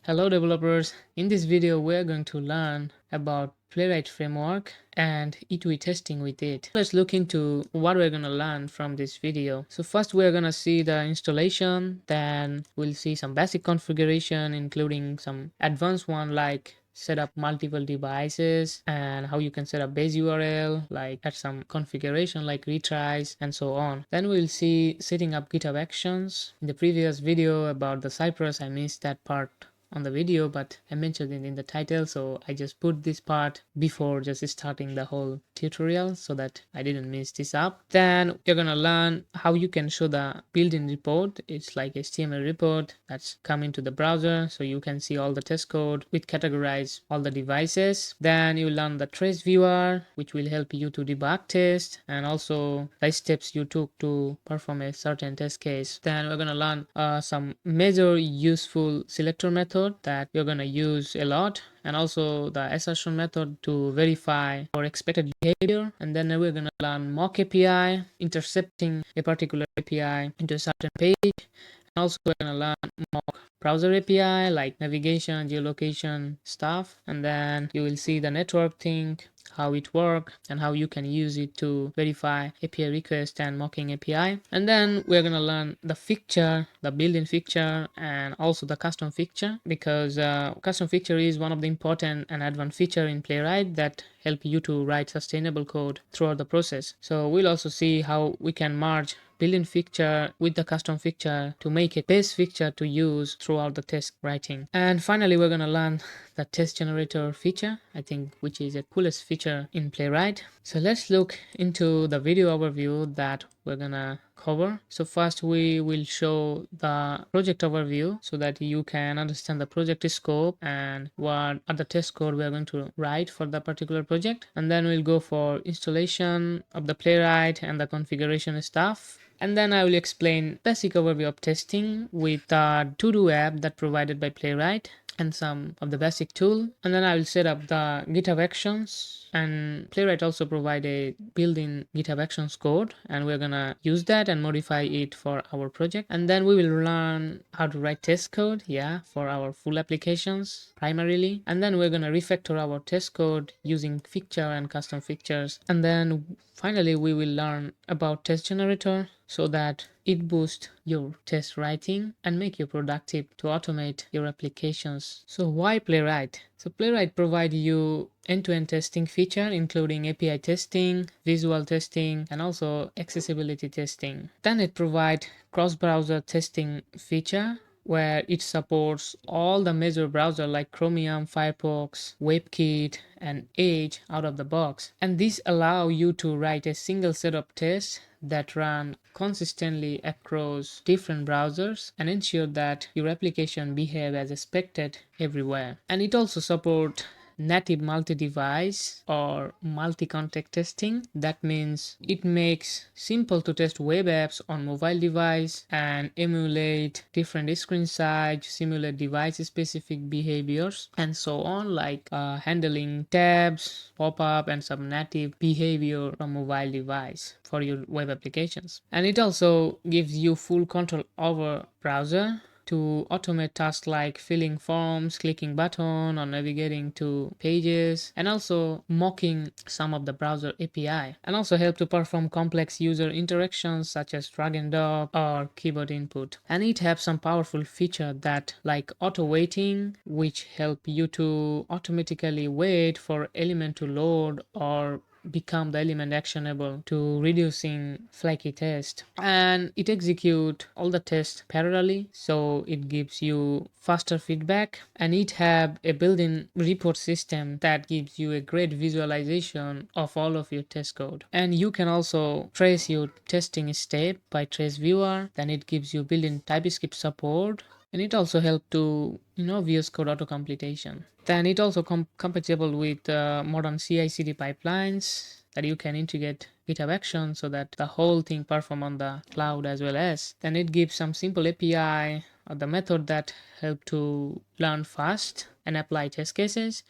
Hello developers, in this video we are going to learn about Playwright framework and E2E testing with it. Let's look into what we're going to learn from this video. So first we're going to see the installation, then we'll see some basic configuration including some advanced one like set up multiple devices and how you can set up base URL, like add some configuration like retries and so on. Then we'll see setting up GitHub Actions. In the previous video about the Cypress, I missed that part on the video, but I mentioned it in the title, so I just put this part before just starting the whole tutorial so that I didn't mess this up. Then you're gonna learn how you can show the built-in report. It's like HTML report that's come into the browser, so you can see all the test code with categorize all the devices. Then you learn the trace viewer, which will help you to debug test and also the steps you took to perform a certain test case. Then we're gonna learn some major useful selector method that you're going to use a lot, and also the assertion method to verify our expected behavior. And then we're going to learn mock API, intercepting a particular API into a certain page. And also we're going to learn mock browser API like navigation, geolocation stuff, and then you will see the network thing, how it works and how you can use it to verify API request and mocking API. And then we're going to learn the fixture, the built-in fixture, and also the custom fixture, because custom fixture is one of the important and advanced feature in Playwright that help you to write sustainable code throughout the process. So we'll also see how we can merge built-in fixture with the custom fixture to make a base fixture to use throughout the test writing. And finally we're going to learn the test generator feature, I think, which is the coolest feature in Playwright. So let's look into the video overview that we're gonna cover. So first we will show the project overview so that you can understand the project scope and what are the test code we are going to write for the particular project. And then we'll go for installation of the Playwright and the configuration stuff. And then I will explain basic overview of testing with the to-do app that provided by Playwright and some of the basic tool. And then I will set up the GitHub Actions, and Playwright also provide a built-in GitHub Actions code, and we're gonna use that and modify it for our project. And then we will learn how to write test code, for our full applications primarily. And then we're gonna refactor our test code using fixture and custom fixtures. And then finally we will learn about test generator so that it boosts your test writing and make you productive to automate your applications. So why Playwright? So Playwright provides you end-to-end testing feature including API testing, visual testing, and also accessibility testing. Then it provides cross-browser testing feature where it supports all the major browsers like Chromium, Firefox, WebKit, and Edge out of the box. And this allows you to write a single set of tests that run consistently across different browsers and ensure that your application behaves as expected everywhere. And it also supports native multi-device or multi-context testing. That means it makes simple to test web apps on mobile device and emulate different screen size, simulate device specific behaviors and so on, like handling tabs, pop-up, and some native behavior on mobile device for your web applications. And it also gives you full control over browser to automate tasks like filling forms, clicking button, or navigating to pages, and also mocking some of the browser API, and also help to perform complex user interactions such as drag and drop or keyboard input. And it has some powerful feature that like auto waiting, which help you to automatically wait for element to load or become the element actionable to reducing flaky test. And it execute all the tests parallelly, so it gives you faster feedback. And it have a built-in report system that gives you a great visualization of all of your test code. And you can also trace your testing step by trace viewer. Then it gives you built-in Typescript support, and it also helps to VS Code auto completion. Then it also compatible with modern CI/CD pipelines that you can integrate GitHub Action so that the whole thing perform on the cloud as well as. Then it gives some simple API or the method that help to learn fast and apply test cases.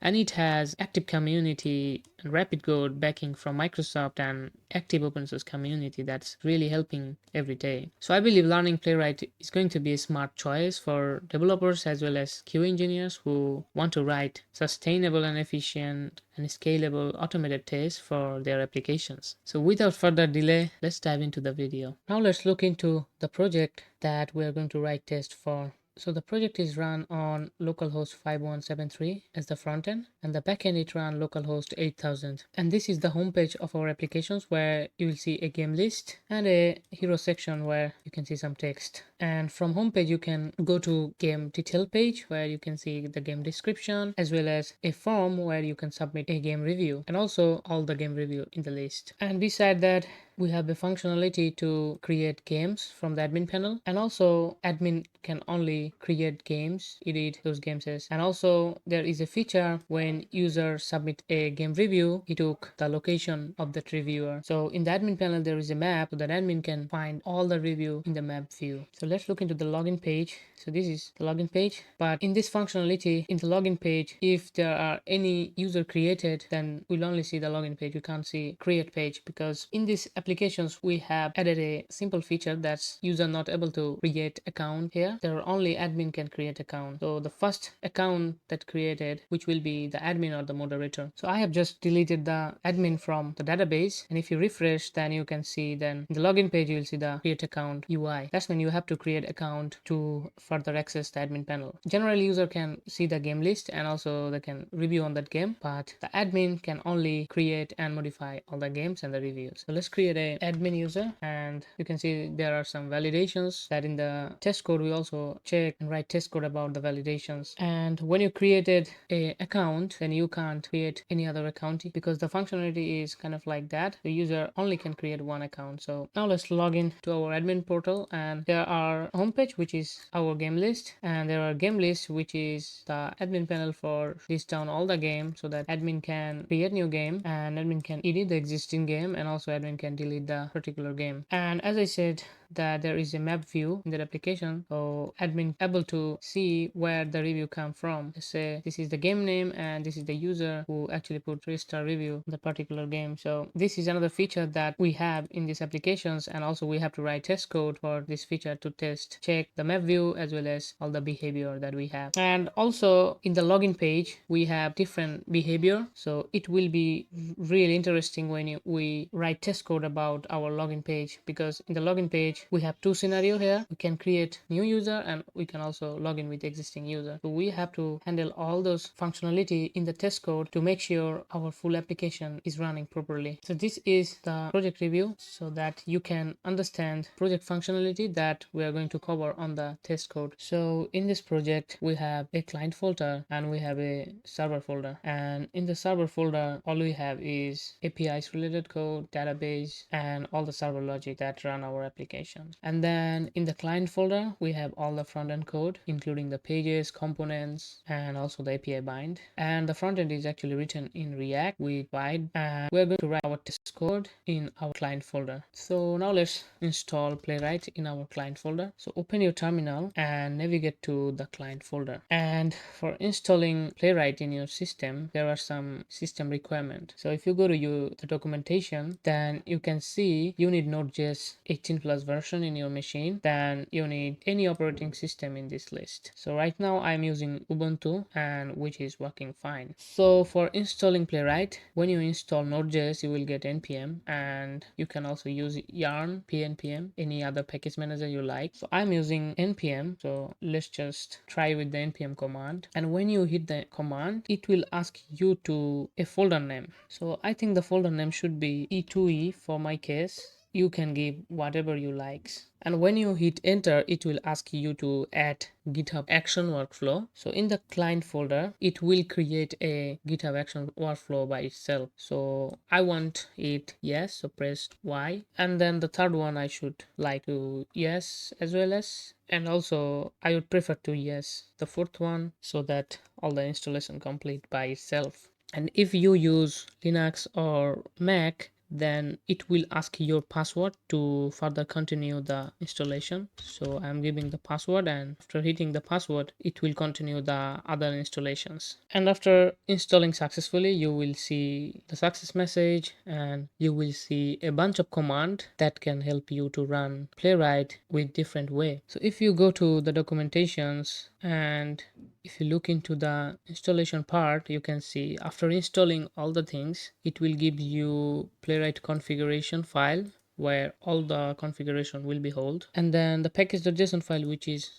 and it has active community and rapid code backing from Microsoft and active open source community that's really helping every day. So I believe learning Playwright is going to be a smart choice for developers as well as QA engineers who want to write sustainable and efficient and scalable automated tests for their applications. So without further delay, let's dive into the video. Now let's look into the project that we're going to write tests for. So the project is run on localhost 5173 as the front end, and the backend it run localhost 8000. And this is the homepage of our applications, where you will see a game list and a hero section where you can see some text. And from homepage you can go to game detail page where you can see the game description, as well as a form where you can submit a game review, and also all the game review in the list. And beside that, we have the functionality to create games from the admin panel, and also admin can only create games, edit those games as. And also there is a feature when user submit a game review, it took the location of that reviewer. So in the admin panel there is a map so that admin can find all the review in the map view. So let's look into the login page. So this is the login page, but in this functionality in the login page, if there are any user created, then we'll only see the login page. We can't see create page, because in this applications we have added a simple feature that's user not able to create account. Here there are only admin can create account. So the first account that created, which will be the admin or the moderator. So I have just deleted the admin from the database, and if you refresh, then you can see, then in the login page you'll see the create account UI. That's when you have to create account to further access the admin panel. Generally user can see the game list and also they can review on that game, but the admin can only create and modify all the games and the reviews. So let's create a admin user, and you can see there are some validations that in the test code we also check and write test code about the validations. And when you created a account, then you can't create any other account, because the functionality is kind of like that. The user only can create one account. So now let's log in to our admin portal, and there are homepage, which is our game list, and there are game list, which is the admin panel for list down all the game so that admin can create new game and admin can edit the existing game, and also admin can delete the particular game. And as I said, that there is a map view in that application, so admin able to see where the review come from. Let's say this is the game name and this is the user who actually put 3-star review on the particular game. So this is another feature that we have in these applications, and also we have to write test code for this feature to check the map view as well as all the behavior that we have. And also in the login page we have different behavior, so it will be really interesting when we write test code about our login page, because in the login page we have two scenarios here. We can create new user and we can also log in with existing user. So we have to handle all those functionality in the test code to make sure our full application is running properly. So this is the project review, so that you can understand project functionality that we are going to cover on the test code. So in this project we have a client folder and we have a server folder, and in the server folder all we have is APIs related code, database, and all the server logic that run our application. And then in the client folder we have all the front-end code, including the pages, components, and also the API bind. And the front end is actually written in React with Byte, and we're going to write our test code in our client folder. So now let's install Playwright in our client folder. So open your terminal and navigate to the client folder. And for installing Playwright in your system, there are some system requirements. So if you go to the documentation, then you can see you need Node.js 18 plus version in your machine, then you need any operating system in this list. So right now I'm using Ubuntu, and which is working fine. So for installing Playwright, when you install Node.js you will get npm, and you can also use yarn, pnpm, any other package manager you like. So I'm using npm, so let's just try with the npm command. And when you hit the command, it will ask you to a folder name. So I think the folder name should be E2E for my case. You can give whatever you like. And when you hit enter, it will ask you to add GitHub Action workflow. So in the client folder, it will create a GitHub Action workflow by itself. So I want it yes, so press Y. And then the third one I should like to yes as well as. And also I would prefer to yes the fourth one, so that all the installation complete by itself. And if you use Linux or Mac, then it will ask your password to further continue the installation. So I'm giving the password, and after hitting the password it will continue the other installations. And after installing successfully, you will see the success message, and you will see a bunch of commands that can help you to run Playwright with different way. So if you go to the documentations and if you look into the installation part, you can see after installing all the things, it will give you Playwright configuration file where all the configuration will be held, and then the package.json file, which is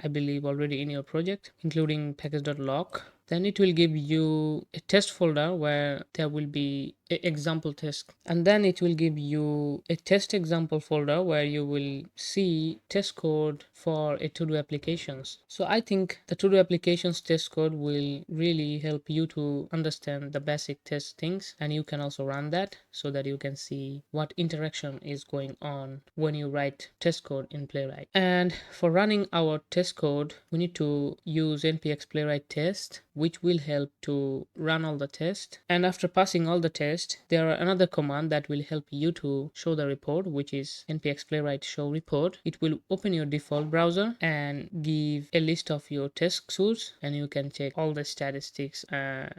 I believe already in your project, including package.lock. Then it will give you a test folder where there will be an example test, and then it will give you a test example folder where you will see test code for a to-do applications. So I think the to-do applications test code will really help you to understand the basic test things, and you can also run that so that you can see what interaction is going on when you write test code in Playwright. And for running our test code, we need to use npx playwright test, which will help to run all the tests. And after passing all the tests, there are another command that will help you to show the report, which is npx playwright show report. It will open your default browser and give a list of your test suites, and you can check all the statistics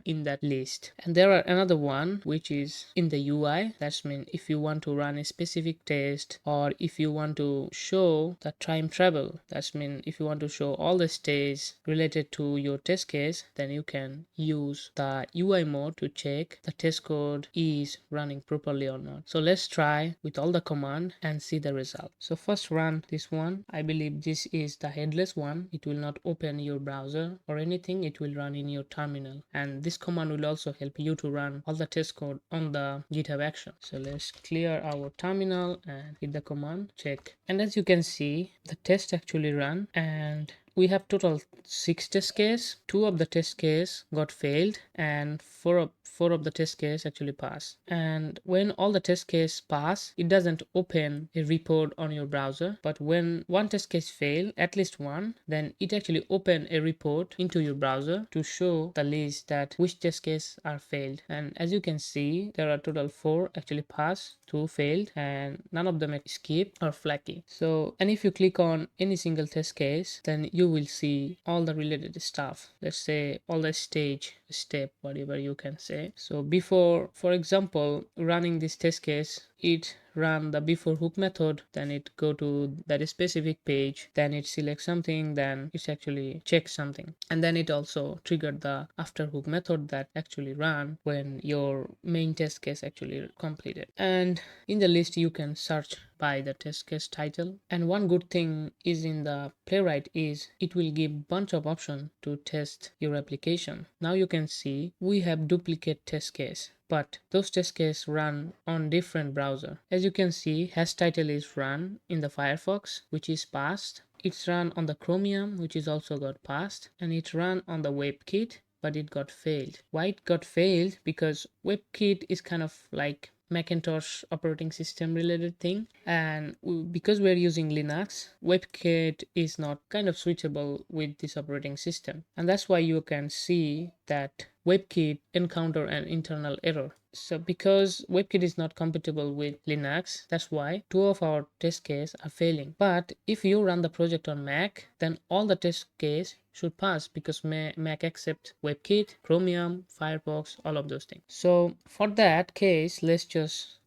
in that list. And there are another one which is in the UI. That's mean if you want to run a specific test, or if you want to show the time travel, that's mean if you want to show all the stages related to your test case, then you can use the UI mode to check the test code is running properly or not. So let's try with all the command and see the result. So first run this one. I believe this is the headless one. It will not open your browser or anything. It will run in your terminal, and this command will also help you to run all the test code on the GitHub Action. So let's clear our terminal and hit the command check, and as you can see, the test actually ran, and we have total 6 test case. 2 of the test case got failed, and 4 of the test case actually passed. And when all the test case pass, it doesn't open a report on your browser, but when one test case fail, at least one, then it actually open a report into your browser to show the list that which test case are failed. And as you can see, there are total 4 actually passed, 2 failed, and none of them skip or flaky. So, and if you click on any single test case, then you will see all the related stuff. Let's say all the stage, step, whatever you can say. So before, for example, running this test case, it run the before hook method, then it go to that specific page, then it selects something, then it's actually checks something, and then it also triggered the after hook method that actually ran when your main test case actually completed. And in the list you can search by the test case title. And one good thing is in the Playwright is it will give bunch of options to test your application. Now you can see we have duplicate test case, but those test cases run on different browser. As you can see, hash title is run in the Firefox, which is passed. It's run on the Chromium, which is also got passed, and it run on the WebKit, but it got failed. Why it got failed? Because WebKit is kind of like Macintosh operating system related thing, and because we're using Linux, WebKit is not kind of switchable with this operating system, and that's why you can see that WebKit encounter an internal error. So because WebKit is not compatible with Linux, that's why 2 of our test cases are failing. But if you run the project on Mac, then all the test case should pass, because Mac accepts WebKit, Chromium, Firefox, all of those things. So for that case, let's just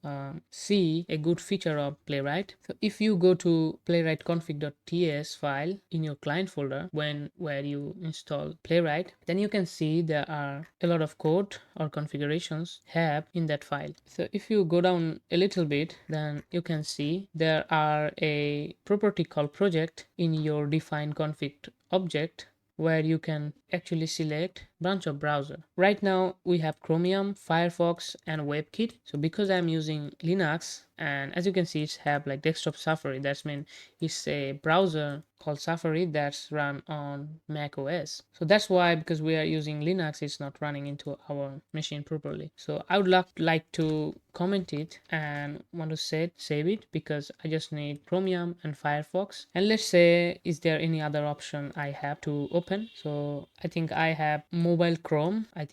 see a good feature of Playwright. So if you go to playwright config.ts file in your client folder where you install Playwright, then you can see there are a lot of code or configurations have in that file. So if you go down a little bit, then you can see there are a property called project in your defined config object, where you can actually select bunch of browser. Right now we have Chromium, Firefox, and WebKit. So because I'm using Linux, and as you can see, it's have like desktop Safari. That's mean it's a browser called Safari that's run on Mac OS. So that's why, because we are using Linux, it's not running into our machine properly. So I would like to comment it and want to save it, because I just need Chromium and Firefox. And let's say, is there any other option I have to open? So I think I have mobile Chrome. I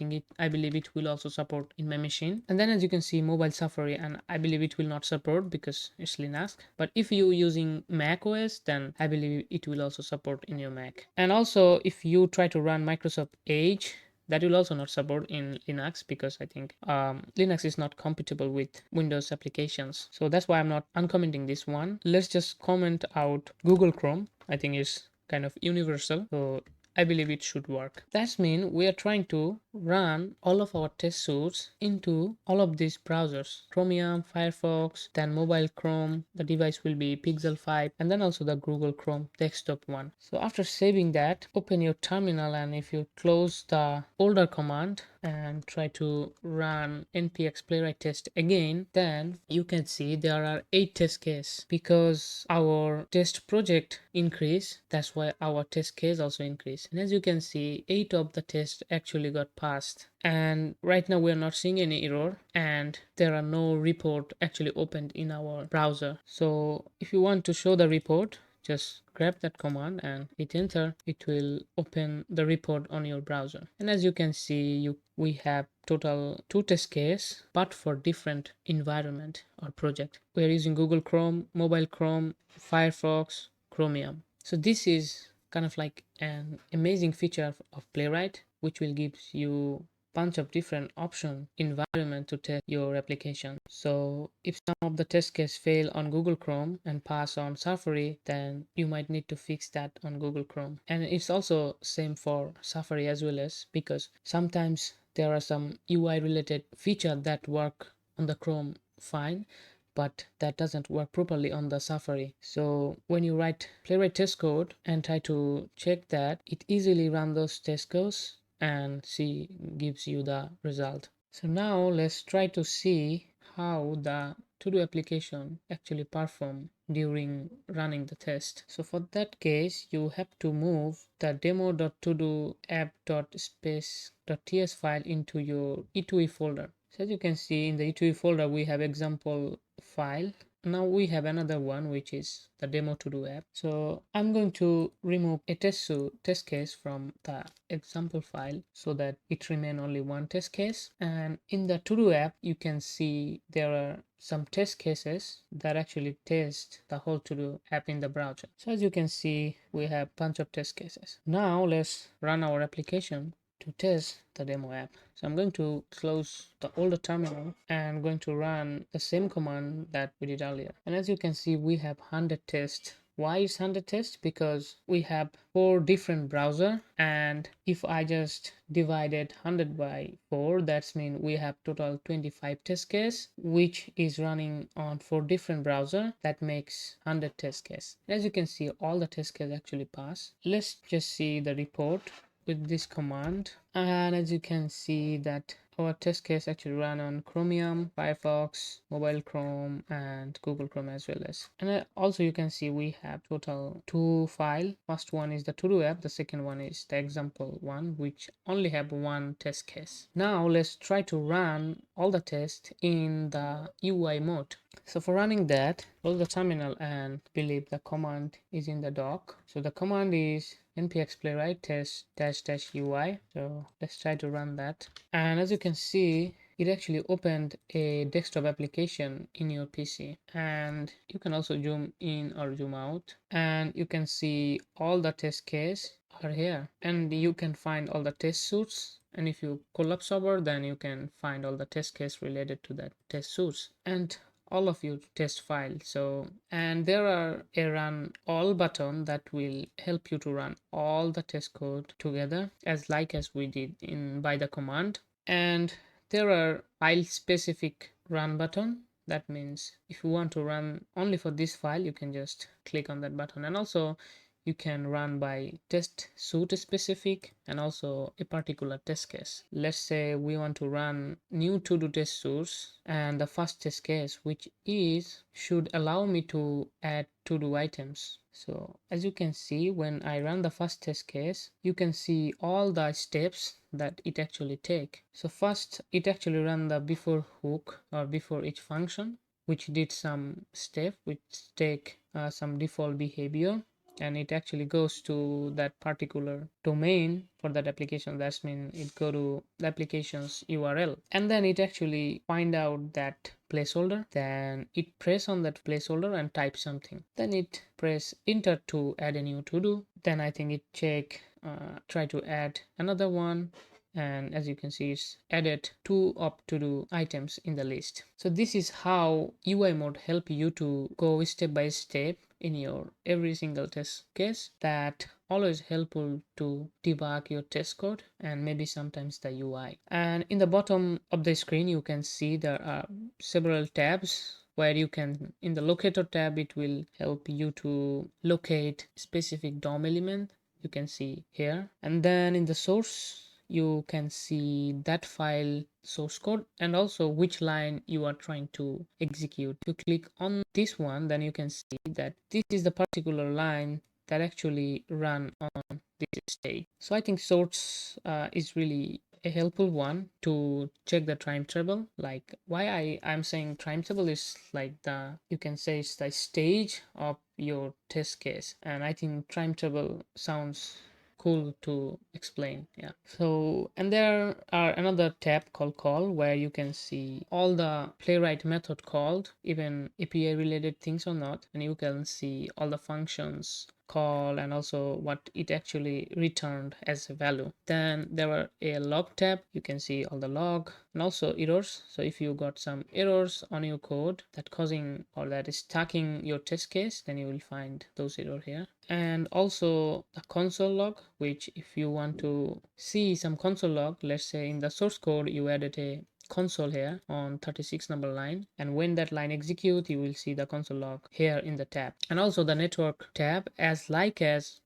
believe it will also support in my machine. And then as you can see, mobile Safari, and I believe it will not support because it's Linux. But if you're using Mac OS, then I believe it will also support in your Mac. And also if you try to run Microsoft Edge, that will also not support in Linux, because I think Linux is not compatible with Windows applications. So that's why I'm not uncommenting this one. Let's just comment out Google Chrome. I think it's kind of universal, so I believe it should work. That means we are trying to run all of our test suites into all of these browsers: Chromium, Firefox, then mobile Chrome, the device will be Pixel 5, and then also the Google Chrome desktop one. So after saving that, open your terminal, and if you close the older command and try to run npx playwright test again, then you can see there are 8 test cases. Because our test project increase, that's why our test case also increase. And as you can see, 8 of the tests actually got passed, and right now we are not seeing any error, and there are no report actually opened in our browser. So if you want to show the report, just grab that command and hit enter. It will open the report on your browser. And as you can see, we have total 2 test cases, but for different environment or project. We are using Google Chrome, mobile Chrome, Firefox, Chromium. So this is kind of like an amazing feature of Playwright, which will give you bunch of different option environment to test your application. So if some of the test case fail on Google Chrome and pass on Safari, then you might need to fix that on Google Chrome. And it's also same for Safari as well, as because sometimes there are some UI related feature that work on the Chrome fine, but that doesn't work properly on the Safari. So when you write Playwright test code and try to check that, it easily run those test codes and gives you the result. So now let's try to see how the to-do application actually perform during running the test. So for that case, you have to move the demo.todo app.space.ts file into your E2E folder. So as you can see, in the E2E folder we have example file. Now we have another one, which is the demo to do app. So I'm going to remove a test case from the example file so that it remain only one test case. And in the to do app, you can see there are some test cases that actually test the whole to do app in the browser. So as you can see, we have a bunch of test cases. Now let's run our application to test the demo app. So I'm going to close the older terminal and going to run the same command that we did earlier. And as you can see, we have 100 tests. Why is 100 tests? Because we have 4 different browser, and if I just divided 100 by 4, that's mean we have total 25 test case, which is running on 4 different browser. That makes 100 test case. As you can see, all the test case actually pass. Let's just see the report with this command, and as you can see that our test case actually ran on Chromium, Firefox, mobile Chrome, and Google Chrome as well as. And also you can see we have total 2 file. First one is the to-do app, the second one is the example one, which only have 1 test case. Now let's try to run all the tests in the UI mode. So for running that, close the terminal and believe the command is in the dock. So the command is npx playwright test --ui. So let's try to run that. And as you can see, it actually opened a desktop application in your PC, and you can also zoom in or zoom out, and you can see all the test case are here, and you can find all the test suites. And if you collapse over, then you can find all the test case related to that test suites and all of your test file. So, and there are a run all button that will help you to run all the test code together as we did by the command. And there are file specific run button. That means if you want to run only for this file, you can just click on that button. And also you can run by test suite specific and also a particular test case. Let's say we want to run new to do test source, and the first test case, which is should allow me to add to do items. So as you can see, when I run the first test case, you can see all the steps that it actually take. So first it actually run the before hook or before each function, which did some step which take some default behavior. and it actually goes to that particular domain for that application. That's mean it go to the application's URL, and then it actually find out that placeholder, then it press on that placeholder and type something, then it press enter to add a new to do. Then I think it try to add another one, and as you can see it's added 2 up to do items in the list. So this is how UI mode help you to go step by step in your every single test case. That always helpful to debug your test code and maybe sometimes the UI. And in the bottom of the screen you can see there are several tabs where you can, in the locator tab, it will help you to locate specific DOM element, you can see here. And then in the source you can see that file source code and also which line you are trying to execute. If you click on this one, then you can see that this is the particular line that actually run on this stage. So I think source is really a helpful one to check the time table. Like why I'm saying time table is like the, you can say it's the stage of your test case, and I think time table sounds cool to explain. Yeah. So, and there are another tab called call where you can see all the Playwright method called, even API related things or not, and you can see all the functions call and also what it actually returned as a value. Then there are a log tab, you can see all the log and also errors. So if you got some errors on your code that causing or that is stucking your test case, then you will find those errors here. And also the console log, which if you want to see some console log, let's say in the source code you added a console here on 36 number line, and when that line executes you will see the console log here in the tab. And also the network tab, as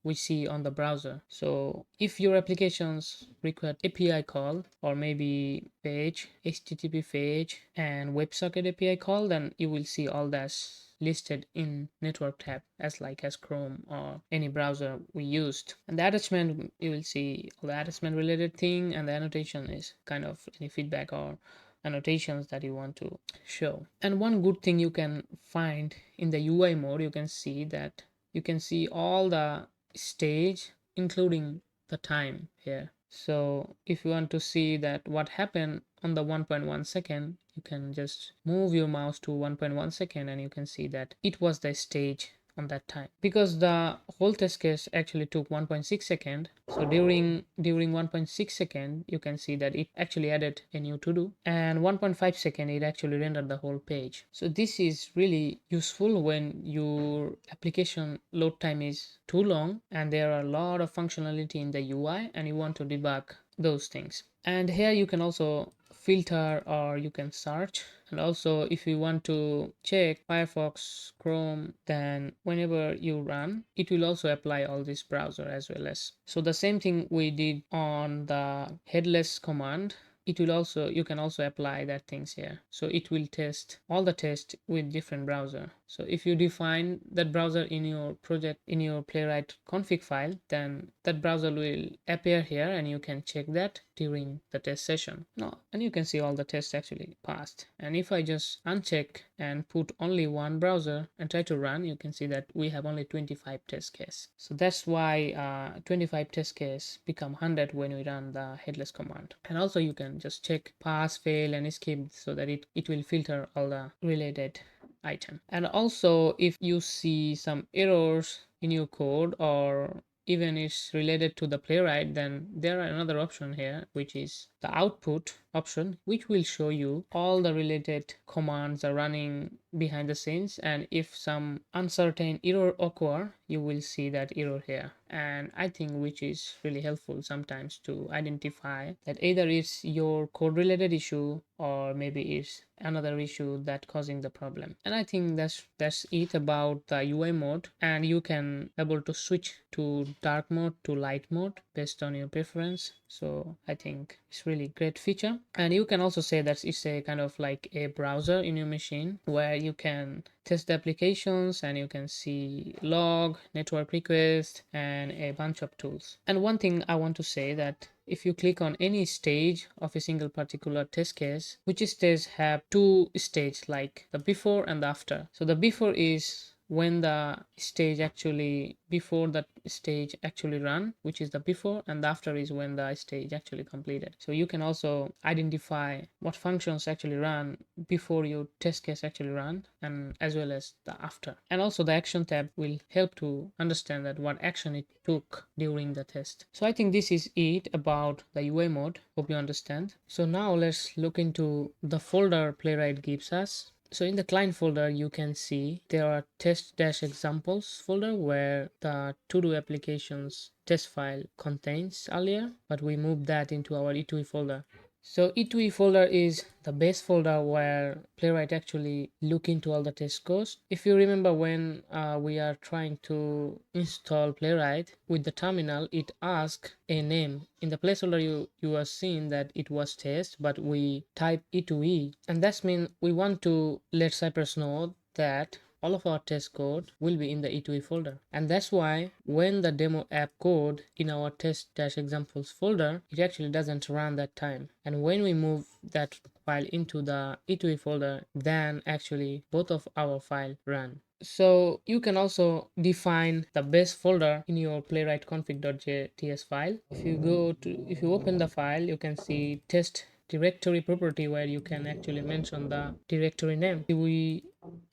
we see on the browser. So if your applications require API call or maybe page, HTTP page and WebSocket API call, then you will see all that listed in network tab as Chrome or any browser we used. And the attachment, you will see all the attachment related thing, and the annotation is kind of any feedback or annotations that you want to show. And one good thing you can find in the UI mode, you can see that you can see all the stage including the time here. So if you want to see that what happened on the 1.1 second, you can just move your mouse to 1.1 second and you can see that it was the stage on that time, because the whole test case actually took 1.6 second. So during 1.6 second you can see that it actually added a new to do, and 1.5 second it actually rendered the whole page. So this is really useful when your application load time is too long and there are a lot of functionality in the UI and you want to debug those things. And here you can also filter or you can search, and also if you want to check Firefox, Chrome, then whenever you run it will also apply all this browser as well as. So the same thing we did on the headless command, it will also, you can also apply that things here. So it will test all the tests with different browser. So if you define that browser in your project, in your Playwright config file, then that browser will appear here and you can check that during the test session. Now, and you can see all the tests actually passed. And if I just uncheck and put only one browser and try to run, you can see that we have only 25 test case. So that's why 25 test case become 100 when we run the headless command. And also you can just check pass, fail and skip so that it will filter all the related item. And also if you see some errors in your code or even it's related to the Playwright, then there are another option here, which is the output option, which will show you all the related commands are running behind the scenes, and if some uncertain error occur, you will see that error here. And I think which is really helpful sometimes to identify that either it's your code related issue or maybe it's another issue that causing the problem. And I think that's it about the UI mode, and you can able to switch to dark mode to light mode based on your preference. So I think it's really great feature. And you can also say that it's a kind of like a browser in your machine where you can test the applications and you can see log, network request and a bunch of tools. And one thing I want to say that if you click on any stage of a single particular test case, which stage have two stages, like the before and the after. So the before is when the stage actually, before that stage actually run, which is the before, and the after is when the stage actually completed. So you can also identify what functions actually run before your test case actually run, and as well as the after. And also the action tab will help to understand that what action it took during the test. So I think this is it about the UI mode. Hope you understand. So now let's look into the folder Playwright gives us. So in the client folder, you can see there are test-examples folder where the to-do applications test file contains earlier, but we moved that into our E2E folder. So E2E folder is the base folder where Playwright actually look into all the test codes. If you remember when we are trying to install Playwright with the terminal, it asks a name. In the placeholder you are seeing that it was test, but we type E2E, and that means we want to let Cypress know that all of our test code will be in the E2E folder. And that's why when the demo app code in our test-examples folder, it actually doesn't run that time. And when we move that file into the E2E folder, then actually both of our file run. So you can also define the base folder in your playwright config.js file. If you open the file, you can see test directory property where you can actually mention the directory name. We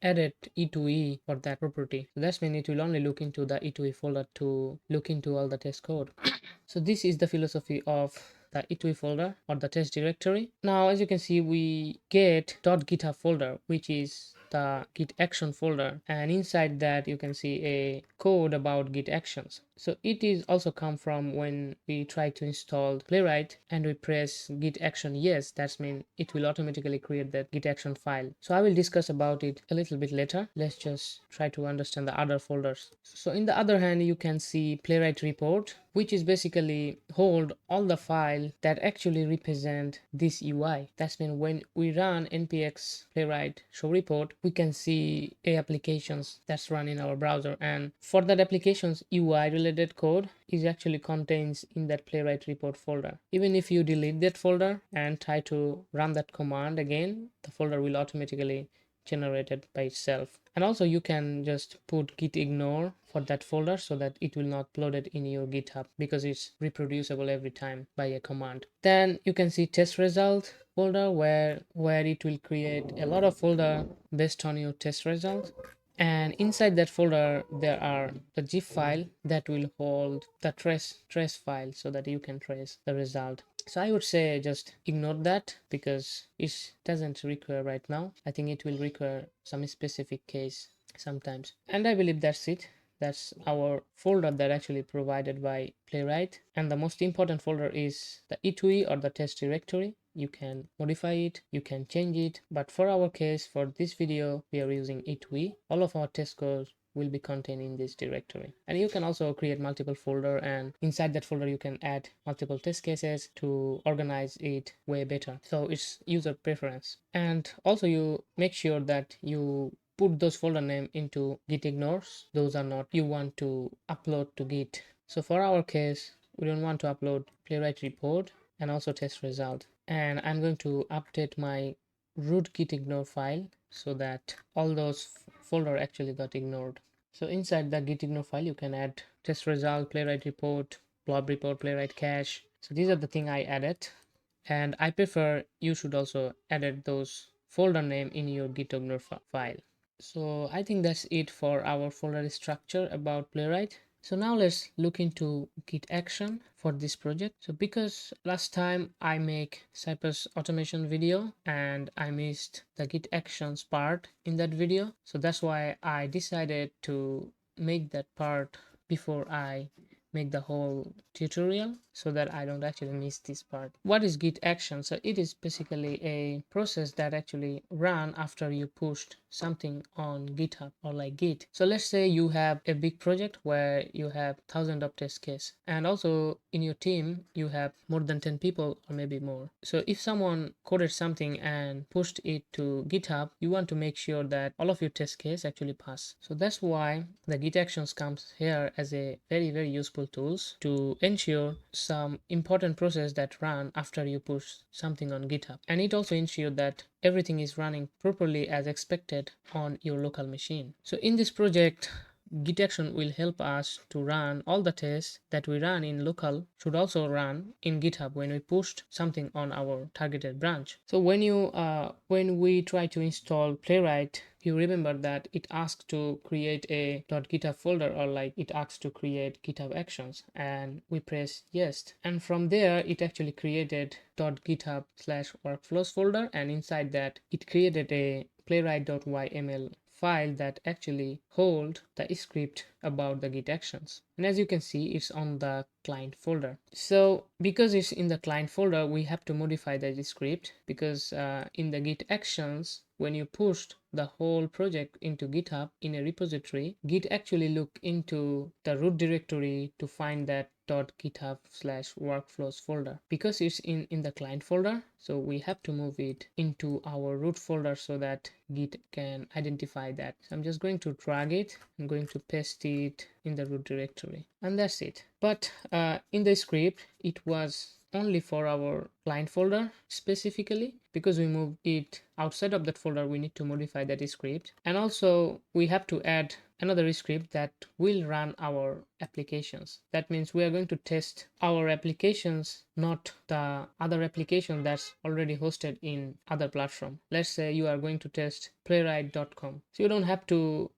added E2E for that property. So that means it will only look into the E2E folder to look into all the test code. So this is the philosophy of the E2E folder or the test directory. Now, as you can see, we get .github folder, which is the Git Action folder, and inside that you can see a code about Git Actions. So it is also come from when we try to install Playwright and we press Git Action yes, that means it will automatically create that Git Action file. So I will discuss about it a little bit later. Let's just try to understand the other folders. So in the other hand, you can see Playwright Report, which is basically hold all the file that actually represent this UI. That's mean when we run npx playwright show report, we can see applications that's run in our browser, and for that applications UI related code is actually contains in that Playwright report folder. Even if you delete that folder and try to run that command again, the folder will automatically generated by itself. And also you can just put git ignore for that folder so that it will not load it in your GitHub, because it's reproducible every time by a command. Then you can see test result folder where it will create a lot of folder based on your test result. And inside that folder there are the zip file that will hold the trace file so that you can trace the result. So I would say just ignore that because it doesn't require right now. I think it will require some specific case sometimes. And I believe that's it. That's our folder that actually provided by Playwright. And the most important folder is the E2E or the test directory. You can modify it, you can change it, but for our case, for this video, we are using E2E. All of our test code will be contained in this directory. And you can also create multiple folder, and inside that folder you can add multiple test cases to organize it way better. So it's user preference. And also you make sure that you put those folder name into git ignores. Those are not you want to upload to Git. So for our case, we don't want to upload Playwright report and also test result. And I'm going to update my root git ignore file so that all those folder actually got ignored. So inside the git ignore file you can add test result, Playwright report, blob report, Playwright cache. So these are the thing I added, and I prefer you should also edit those folder name in your git ignore file. So I think that's it for our folder structure about Playwright. So now let's look into Git Action for this project. So because last time I make Cypress automation video and I missed the Git Actions part in that video, so that's why I decided to make that part before I make the whole tutorial so that I don't actually miss this part. What is Git Action? So it is basically a process that actually run after you pushed something on GitHub or like Git. So let's say you have a big project where you have thousands of test cases, and also in your team you have more than 10 people or maybe more. So if someone coded something and pushed it to GitHub, you want to make sure that all of your test case actually pass. So that's why the Git Actions comes here as a very useful tools to ensure some important process that run after you push something on GitHub, and it also ensures that everything is running properly as expected on your local machine. So in this project, Git Action will help us to run all the tests that we run in local should also run in GitHub when we pushed something on our targeted branch. So when we try to install Playwright, you remember that it asks to create a .github folder, or like it asks to create GitHub actions, and we press yes, and from there it actually created .github/workflows folder, and inside that it created a playwright.yml file that actually hold the script about the Git actions. And as you can see, it's on the client folder. So because it's in the client folder, we have to modify the script, because in the Git actions, when you pushed the whole project into GitHub in a repository, Git actually look into the root directory to find that .github/workflows folder. Because it's in the client folder, so we have to move it into our root folder so that Git can identify that. So I'm just going to drag it. I'm going to paste it in the root directory, and that's it. But in the script, it was only for our client folder specifically. Because we moved it outside of that folder, we need to modify that script, and also we have to add another script that will run our applications. That means we are going to test our applications, not the other application that's already hosted in other platform. Let's say you are going to test playwright.com, so you don't have to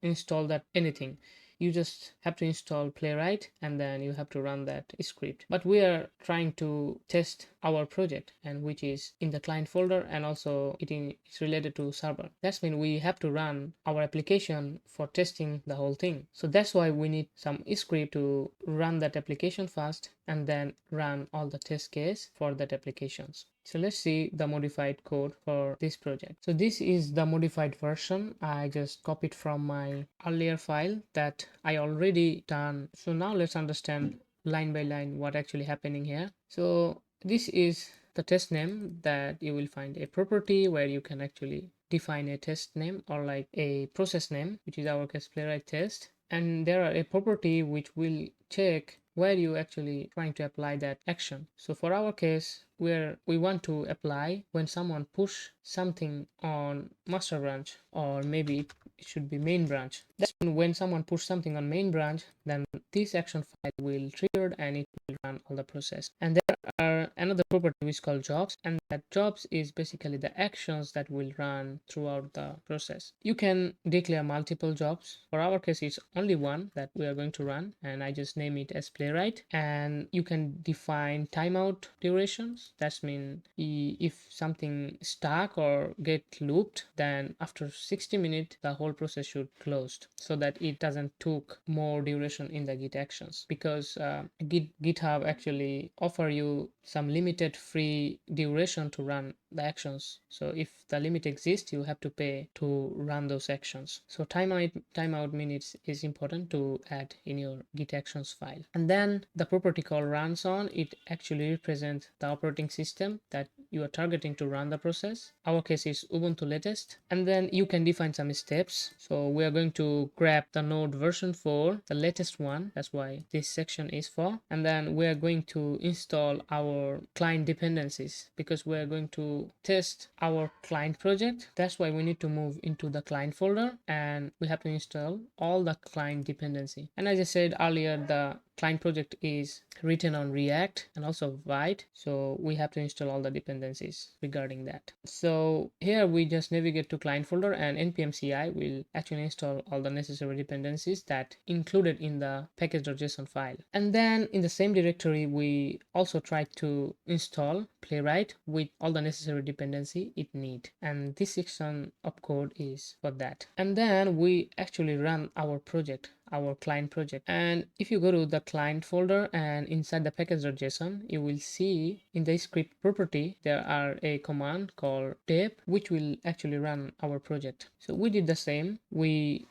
install that anything. You just have to install Playwright, and then you have to run that script. But we are trying to test our project, and which is in the client folder, and also it's related to server. That means we have to run our application for testing the whole thing. So that's why we need some script to run that application first, and then run all the test case for that applications. So let's see the modified code for this project. So this is the modified version. I just copied from my earlier file that I already done. So now let's understand line by line what actually happening here. So this is the test name that you will find a property where you can actually define a test name, or like a process name, which is our case Playwright test. And there are a property which will check where you actually trying to apply that action. So for our case, where we want to apply when someone push something on master branch, or maybe it should be main branch. That's when someone push something on main branch, then this action file will trigger and it will run all the process. And there are another property which is called jobs, and that jobs is basically the actions that will run throughout the process. You can declare multiple jobs. For our case, it's only one that we are going to run, and I just name it as Playwright. And you can define timeout durations. That means if something stuck or get looped, then after 60 minutes the whole process should closed, so that it doesn't took more duration in the Git actions. Because GitHub actually offer you some limited free duration to run the actions. So if the limit exists, you have to pay to run those actions. So timeout minutes is important to add in your Git actions file. And then the property called runs on, it actually represents the operating system that you are targeting to run the process. Our case is Ubuntu latest. And then you can define some steps. So we are going to grab the node version 4, the latest one. That's why this section is for. And then we are going to install our client dependencies, because we are going to test our client project. That's why we need to move into the client folder, and we have to install all the client dependency. And as I said earlier, the client project is written on React and also Vite, so we have to install all the dependencies regarding that. So here we just navigate to client folder, and npm CI will actually install all the necessary dependencies that included in the package.json file. And then in the same directory, we also try to install Playwright with all the necessary dependency it need, and this section of code is for that. And then we actually run our project, our client project. And if you go to the client folder and inside the package.json, you will see in the script property there are a command called dep, which will actually run our project. So we did the same. We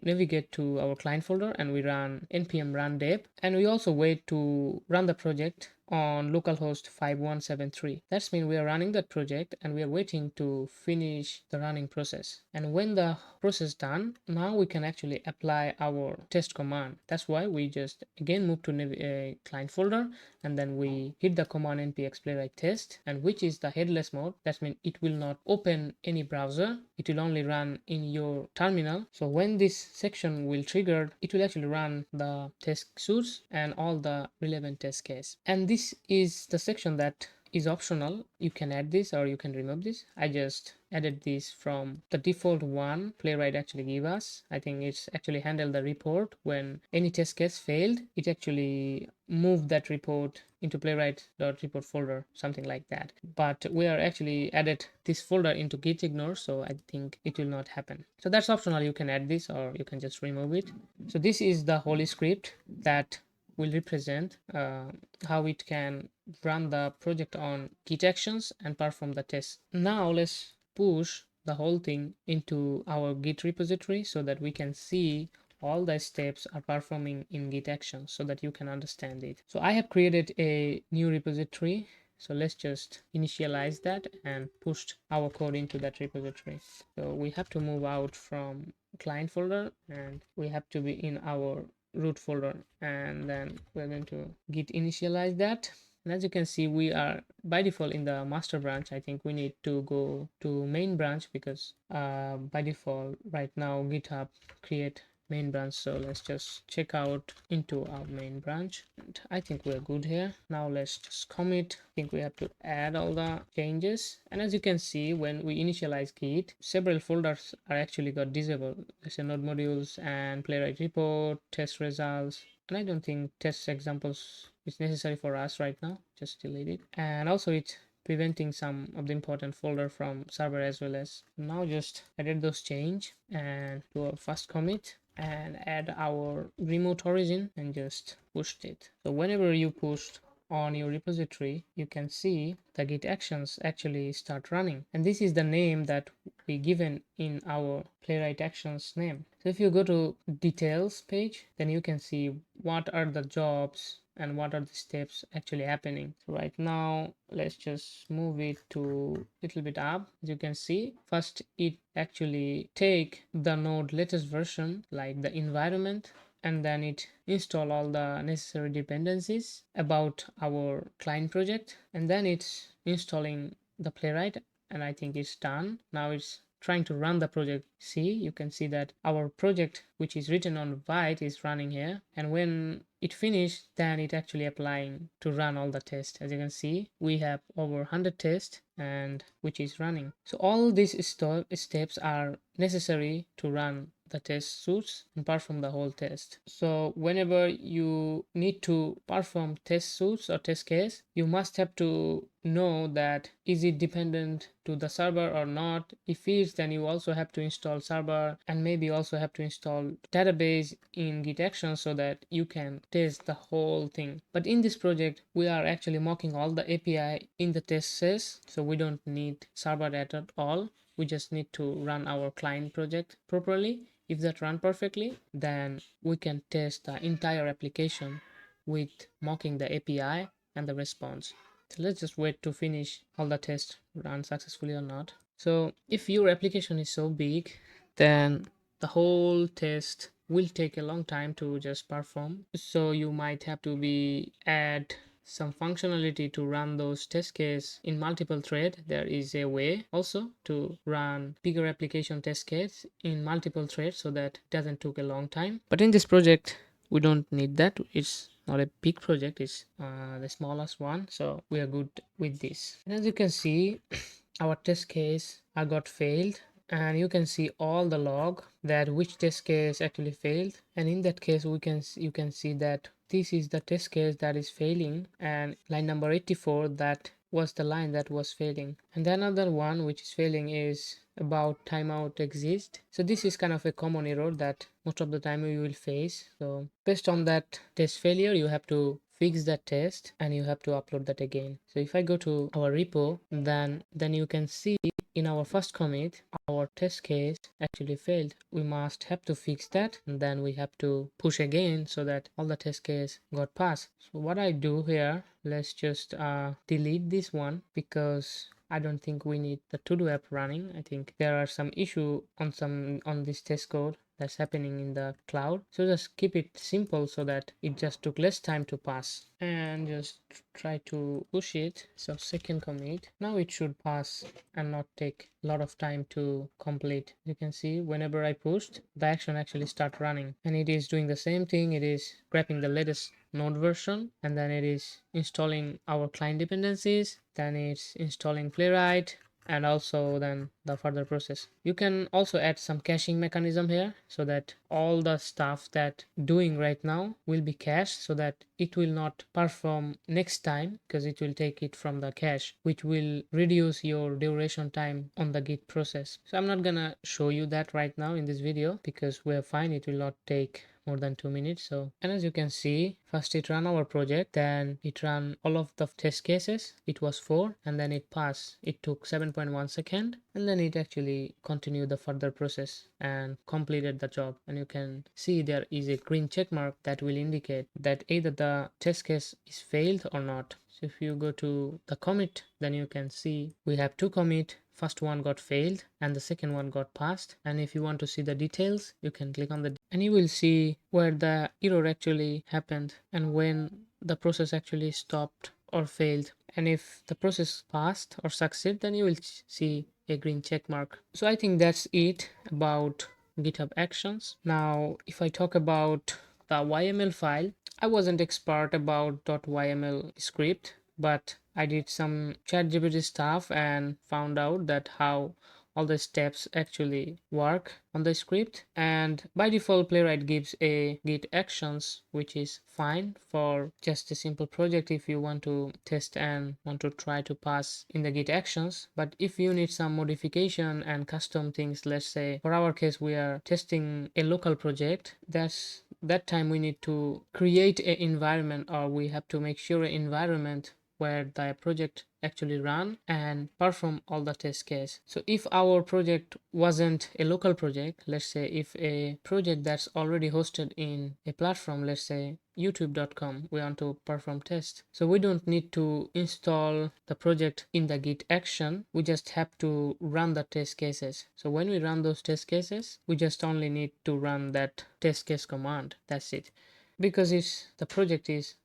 navigate to our client folder and we run npm run dep, and we also wait to run the project on localhost 5173. That's mean we are running that project and we are waiting to finish the running process. And when the process done, now we can actually apply our test command. That's why we just again move to client folder, and then we hit the command npx playwright test, and which is the headless mode. That means it will not open any browser, it will only run in your terminal. So when this section will trigger, it will actually run the test suits and all the relevant test case. And this is the section that is optional. You can add this or you can remove this. I just added this from the default one Playwright actually give us. I think it's actually handled the report. When any test case failed, it actually moved that report into playwright.report folder, something like that. But we are actually added this folder into git ignore, so I think it will not happen. So that's optional. You can add this or you can just remove it. So this is the whole script that will represent how it can run the project on Git Actions and perform the test. Now let's push the whole thing into our Git repository so that we can see all the steps are performing in Git Actions so that you can understand it. So I have created a new repository. So let's just initialize that and push our code into that repository. So we have to move out from client folder and we have to be in our root folder, and then we're going to git initialize that. And as you can see, we are by default in the master branch. I think we need to go to main branch because by default right now GitHub create main branch. So let's just check out into our main branch, and I think we're good here. Now let's just commit. I think we have to add all the changes, and as you can see, when we initialize Git, several folders are actually got disabled. There's a node modules and Playwright report, test results, and I don't think test examples is necessary for us right now. Just delete it. And also it's preventing some of the important folder from server as well. As now just edit those change and do a first commit and add our remote origin and just pushed it. So whenever you pushed on your repository, you can see the Git actions actually start running, and this is the name that we given in our Playwright actions name. So if you go to details page, then you can see what are the jobs and what are the steps actually happening. So right now let's just move it to a little bit up. As you can see, first it actually take the node latest version like the environment, and then it install all the necessary dependencies about our client project, and then it's installing the Playwright, and I think it's done. Now it's trying to run the project. See, you can see that our project, which is written on white, is running here, and when it finished, then it actually applying to run all the tests. As you can see, we have over 100 tests and which is running. So all these steps are necessary to run the test suits and perform the whole test. So whenever you need to perform test suits or test case, you must have to know that is it dependent to the server or not. If it is, then you also have to install server and maybe also have to install database in Git Actions so that you can test the whole thing. But in this project, we are actually mocking all the API in the test case, so we don't need server at all. We just need to run our client project properly. If that run perfectly, then we can test the entire application with mocking the API and the response. So let's just wait to finish all the tests run successfully or not. So if your application is so big, then the whole test will take a long time to just perform. So you might have to add some functionality to run those test case in multiple thread. There is a way also to run bigger application test case in multiple threads so that it doesn't take a long time. But in this project, we don't need that. It's not a big project, it's the smallest one, so we are good with this. And as you can see, our test case got failed, and you can see all the log that which test case actually failed. And in that case, you can see that this is the test case that is failing, and line number 84, that was the line that was failing. And the another one which is failing is about timeout exist. So this is kind of a common error that most of the time you will face. So based on that test failure, you have to fix that test and you have to upload that again. So if I go to our repo, then you can see in our first commit, our test case actually failed. We must have to fix that, and then we have to push again so that all the test case got passed. So what I do here, let's just delete this one because I don't think we need the to-do app running. I think there are some issue on this test code that's happening in the cloud. So just keep it simple so that it just took less time to pass, and just try to push it. So second commit, now it should pass and not take a lot of time to complete. You can see whenever I pushed, the action actually start running, and it is doing the same thing. It is grabbing the latest node version, and then it is installing our client dependencies, then it's installing Playwright, and also then the further process. You can also add some caching mechanism here so that all the stuff that doing right now will be cached, so that it will not perform next time because it will take it from the cache, which will reduce your duration time on the Git process. So I'm not gonna show you that right now in this video because we're fine, it will not take more than 2 minutes. So, and as you can see, first it ran our project, then it ran all of the test cases. It was 4, and then it passed. It took 7.1 second, and then it actually continued the further process and completed the job. And you can see there is a green check mark that will indicate that either the test case is failed or not. So if you go to the commit, then you can see we have 2 commit. First one got failed and the second one got passed. And if you want to see the details, you can click on the, and you will see where the error actually happened and when the process actually stopped or failed. And if the process passed or succeed, then you will see a green check mark. So I think that's it about GitHub Actions. Now, if I talk about the YML file, I wasn't expert about .yml script, but I did some ChatGPT stuff and found out that how all the steps actually work on the script. And by default, Playwright gives a Git Actions, which is fine for just a simple project if you want to test and want to try to pass in the Git Actions. But if you need some modification and custom things, let's say for our case we are testing a local project, that time we need to create an environment, or we have to make sure an environment where the project actually run and perform all the test case. So if our project wasn't a local project, let's say if a project that's already hosted in a platform, let's say youtube.com, we want to perform test, so we don't need to install the project in the Git action. We just have to run the test cases. So when we run those test cases, we just only need to run that test case command. That's it, because it's the project is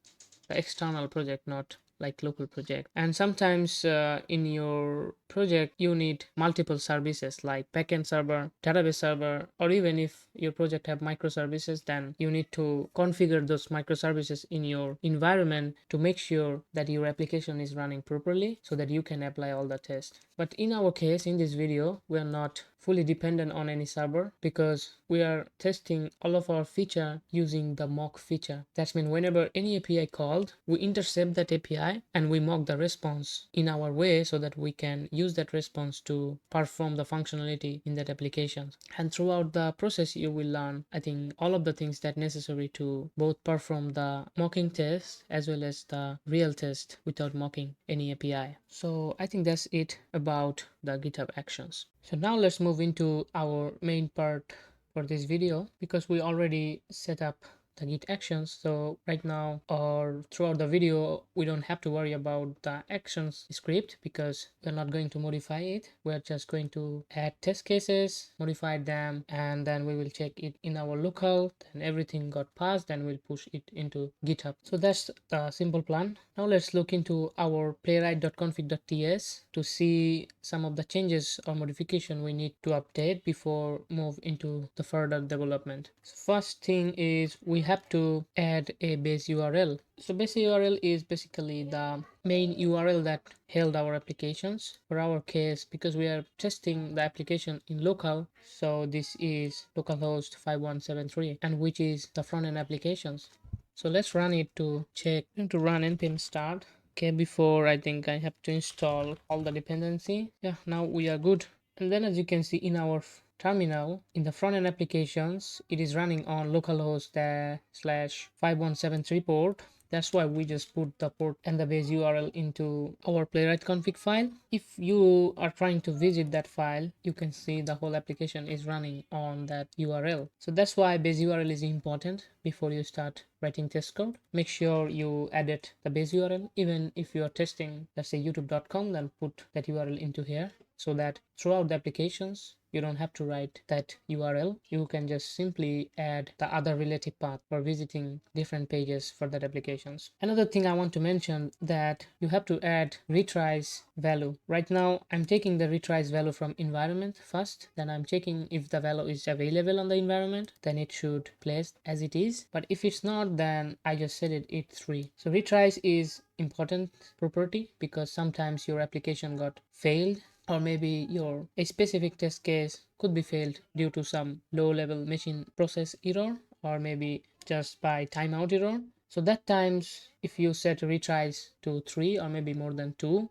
the external project, not like local project. And sometimes in your project you need multiple services like backend server, database server, or even if your project have microservices, then you need to configure those microservices in your environment to make sure that your application is running properly so that you can apply all the tests. But in our case, in this video, we are not fully dependent on any server because we are testing all of our feature using the mock feature. That means whenever any API called, we intercept that API and we mock the response in our way so that we can use that response to perform the functionality in that application. And throughout the process, you will learn, I think, all of the things that necessary to both perform the mocking test as well as the real test without mocking any API. So I think that's it about the GitHub Actions. So now let's move into our main part for this video, because we already set up the Git Actions. So right now or throughout the video, we don't have to worry about the actions script because we're not going to modify it. We're just going to add test cases, modify them, and then we will check it in our local. Then everything got passed, then we'll push it into GitHub. So that's the simple plan. Now let's look into our playwright.config.ts to see some of the changes or modification we need to update before move into the further development. So first thing is we have to add a base URL. So base URL is basically the main URL that held our applications. For our case, because we are testing the application in local, so this is localhost 5173, and which is the front end applications. So let's run it to check, to run npm start. Okay, before I think I have to install all the dependency. Yeah, now we are good. And then as you can see in our terminal, in the front end applications, it is running on localhost /5173 port, That's why we just put the port and the base URL into our Playwright config file. If you are trying to visit that file, you can see the whole application is running on that URL. So that's why base URL is important before you start writing test code. Make sure you edit the base URL. Even if you are testing, let's say youtube.com, then put that URL into here, so that throughout the applications you don't have to write that URL. You can just simply add the other relative path for visiting different pages for that applications. Another thing I want to mention, that you have to add retries value. Right now I'm taking the retries value from environment first, then I'm checking if the value is available on the environment, then it should place as it is. But if it's not, then I just set it 3. So retries is important property because sometimes your application got failed, or maybe a specific test case could be failed due to some low level machine process error, or maybe just by timeout error. So that times, if you set retries to 3 or maybe more than 2,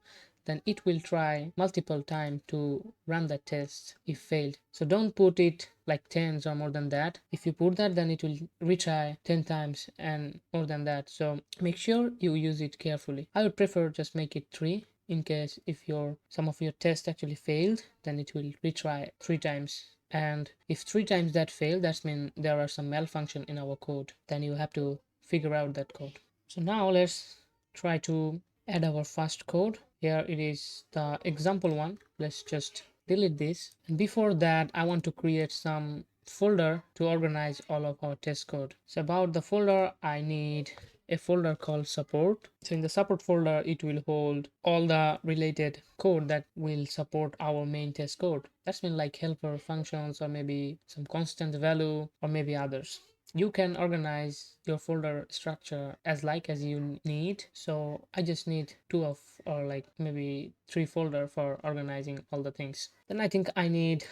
then it will try multiple times to run that test if failed. So don't put it like tens or more than that. If you put that, then it will retry 10 times and more than that. So make sure you use it carefully. I would prefer just make it 3. In case if some of your tests actually failed, then it will retry 3 times. And if 3 times that failed, that means there are some malfunction in our code. Then you have to figure out that code. So now let's try to add our first code. Here it is the example one. Let's just delete this. And before that, I want to create some folder to organize all of our test code. So about the folder, I need a folder called support. So in the support folder, it will hold all the related code that will support our main test code. That's mean like helper functions, or maybe some constant value, or maybe others. You can organize your folder structure as you need. So I just need 2 of, or like maybe 3 folder for organizing all the things. Then I think I need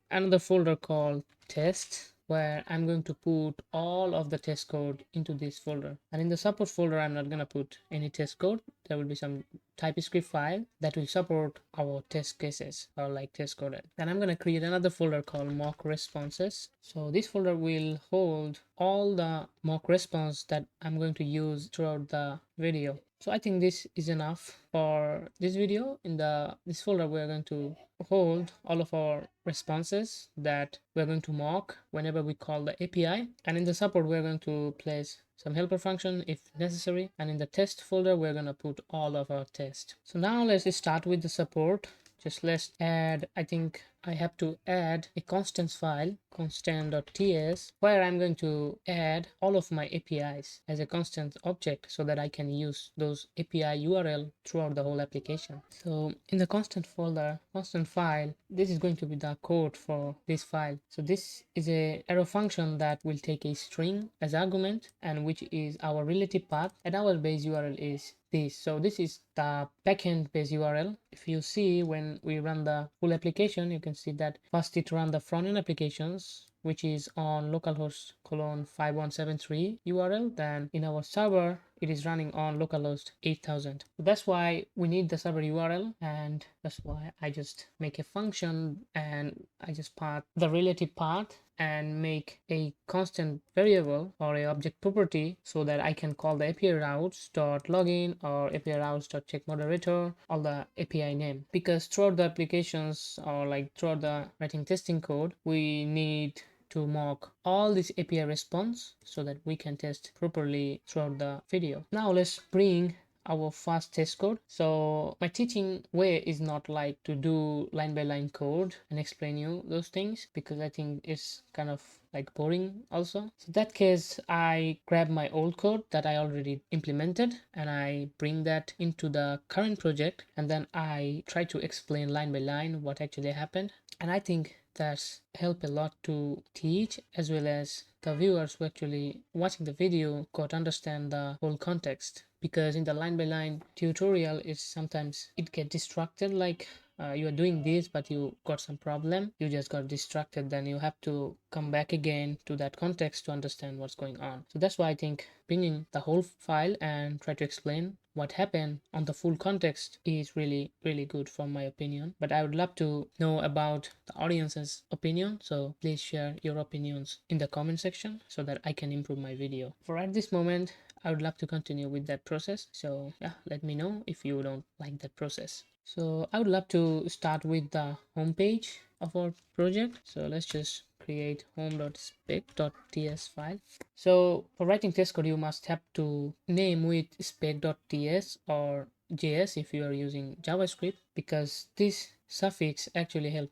another folder called test, where I'm going to put all of the test code into this folder. And in the support folder, I'm not going to put any test code. There will be some Typescript file that will support our test cases, or like test code. Then I'm going to create another folder called mock responses. So this folder will hold all the mock response that I'm going to use throughout the video. So I think this is enough for this video. In this folder, we're going to hold all of our responses that we're going to mock whenever we call the API. And in the support, we're going to place some helper function if necessary. And in the test folder, we're going to put all of our tests. So now let's start with the support. Just let's add, I think I have to add a constants file, constant.ts, where I'm going to add all of my APIs as a constant object, so that I can use those API URL throughout the whole application. So in the constant folder, constant file, this is going to be the code for this file. So this is a arrow function that will take a string as argument, and which is our relative path, and our base URL is this. So this is the backend base URL. If you see, when we run the full application, you can see that first it run the front-end applications, which is on localhost :5173 URL. Then in our server, it is running on localhost 8000. So that's why we need the server URL, and that's why I just make a function and I just path the relative path and make a constant variable or a object property, so that I can call the API routes.login or API routes.checkModerator, all the API name. Because throughout the applications, or like throughout the writing testing code, we need to mock all this API response so that we can test properly throughout the video. Now let's bring our first test code. So my teaching way is not like to do line by line code and explain you those things, because I think it's kind of like boring also. So in that case, I grab my old code that I already implemented and I bring that into the current project, and then I try to explain line by line what actually happened. And I think that's helped a lot to teach, as well as the viewers who actually watching the video got understand the whole context. Because in the line by line tutorial, is sometimes it get distracted, like you are doing this but you got some problem, you just got distracted, then you have to come back again to that context to understand what's going on. So that's why I think bringing the whole file and try to explain what happened on the full context is really good from my opinion. But I would love to know about the audience's opinion, so please share your opinions in the comment section so that I can improve my video. For at this moment, I would love to continue with that process. So yeah, let me know if you don't like that process. So I would love to start with the home page of our project. So let's just create home.spec.ts file. So for writing test code, you must have to name with spec.ts or JS if you are using JavaScript, because this suffix actually help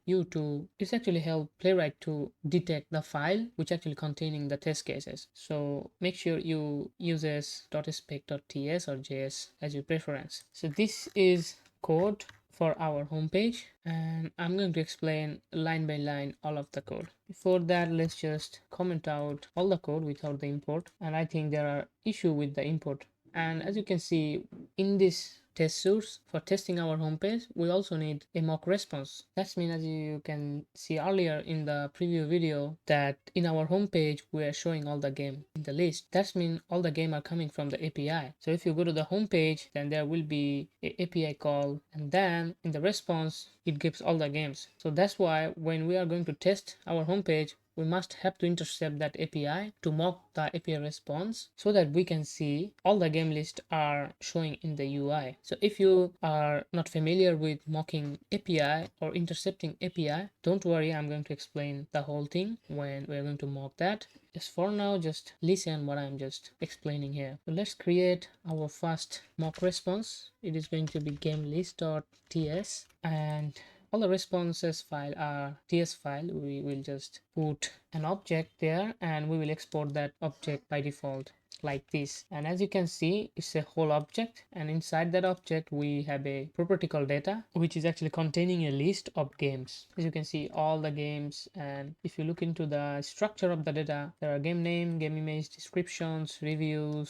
Playwright to detect the file which actually containing the test cases. So make sure you use .spec.ts or JS as your preference. So this is code for our homepage, and I'm going to explain line by line all of the code. Before that, let's just comment out all the code without the import, and I think there are issue with the import. And as you can see in this test source, for testing our homepage, we also need a mock response. That means, as you can see earlier in the preview video, that in our homepage we are showing all the game in the list. That means all the game are coming from the API. So if you go to the homepage, then there will be a API call, and then in the response it gives all the games. So that's why when we are going to test our homepage, we must have to intercept that API to mock the API response so that we can see all the game lists are showing in the UI. So if you are not familiar with mocking API or intercepting API, don't worry, I'm going to explain the whole thing when we're going to mock that. Just for now, just listen what I'm just explaining here. So let's create our first mock response. It is going to be gamelist.ts, and all the responses file are TS file. We will just put an object there and we will export that object by default like this. And as you can see, it's a whole object, and inside that object we have a property called data, which is actually containing a list of games. As you can see, all the games, and if you look into the structure of the data, there are game name, game image, descriptions, review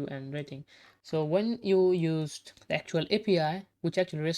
and rating. So when you used the actual API, which actually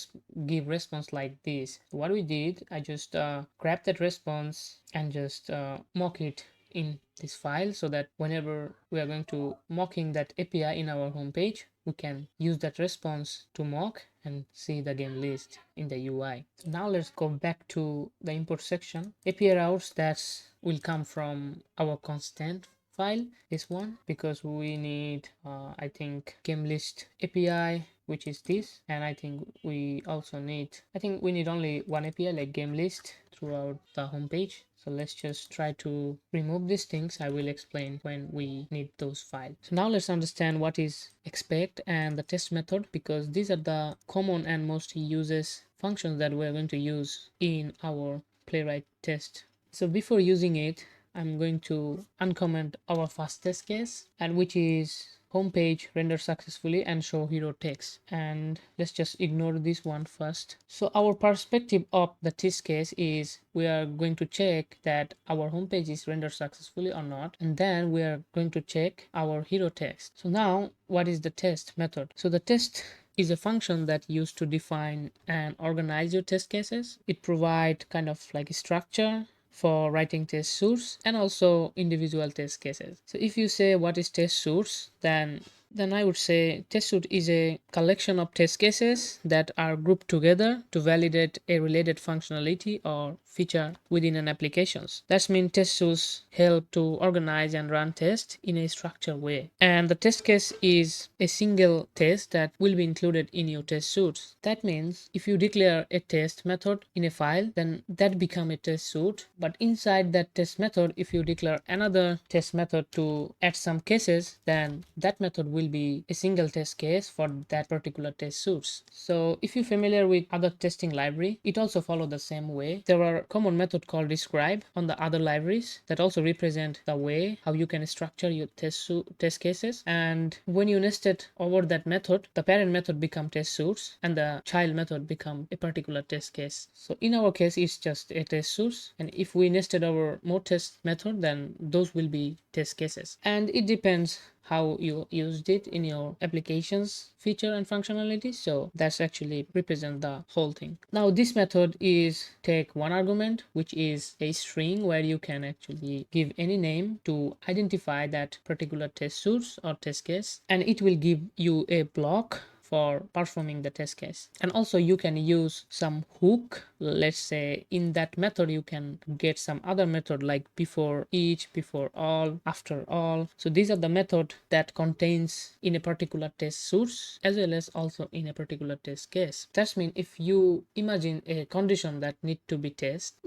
give response like this, what we did, I just grabbed that response and just mock it in this file, so that whenever we are going to mocking that API in our homepage, we can use that response to mock and see the game list in the UI. So now let's go back to the import section. API routes that will come from our constant file, this one, because we need I think game list API, which is this, and I think we need only one API like game list throughout the homepage. So let's just try to remove these things. I will explain when we need those files. So now let's understand what is expect and the test method, because these are the common and most uses functions that we're going to use in our Playwright test. So before using it, I'm going to uncomment our first test case, and which is homepage render successfully and show hero text, and let's just ignore this one first. So our perspective of the test case is we are going to check that our homepage is rendered successfully or not, and then we are going to check our hero text. So now what is the test method? So the test is a function that used to define and organize your test cases. It provides kind of like a structure for writing test source and also individual test cases. So if you say what is test source, then I would say test suite is a collection of test cases that are grouped together to validate a related functionality or feature within an application. That means test suites help to organize and run tests in a structured way. And the test case is a single test that will be included in your test suite. That means if you declare a test method in a file, then that becomes a test suite. But inside that test method, if you declare another test method to add some cases, then that method will be a single test case for that particular test suites. So if you're familiar with other testing library, it also follows the same way. There are common method called describe on the other libraries that also represent the way how you can structure your test cases. And when you nested over that method, the parent method become test suites and the child method become a particular test case. So in our case, it's just a test suites, and if we nested over more test method, then those will be test cases. And it depends how you used it in your applications feature and functionality. So that's actually represent the whole thing. Now this method is take one argument, which is a string where you can actually give any name to identify that particular test source or test case, and it will give you a block for performing the test case. And also you can use some hook. Let's say in that method you can get some other method like before each, before all, after all. So these are the method that contains in a particular test source as well as also in a particular test case. That means if you imagine a condition that need to be tested,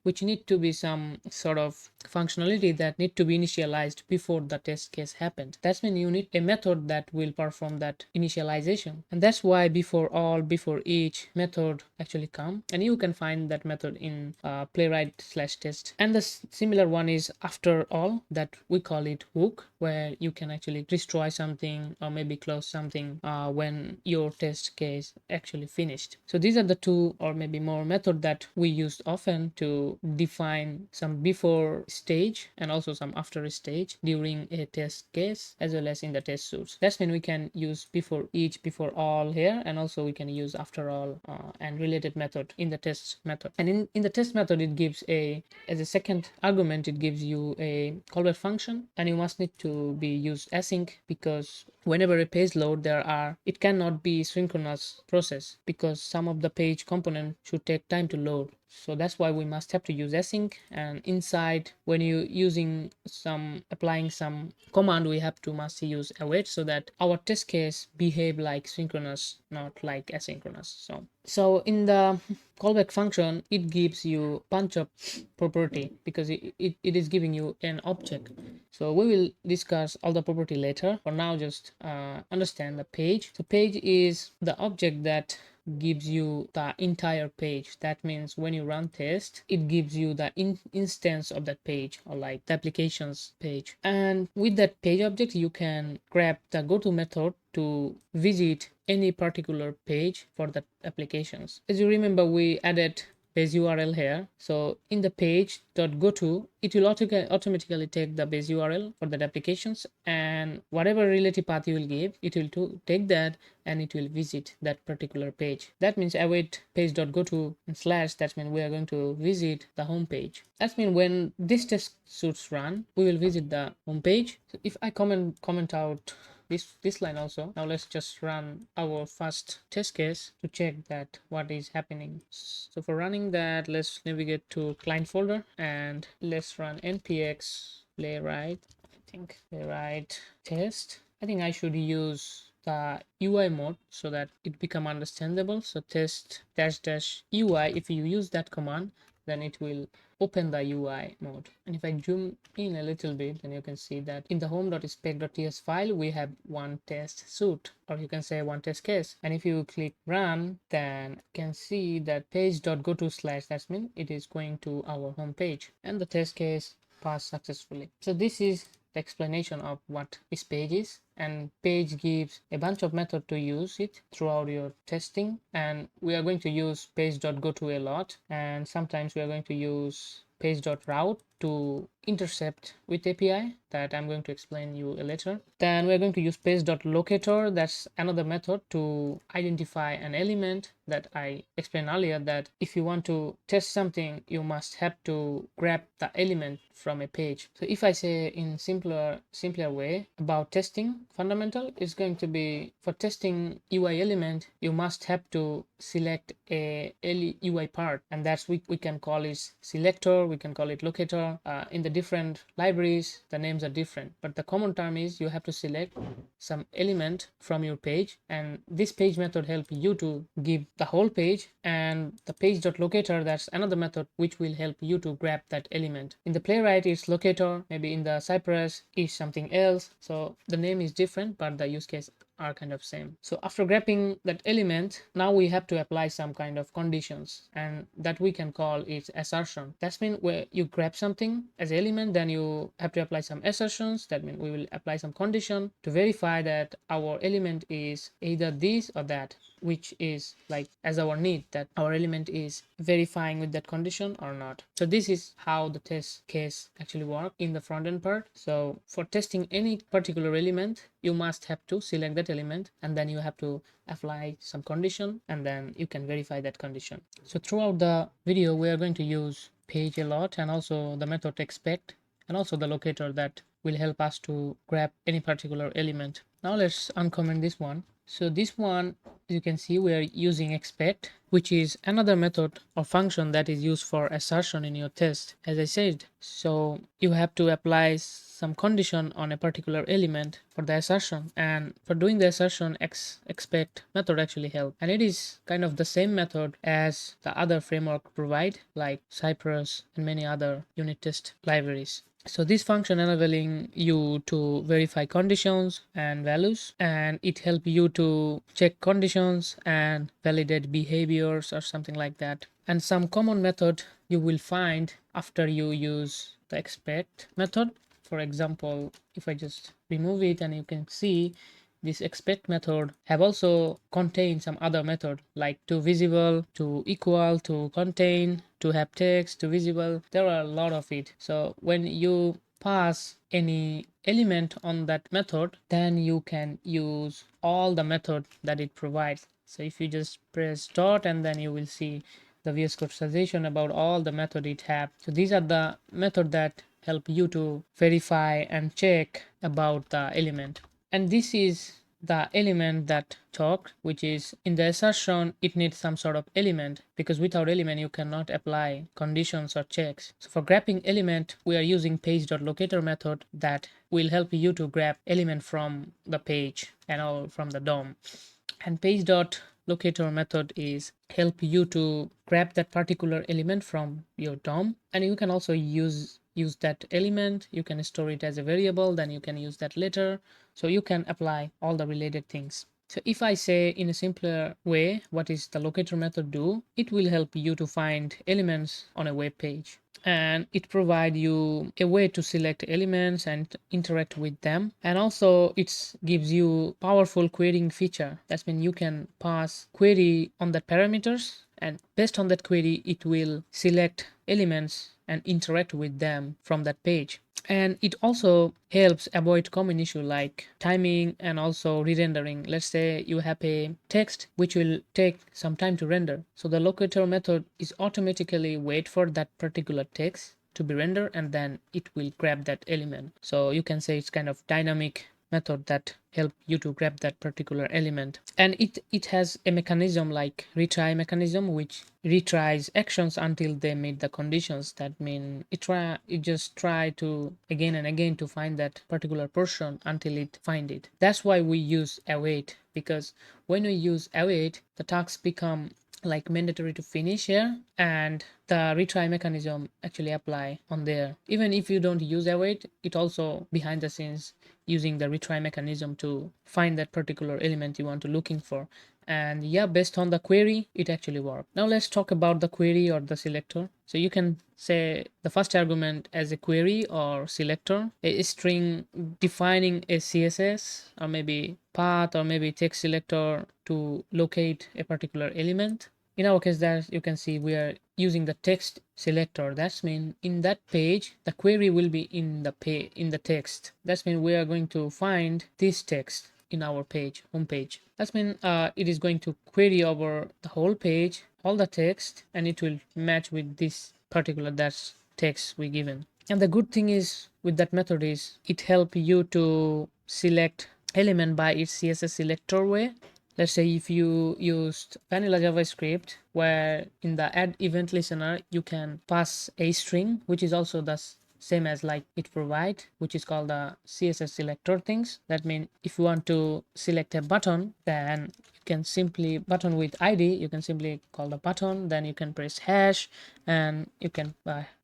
which need to be some sort of functionality that need to be initialized before the test case happened. That means you need a method that will perform that initialization. And that's why before all, before each method actually come. And you can find that method in playwright/test. And the similar one is after all, that we call it hook, where you can actually destroy something or maybe close something when your test case actually finished. So these are the two or maybe more method that we use often to define some before stage and also some after stage during a test case as well as in the test source. That's when we can use before each, before all here, and also we can use after all and related method in the test method. And in the test method, it gives as a second argument, it gives you a callback function, and you must need to be used async, because whenever a page load it cannot be synchronous process, because some of the page component should take time to load. So that's why we must have to use async. And inside, when you applying some command, we have to must use await, so that our test case behave like synchronous, not like asynchronous. So in the callback function, it gives you bunch of property because it is giving you an object. So we will discuss all the property later. For now, just understand the page. So page is the object that gives you the entire page. That means when you run test, it gives you the instance of that page, or like the applications page. And with that page object, you can grab the goto method to visit any particular page for the applications. As you remember, we added base URL here. So in the page.goto, it will automatically take the base URL for that applications, and whatever relative path you will give, it will take that and it will visit that particular page. That means await page.goto and / that means we are going to visit the home page. That means when this test suits run, we will visit the home page. So if I comment out this line also. Now let's just run our first test case to check that what is happening. So for running that, let's navigate to client folder and let's run npx playwright. I think playwright test. I think I should use the UI mode so that it become understandable. So test -UI. If you use that command, then it will open the UI mode. And if I zoom in a little bit, then you can see that in the home.spec.ts file, we have one test suite, or you can say one test case. And if you click run, then you can see that page.goto / that means it is going to our home page and the test case passed successfully. So this is the explanation of what this page is, and page gives a bunch of methods to use it throughout your testing, and we are going to use page.goto a lot, and sometimes we are going to use page.route to intercept with API that I'm going to explain you later. Then we're going to use page.locator. That's another method to identify an element that I explained earlier, that if you want to test something, you must have to grab the element from a page. So if I say in simpler way about testing fundamental, is going to be for testing UI element, you must have to select a UI part, and that's we can call it selector, we can call it locator. In the different libraries, the names are different, but the common term is you have to select some element from your page, and this page method help you to give the whole page, and the page.locator, that's another method which will help you to grab that element. In the Playwright it's locator, maybe in the Cypress is something else, so the name is different but the use case are kind of same. So after grabbing that element, now we have to apply some kind of conditions, and that we can call it assertion. That means where you grab something as element, then you have to apply some assertions. That means we will apply some condition to verify that our element is either this or that, which is like as our need, that our element is verifying with that condition or not. So this is how the test case actually work in the front end part. So for testing any particular element, you must have to select that element, and then you have to apply some condition, and then you can verify that condition. So throughout the video, we are going to use page a lot, and also the method expect, and also the locator that will help us to grab any particular element. Now let's uncomment this one So this one, you can see we are using expect, which is another method or function that is used for assertion in your test, as I said. So you have to apply some condition on a particular element for the assertion, and for doing the assertion, expect method actually help. And it is kind of the same method as the other framework provide, like Cypress and many other unit test libraries. So this function enabling you to verify conditions and values, and it helps you to check conditions and validate behaviors or something like that. And some common method you will find after you use the expect method. For example, if I just remove it, and you can see this expect method have also contained some other method like to visible, to equal, to contain, to have text, to visible. There are a lot of it. So when you pass any element on that method, then you can use all the method that it provides. So if you just press dot, and then you will see the VS Code suggestion about all the method it have. So these are the method that help you to verify and check about the element. And this is the element that talked, which is in the assertion, it needs some sort of element, because without element you cannot apply conditions or checks. So for grabbing element, we are using page.locator method that will help you to grab element from the page and all from the DOM. And page.locator method is help you to grab that particular element from your DOM, and you can also use that element. You can store it as a variable, then you can use that later. So you can apply all the related things. So if I say in a simpler way, what is the locator method do? It will help you to find elements on a web page, and it provides you a way to select elements and interact with them. And also it gives you powerful querying feature. That's when you can pass query on the parameters, and based on that query it will select elements and interact with them from that page. And it also helps avoid common issue like timing and also re-rendering. Let's say you have a text which will take some time to render, so the locator method is automatically wait for that particular text to be rendered, and then it will grab that element. So you can say it's kind of dynamic method that help you to grab that particular element. And it has a mechanism like retry mechanism, which retries actions until they meet the conditions. That mean it just try to again and again to find that particular portion until it find it. That's why we use await, because when we use await, the tasks become like mandatory to finish here, and the retry mechanism actually apply on there. Even if you don't use await, it also behind the scenes using the retry mechanism to find that particular element you want to looking for. And yeah, based on the query, it actually works. Now let's talk about the query or the selector. So you can say the first argument as a query or selector, a string defining a CSS or maybe path or maybe text selector to locate a particular element. In our case, that you can see we are using the text selector. That's mean in that page the query will be in the text. That's mean we are going to find this text in our page, home page. That's mean it is going to query over the whole page, all the text, and it will match with this particular that's text we given. And the good thing is with that method is it help you to select element by its CSS selector way. Let's say if you used vanilla JavaScript, where in the add event listener you can pass a string, which is also the same as like it provide, which is called the CSS selector things. That means if you want to select a button, then you can simply button with ID, you can simply call the button, then you can press hash, and you can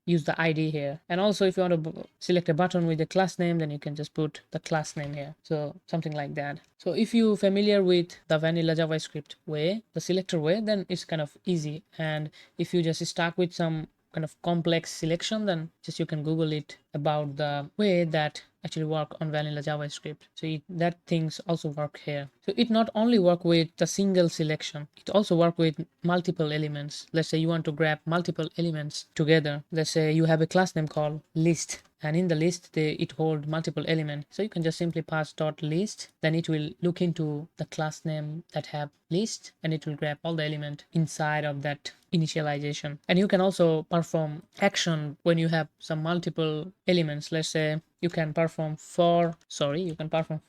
use the ID here. And also if you want to select a button with a class name, then you can just put the class name here. So something like that. So if you're familiar with the vanilla JavaScript way, the selector way, then it's kind of easy. And if you just stuck with some kind of complex selection, then just you can Google it about the way that actually work on vanilla JavaScript. So that things also work here. So it not only work with the single selection, it also work with multiple elements. Let's say you want to grab multiple elements together. Let's say you have a class name called list, and in the list it hold multiple elements. So you can just simply pass dot list, then it will look into the class name that have list, and it will grab all the element inside of that initialization. And you can also perform action when you have some multiple elements. Let's say you can perform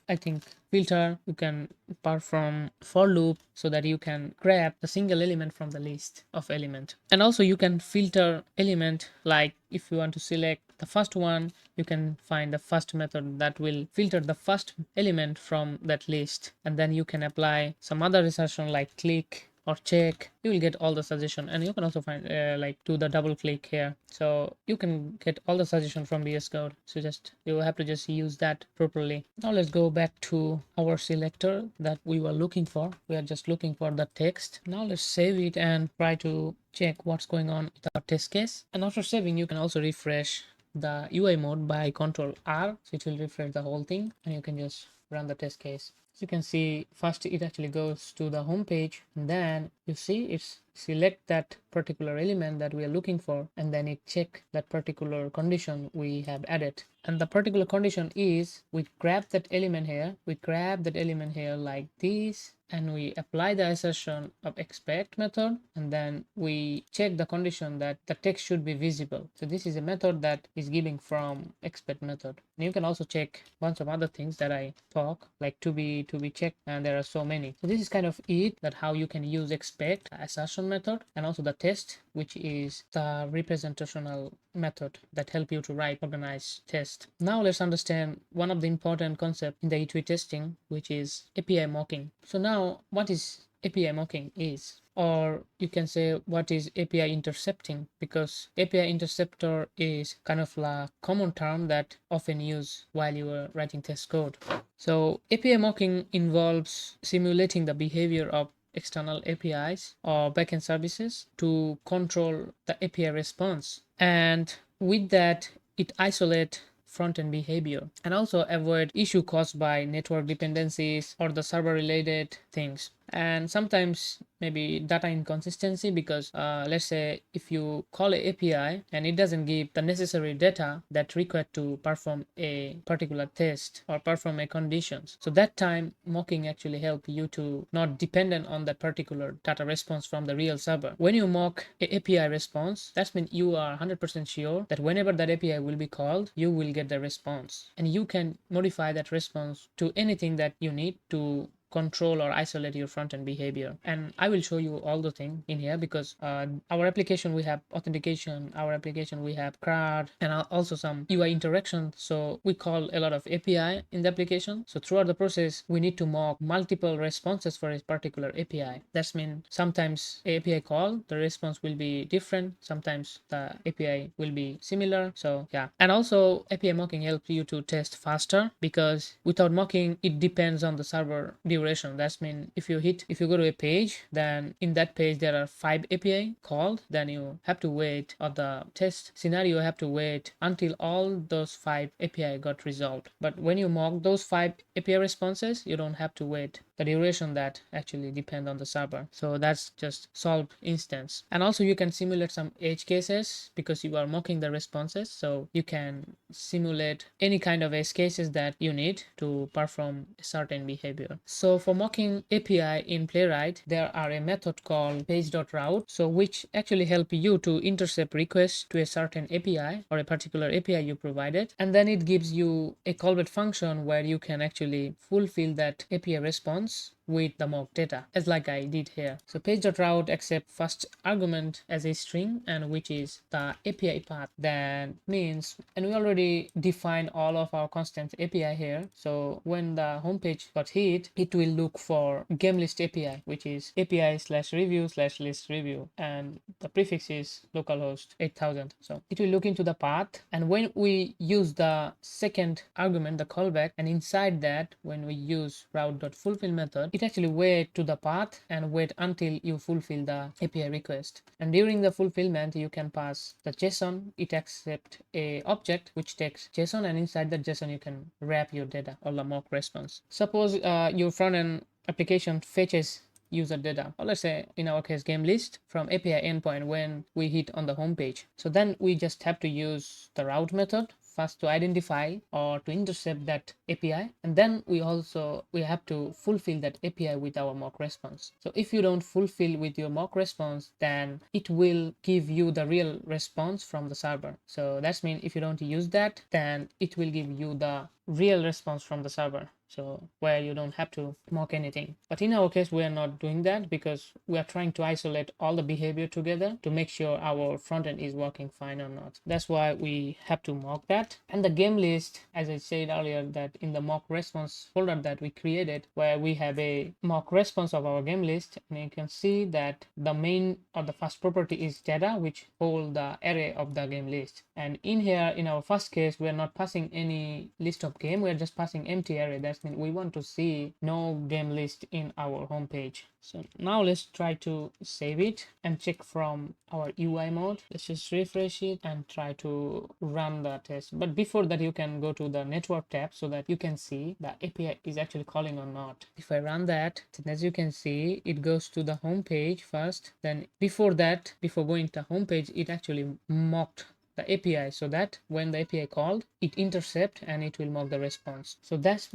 I think filter, you can perform for loop so that you can grab the single element from the list of element. And also you can filter element, like if you want to select the first one, you can find the first method that will filter the first element from that list, and then you can apply some other assertion like click or check. You will get all the suggestion, and you can also find like do the double click here, so you can get all the suggestion from VS Code. So just you have to just use that properly. Now let's go back to our selector that we were looking for. We are just looking for the text. Now let's save it and try to check what's going on with our test case. And after saving, you can also refresh the UI mode by Ctrl R, so it will refresh the whole thing, and you can just run the test case. So you can see first it actually goes to the home page, and then you see it's select that particular element that we are looking for, and then it check that particular condition we have added. And the particular condition is we grab that element here like this, and we apply the assertion of expect method, and then we check the condition that the text should be visible. So this is a method that is giving from expect method. And you can also check a bunch of other things that I talk, like to be checked, and there are so many. So this is kind of it, that how you can use expect assertion method, and also the test, which is the representational method that help you to write organized test. Now let's understand one of the important concepts in the E2E testing, which is API mocking. So now what is API mocking is, or you can say what is API intercepting, because API interceptor is kind of a common term that often used while you are writing test code. So API mocking involves simulating the behavior of external APIs or backend services to control the API response, and with that it isolates front-end behavior and also avoid issue caused by network dependencies or the server related things, and sometimes maybe data inconsistency, because let's say if you call an API and it doesn't give the necessary data that required to perform a particular test or perform a conditions, so that time mocking actually help you to not dependent on that particular data response from the real server. When you mock a API response, that means you are 100% sure that whenever that API will be called, you will get the response, and you can modify that response to anything that you need to control or isolate your front-end behavior. And I will show you all the thing in here, because our application we have authentication, our application we have CRUD, and also some UI interaction. So we call a lot of API in the application. So throughout the process we need to mock multiple responses for a particular API. That means sometimes API call, the response will be different, sometimes the API will be similar. So yeah, and also API mocking helps you to test faster, because without mocking it depends on the server duration. That means if you go to a page, then in that page there are 5 API called, then you have to wait, or the test scenario you have to wait until all those 5 API got resolved. But when you mock those 5 API responses, you don't have to wait the duration that actually depend on the server. So that's just solved instance. And also you can simulate some edge cases, because you are mocking the responses, so you can simulate any kind of edge cases that you need to perform a certain behavior. So for mocking API in Playwright, there are a method called page.route, so which actually help you to intercept requests to a certain API or a particular API you provided, and then it gives you a callback function where you can actually fulfill that API response with the mock data, as like I did here. So page.route accept first argument as a string, and which is the API path. That means, and we already defined all of our constant API here, so when the home page got hit, it will look for game list API, which is API/review/list review, and the prefix is localhost 8000. So it will look into the path, and when we use the second argument, the callback, and inside that when we use route.fulfill method, it actually wait to the path and wait until you fulfill the API request. And during the fulfillment you can pass the JSON. It accepts a object which takes JSON, and inside that JSON you can wrap your data or the mock response. Suppose your front-end application fetches user data, or let's say in our case game list, from API endpoint when we hit on the home page. So then we just have to use the route method first to identify or to intercept that API, and then we have to fulfill that API with our mock response. So if you don't fulfill with your mock response, then it will give you the real response from the server. So that's mean if you don't use that, then it will give you the real response from the server, so where you don't have to mock anything. But in our case, we are not doing that because we are trying to isolate all the behavior together to make sure our front end is working fine or not. That's why we have to mock that. And the game list, as I said earlier, that in the mock response folder that we created, where we have a mock response of our game list, and you can see that the main or the first property is data, which hold the array of the game list. And in here, in our first case, we are not passing any list of game, we are just passing empty array. That means we want to see no game list in our home page. So now let's try to save it and check from our UI mode. Let's just refresh it and try to run the test. But before that, you can go to the network tab so that you can see the API is actually calling or not. If I run that, then as you can see, it goes to the home page first. Then before that, before going to home page, it actually mocked the API, so that when the API called, it intercept and it will mock the response. So that's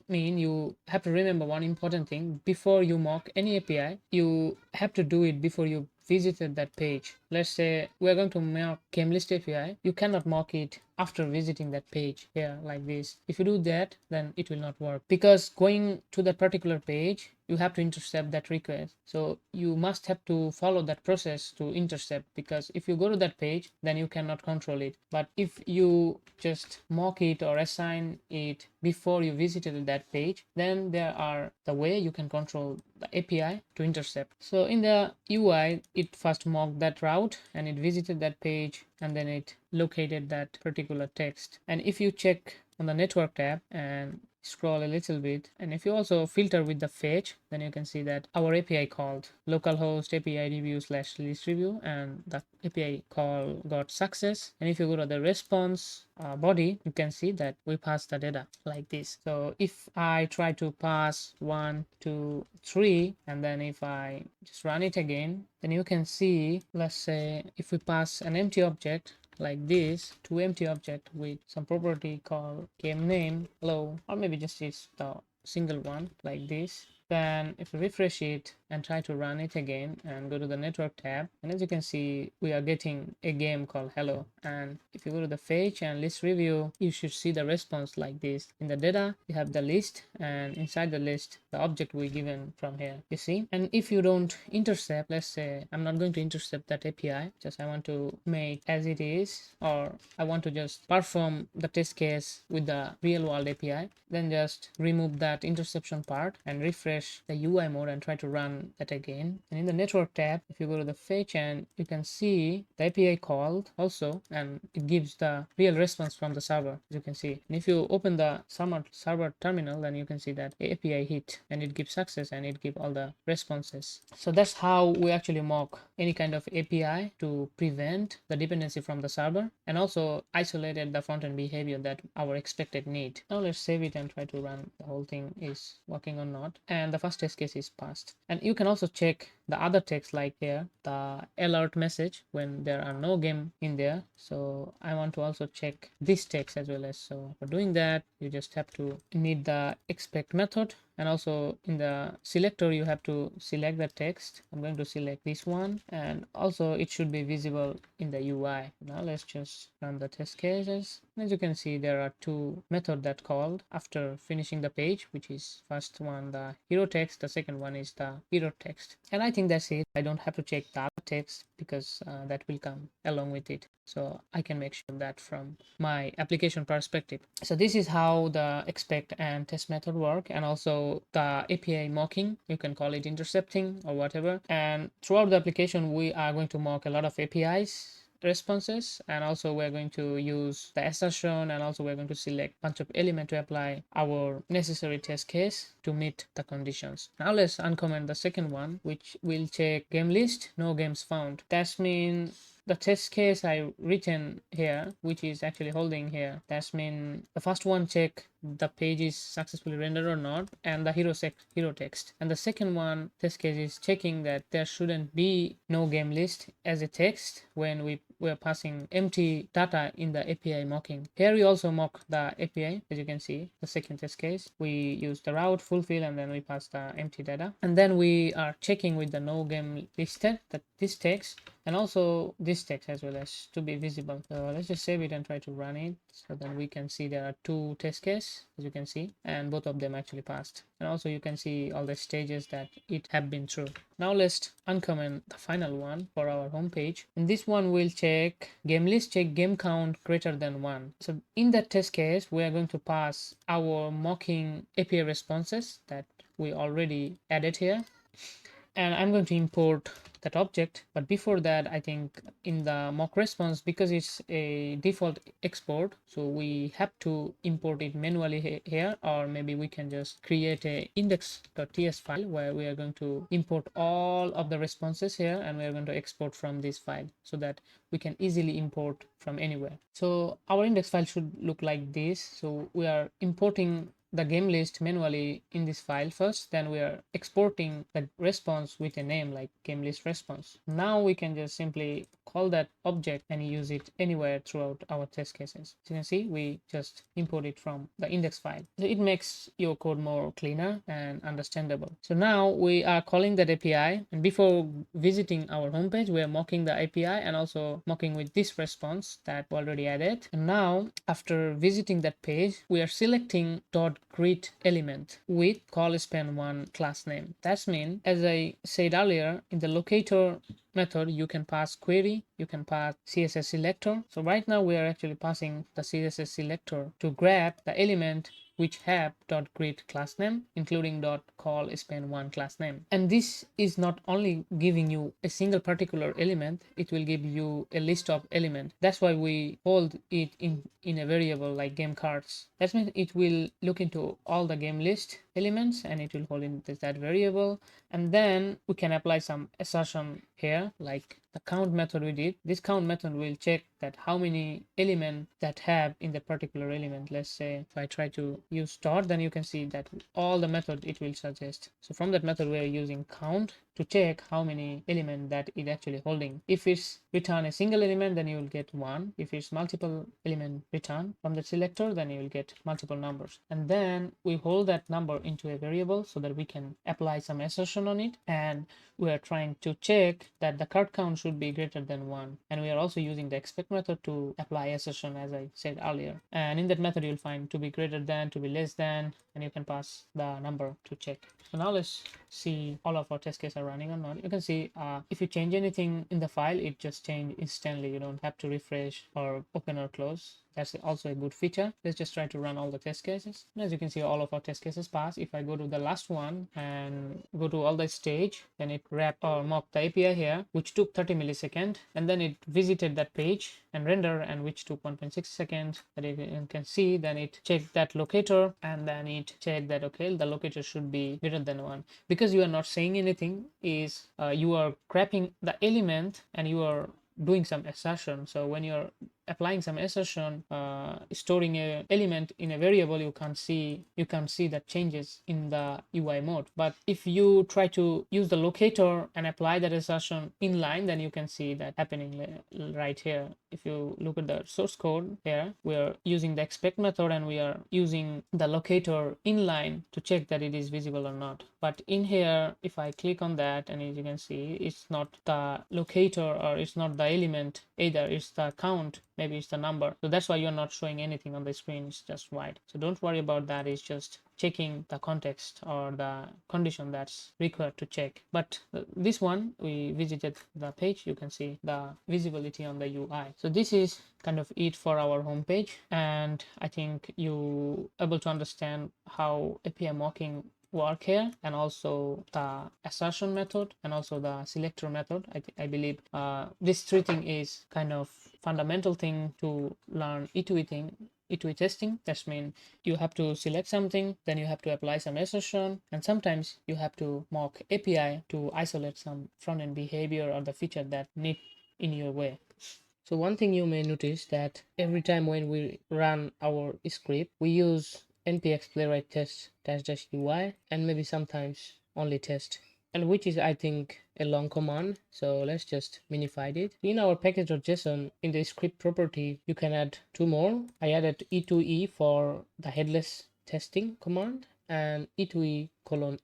mean you have to remember one important thing: before you mock any API, you have to do it before you visited that page. Let's say we're going to mock game list API, you cannot mock it after visiting that page here like this. If you do that, then it will not work, because going to that particular page, you have to intercept that request. So you must have to follow that process to intercept, because if you go to that page, then you cannot control it. But if you just mock it or assign it before you visited that page, then there are the way you can control the API to intercept. So in the UI, it first mocked that route and it visited that page, and then it located that particular text. And if you check on the network tab and scroll a little bit, and if you also filter with the fetch, then you can see that our API called localhost API review/list review, and the API call got success. And if you go to the response body, you can see that we pass the data like this. So if I try to pass 1, 2, 3, and then if I just run it again, then you can see, let's say if we pass an empty object like this, to empty object with some property called game name hello, or maybe just it's the single one like this, then if we refresh it and try to run it again and go to the network tab, and as you can see, we are getting a game called hello. And if you go to the fetch and list review, you should see the response like this. In the data, you have the list, and inside the list, the object we given from here, you see. And if you don't intercept, let's say I'm not going to intercept that API, just I want to make as it is, or I want to just perform the test case with the real world API, then just remove that interception part and refresh the UI mode and try to run that again. And in the network tab, if you go to the fetch, and you can see the API called also, and it gives the real response from the server, as you can see. And if you open the server terminal, then you can see that API hit and it gives success and it gives all the responses. So that's how we actually mock any kind of API to prevent the dependency from the server, and also isolated the front-end behavior that our expected need. Now let's save it and try to run the whole thing is working or not. And the first test case is passed. And you can also check the other text, like here, the alert message when there are no game in there. So I want to also check this text as well. As so for doing that, you just have to need the expect method, and also in the selector you have to select the text. I'm going to select this one, and also it should be visible in the UI. Now let's just run the test cases. As you can see, there are two methods that called after finishing the page, which is first one the hero text, the second one is the hero text. And I think that's it. I don't have to check the other text because that will come along with it, so I can make sure that from my application perspective. So this is how the expect and test method work, and also the API mocking, you can call it intercepting or whatever. And throughout the application, we are going to mock a lot of APIs responses, and also we're going to use the assertion, and also we're going to select a bunch of elements to apply our necessary test case to meet the conditions. Now let's uncomment the second one, which will check game list, no games found. That means the test case I written here, which is actually holding here, that means the first one check the page is successfully rendered or not, and the hero text. And the second one test case is checking that there shouldn't be no game list as a text when we we're passing empty data in the API mocking. Here we also mock the API. As you can see, the second test case, we use the route fulfill and then we pass the empty data, and then we are checking with the no game listed that this text and also this text as well as to be visible. So let's just save it and try to run it, so then we can see there are two test cases, as you can see, and both of them actually passed. And also you can see all the stages that it have been through. Now let's uncomment the final one for our home page. In this one, we'll check game list, check game count greater than 1. So in that test case, we are going to pass our mocking API responses that we already added here. And I'm going to import that object, but before that, I think in the mock response, because it's a default export, so we have to import it manually here, or maybe we can just create a index.ts file where we are going to import all of the responses here, and we are going to export from this file so that we can easily import from anywhere. So our index file should look like this. So we are importing the game list manually in this file first, then we are exporting the response with a name like game list response. Now we can just simply call that object and use it anywhere throughout our test cases. So you can see we just import it from the index file. So it makes your code more cleaner and understandable. So now we are calling that API, and before visiting our homepage, we are mocking the API and also mocking with this response that we already added. And now after visiting that page, we are selecting .greet element with call span1 class name. That means, as I said earlier, in the locator method you can pass query, you can pass CSS selector. So right now we are actually passing the CSS selector to grab the element which have .greet class name, including .call span1 class name. And this is not only giving you a single particular element, it will give you a list of elements. That's why we hold it in a variable like game cards. That means it will look into all the game list elements and it will hold in that variable, and then we can apply some assertion here like the count method we did. This count method will check that how many elements that have in the particular element. Let's say if I try to use start, then you can see that all the method it will suggest. So from that method we are using count to check how many elements that it actually holding. If it's return a single element, then you will get 1. If it's multiple element return from the selector, then you will get multiple numbers. And then we hold that number into a variable so that we can apply some assertion on it, and we are trying to check that the card count should be greater than 1. And we are also using the expect method to apply assertion, as I said earlier. And in that method you'll find to be greater than, to be less than, and you can pass the number to check. So now let's see all of our test cases are running or not. You can see if you change anything in the file, it just change instantly. You don't have to refresh or open or close. That's also a good feature. Let's just try to run all the test cases. And as you can see, all of our test cases pass. If I go to the last one and go to all the stage, then it wrapped or mocked the API here, which took 30 milliseconds, and then it visited that page and render, and which took 1.6 seconds. That you can see, then it checked that locator, and then it checked that okay, the locator should be greater than 1. Because you are not saying anything, is you are grabbing the element and you are doing some assertion. So when you're applying some assertion, storing a element in a variable, you can't see the changes in the UI mode. But if you try to use the locator and apply that assertion inline, then you can see that happening right here. If you look at the source code here, we are using the expect method and we are using the locator inline to check that it is visible or not. But in here, if I click on that, and as you can see, it's not the locator or it's not the element either, it's the count, maybe it's the number. So that's why you're not showing anything on the screen, it's just white. So don't worry about that, it's just checking the context or the condition that's required to check. But this one, we visited the page, you can see the visibility on the UI. So this is kind of it for our homepage, and I think you able to understand how API mocking work here, and also the assertion method and also the selector method. I believe this three thing is kind of fundamental thing to learn E2E testing. That means you have to select something, then you have to apply some assertion, and sometimes you have to mock API to isolate some front-end behavior or the feature that need in your way. So one thing you may notice that every time when we run our script, we use npx playwright test -ui and maybe sometimes only test, and which is I think a long command, so let's just minify it. In our package.json, in the script property, you can add two more. I added E2E for the headless testing command and E2E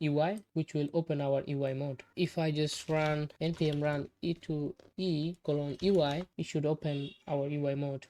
:UI, which will open our UI mode. If I just run npm run E2E :UI, it should open our UI mode.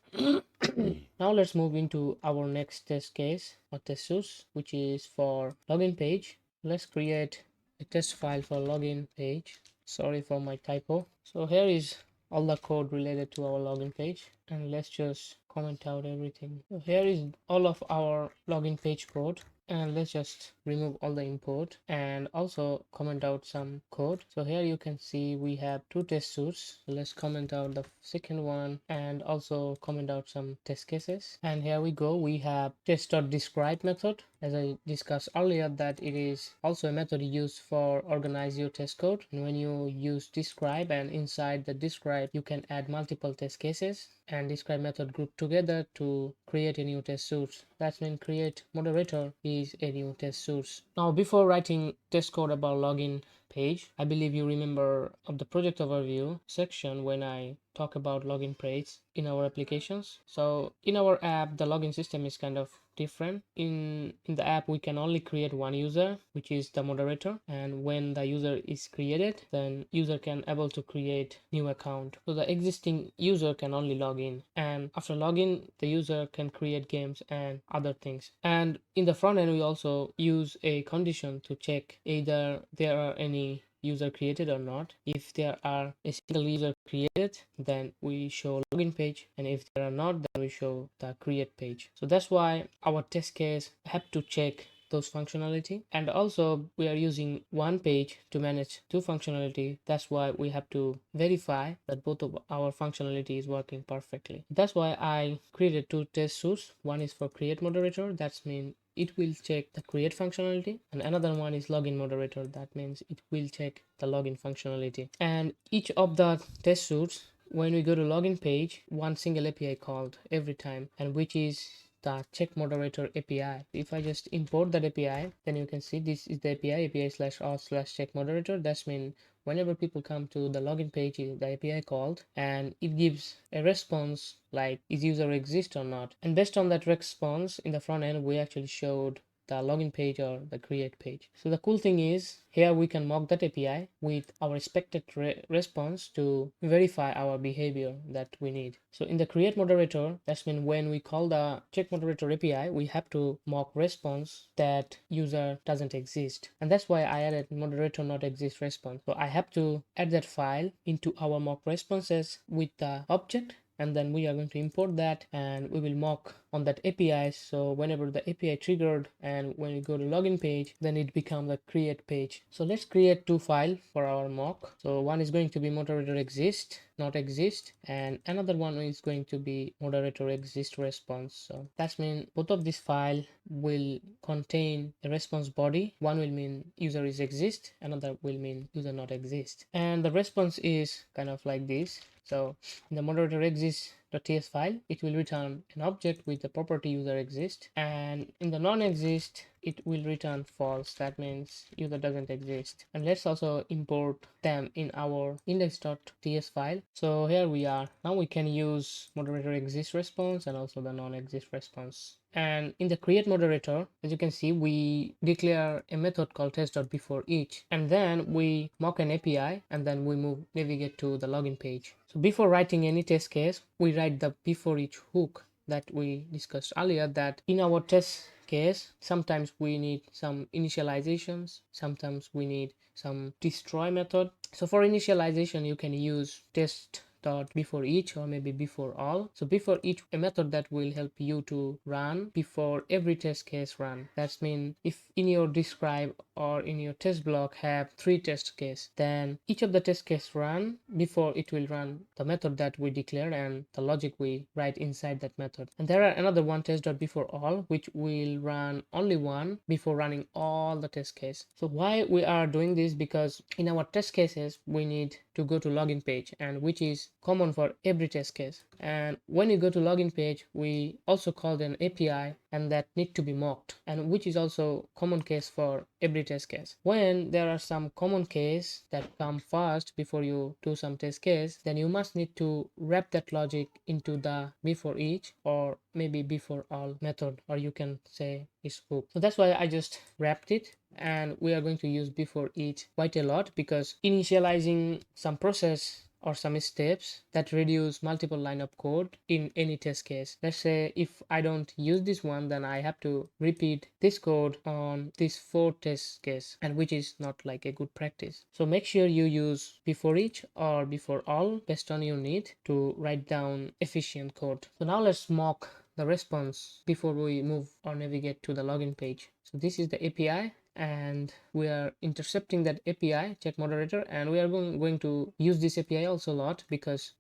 Now let's move into our next test case or test source, which is for login page. Let's create a test file for login page. Sorry for my typo. So here is all the code related to our login page, and let's just comment out everything. So here is all of our login page code, and let's just remove all the import and also comment out some code. So here you can see we have two test suites. Let's comment out the second one and also comment out some test cases. And here we go, we have test.describe method. As I discussed earlier, that it is also a method used for organize your test code. And when you use describe, and inside the describe you can add multiple test cases, and describe method group together to create a new test source. That means create moderator is a new test source. Now before writing test code about login page, I believe you remember of the project overview section when I talk about login page in our applications. So in our app, the login system is kind of different. In the app, we can only create one user, which is the moderator, and when the user is created, then user can able to create new account. So the existing user can only log in, and after login the user can create games and other things. And in the front end, we also use a condition to check either there are any user created or not. If there are a single user created, then we show login page, and if there are not, then we show the create page. So that's why our test case have to check those functionality, and also we are using one page to manage two functionality. That's why we have to verify that both of our functionality is working perfectly. That's why I created two test suites. One is for create moderator, that's mean it will check the create functionality, and another one is login moderator, that means it will check the login functionality. And each of the test suites, when we go to login page, one single API called every time, and which is the check moderator API. If I just import that API, then you can see this is the API/auth/check moderator. That's mean whenever people come to the login page, the API called, and it gives a response like is user exist or not. And based on that response in the front end, we actually showed the login page or the create page. So the cool thing is here we can mock that API with our expected response to verify our behavior that we need. So in the create moderator, that's mean when we call the check moderator API, we have to mock response that user doesn't exist. And that's why I added moderator not exist response. So I have to add that file into our mock responses with the object, and then we are going to import that, and we will mock on that API. So whenever the API triggered and when you go to login page, then it becomes a create page. So let's create two files for our mock. So one is going to be moderator exist not exist, and another one is going to be moderator exist response. So that means both of this file will contain a response body. One will mean user is exist, another will mean user not exist, and the response is kind of like this. So in the moderator exist.ts file, it will return an object with the property user exist, and in the non-exist it will return false. That means user doesn't exist. And let's also import them in our index.ts file. So here we are. Now we can use moderator exist response and also the non-exist response. And in the create moderator, as you can see, we declare a method called test.beforeEach, and then we mock an API, and then we navigate to the login page. So before writing any test case, we write the before each hook that we discussed earlier, that in our test case, sometimes we need some initializations, sometimes we need some destroy method. So for initialization, you can use test.before each or maybe before all. So before each, a method that will help you to run before every test case run. That means if in your describe or in your test block have 3 test case, then each of the test case run before it will run the method that we declare and the logic we write inside that method. And there are another one test.before all, which will run only one before running all the test case. So why we are doing this? Because in our test cases we need to go to login page, and which is common for every test case. And when you go to login page, we also call an API, and that need to be mocked, and which is also common case for every test case. When there are some common case that come first before you do some test case, then you must need to wrap that logic into the before each or maybe before all method, or you can say is hook. So that's why I just wrapped it, and we are going to use before each quite a lot, because initializing some process or some steps that reduce multiple line of code in any test case. Let's say if I don't use this one, then I have to repeat this code on this 4 test case, and which is not like a good practice. So make sure you use before each or before all based on your need to write down efficient code. So now let's mock the response before we move or navigate to the login page. So this is the API, and we are intercepting that API check moderator, and we are going to use this API also a lot, because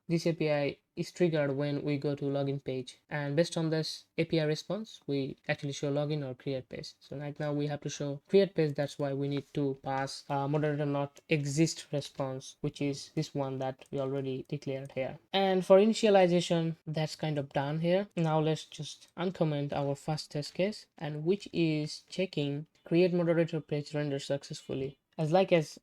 this API is triggered when we go to login page, and based on this API response we actually show login or create page. So right now we have to show create page. That's why we need to pass moderator not exist response, which is this one that we already declared here. And for initialization, that's kind of done here. Now let's just uncomment our first test case, and which is checking create moderator page render successfully. As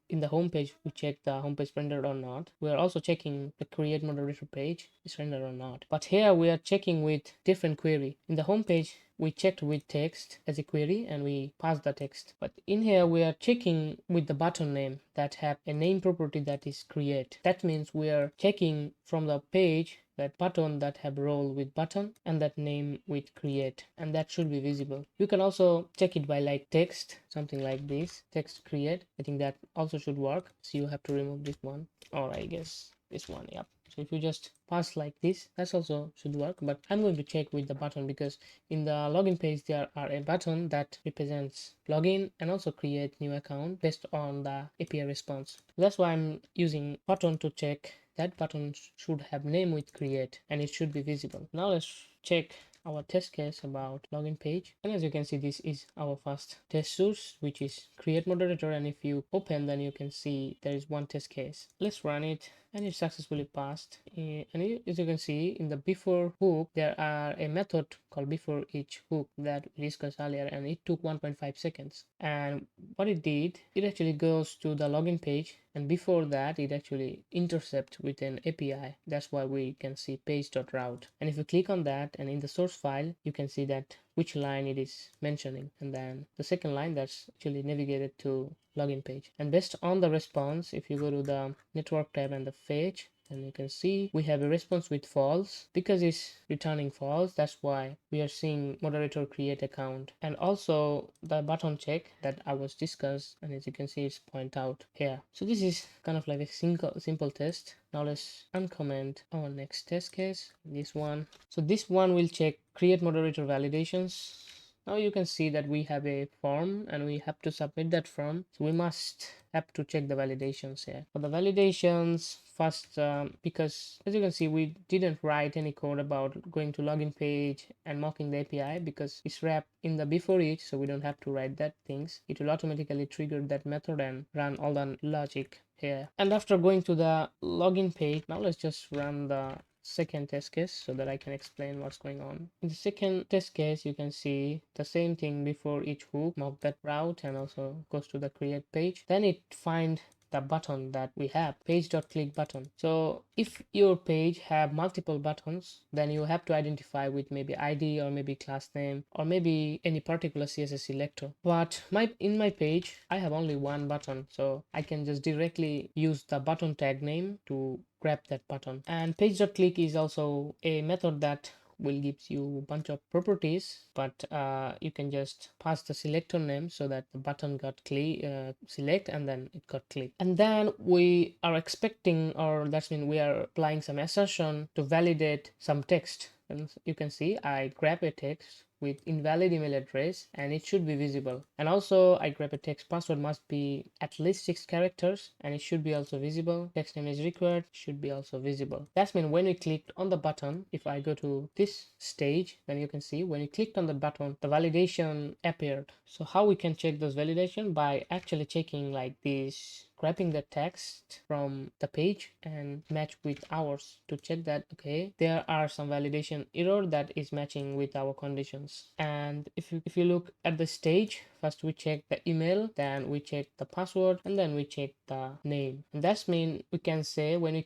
in the home page we check the home page rendered or not, we are also checking the create moderator page is rendered or not. But here we are checking with different query. In the home page we checked with text as a query and we passed the text, but in here we are checking with the button name that have a name property that is create. That means we are checking from the page that button that have role with button and that name with create, and that should be visible. You can also check it by like text, something like this, text create. I think that also should work. So you have to remove this one, or I guess this one. Yep. So if you just pass like this, that's also should work, but I'm going to check with the button, because in the login page there are a button that represents login and also create new account based on the API response. That's why I'm using button to check. That button should have name with create and it should be visible. Now let's check our test case about login page, and as you can see, this is our first test source, which is create moderator, and if you open, then you can see there is one test case. Let's run it, and it successfully passed. And as you can see, in the before hook there are a method called before each hook that we discussed earlier, and it took 1.5 seconds. And what it did, it actually goes to the login page, and before that it actually intercepts with an API. That's why we can see page.route, and if you click on that, and in the source file you can see that which line it is mentioning, and then the second line that's actually navigated to login page. And based on the response, if you go to the network tab and the fetch, and you can see we have a response with false, because it's returning false. That's why we are seeing moderator create account, and also the button check that I was discussed, and as you can see it's point out here. So this is kind of like a simple test. Now let's uncomment our next test case, this one. So this one will check create moderator validations. Now you can see that we have a form and we have to submit that form, so we must have to check the validations here. For the validations first, because as you can see we didn't write any code about going to login page and mocking the API, because it's wrapped in the before each, so we don't have to write that things. It will automatically trigger that method and run all the logic here. And after going to the login page, now let's just run the second test case so that I can explain what's going on. In the second test case, you can see the same thing before each hook, mock that route, and also goes to the create page. Then it find the button that we have, page.click button. So if your page have multiple buttons, then you have to identify with maybe ID or maybe class name or maybe any particular CSS selector. But in my page I have only one button, so I can just directly use the button tag name to grab that button. And page.click is also a method that will gives you a bunch of properties, but you can just pass the selector name so that the button got select and then it got clicked. And then we are expecting, or that means we are applying some assertion to validate some text. And you can see I grab a text with invalid email address and it should be visible. And also I grab a text password must be at least 6 characters and it should be also visible. Text name is required, should be also visible. That means when we clicked on the button, if I go to this stage, then you can see when you clicked on the button, the validation appeared. So how we can check those validation? By actually checking like this grabbing the text from the page and match with ours to check that okay, there are some validation error that is matching with our conditions. And if you look at the stage, first we check the email, then we check the password, and then we check the name. And that's mean we can say when we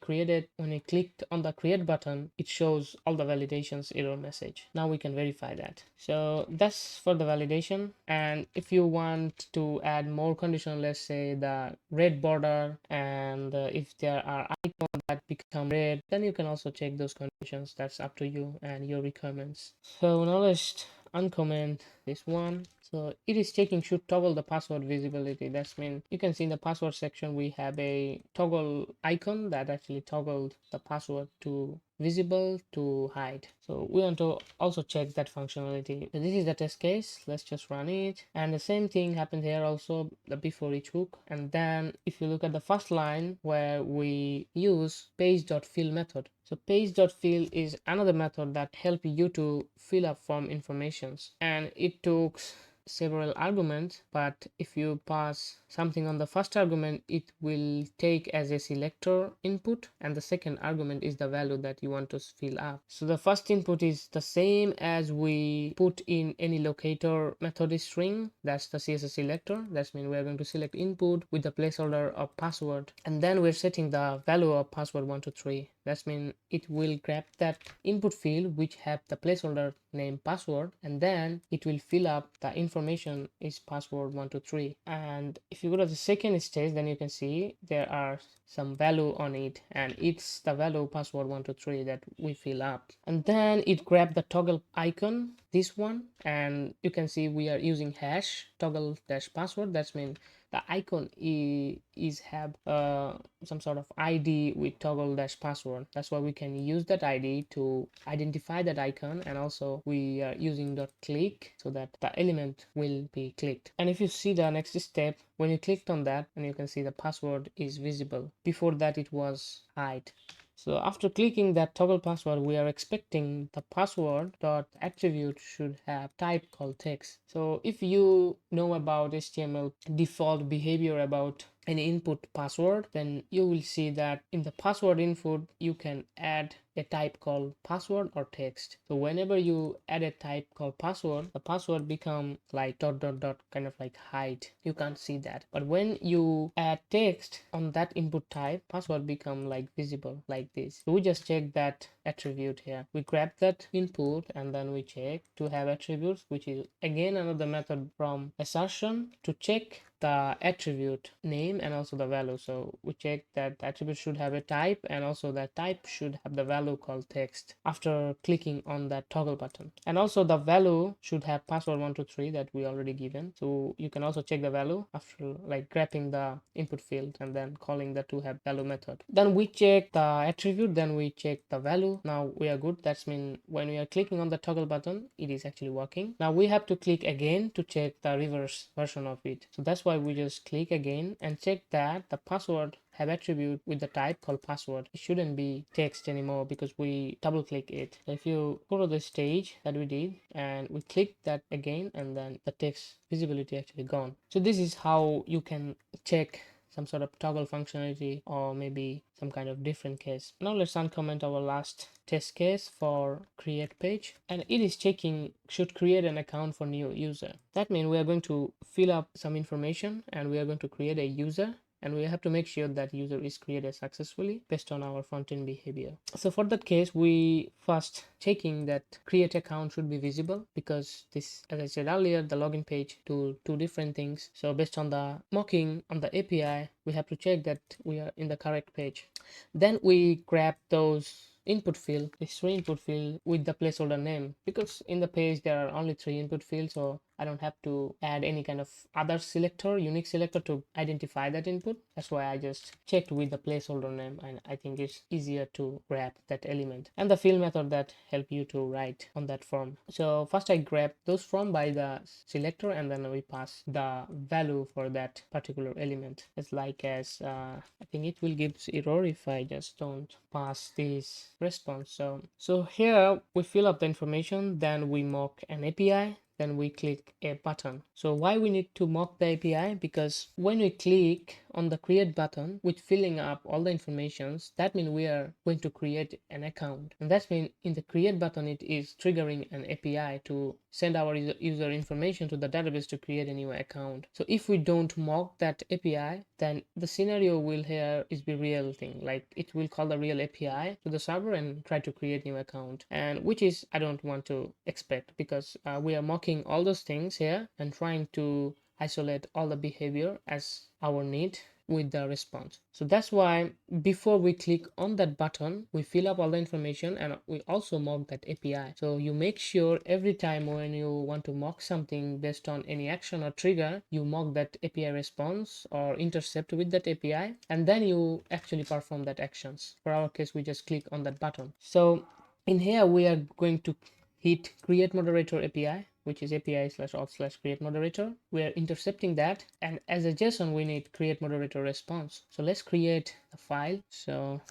clicked on the create button, it shows all the validations error message. Now we can verify that. So that's for the validation. And if you want to add more condition, let's say the red border, and if there are icons that become red, then you can also check those conditions. That's up to you and your requirements. So now let's uncomment this one. So it is checking should toggle the password visibility. That's mean you can see in the password section we have a toggle icon that actually toggled the password to visible to hide. So we want to also check that functionality. So this is the test case. Let's just run it, and the same thing happened here also, the before each hook. And then if you look at the first line where we use page.fill method, so page.fill is another method that help you to fill up form informations, and it took several arguments, but if you pass something on the first argument, it will take as a selector input, and the second argument is the value that you want to fill up. So the first input is the same as we put in any locator method string, that's the CSS selector. That means we are going to select input with the placeholder of password, and then we're setting the value of password 123. That means it will grab that input field which have the placeholder name password, and then it will fill up the information is password 123. And if you go to the second stage, then you can see there are some value on it, and it's the value password 123 that we fill up. And then it grabbed the toggle icon, this one, and you can see we are using hash toggle dash password. That means the icon is have some sort of ID with toggle dash password. That's why we can use that ID to identify that icon, and also we are using dot click so that the element will be clicked. And if you see the next step, when you clicked on that, and you can see the password is visible. Before that it was hide. So after clicking that toggle password, we are expecting the password dot attribute should have type called text. So if you know about HTML default behavior about any input password, then you will see that in the password input you can add a type called password or text. So whenever you add a type called password, the password become like dot dot dot, kind of like hide. You can't see that. But when you add text on that input type, password become like visible like this. So we just check that attribute here. We grab that input and then we check to have attributes, which is again another method from assertion to check the attribute name and also the value. So we check that the attribute should have a type, and also that type should have the value called text after clicking on that toggle button. And also the value should have password 123 that we already given. So you can also check the value after like grabbing the input field and then calling the to have value method. Then we check the attribute, then we check the value. Now we are good. That's mean when we are clicking on the toggle button, it is actually working. Now we have to click again to check the reverse version of it. So that's why we just click again and check that the password have attribute with the type called password. It shouldn't be text anymore because we double click it. So if you go to the stage that we did and we click that again, and then the text visibility actually gone. So this is how you can check some sort of toggle functionality or maybe some kind of different case. Now let's uncomment our last test case for create page, and it is checking should create an account for new user. That means we are going to fill up some information and we are going to create a user, and we have to make sure that user is created successfully based on our front-end behavior. So for that case, we first checking that create account should be visible, because this, as I said earlier, the login page do two different things. So based on the mocking on the API, we have to check that we are in the correct page. Then we grab those input field, this three input field with the placeholder name, because in the page there are only three input fields, so I don't have to add any kind of other selector, unique selector to identify that input. That's why I just checked with the placeholder name, and I think it's easier to grab that element. And the field method that help you to write on that form. So first I grab those from by the selector, and then we pass the value for that particular element. It's like as I think it will give error if I just don't pass this response. So here we fill up the information, then we mock an API. then we click a button. So why we need to mock the API? Because when we click on the create button with filling up all the informations, that means we are going to create an account, and that means in the create button it is triggering an API to send our user information to the database to create a new account. So if we don't mock that API, then the scenario will here is be real thing, like it will call the real API to the server and try to create new account, and which is I don't want to expect, because we are mocking all those things here and trying to isolate all the behavior as our need with the response. So that's why before we click on that button, we fill up all the information and we also mock that API. So you make sure every time when you want to mock something based on any action or trigger, you mock that API response or intercept with that API, and then you actually perform that actions. For our case, we just click on that button. So in here we are going to hit create moderator API, which is API/auth/create moderator. We are intercepting that, and as a JSON we need create moderator response. So let's create a file. So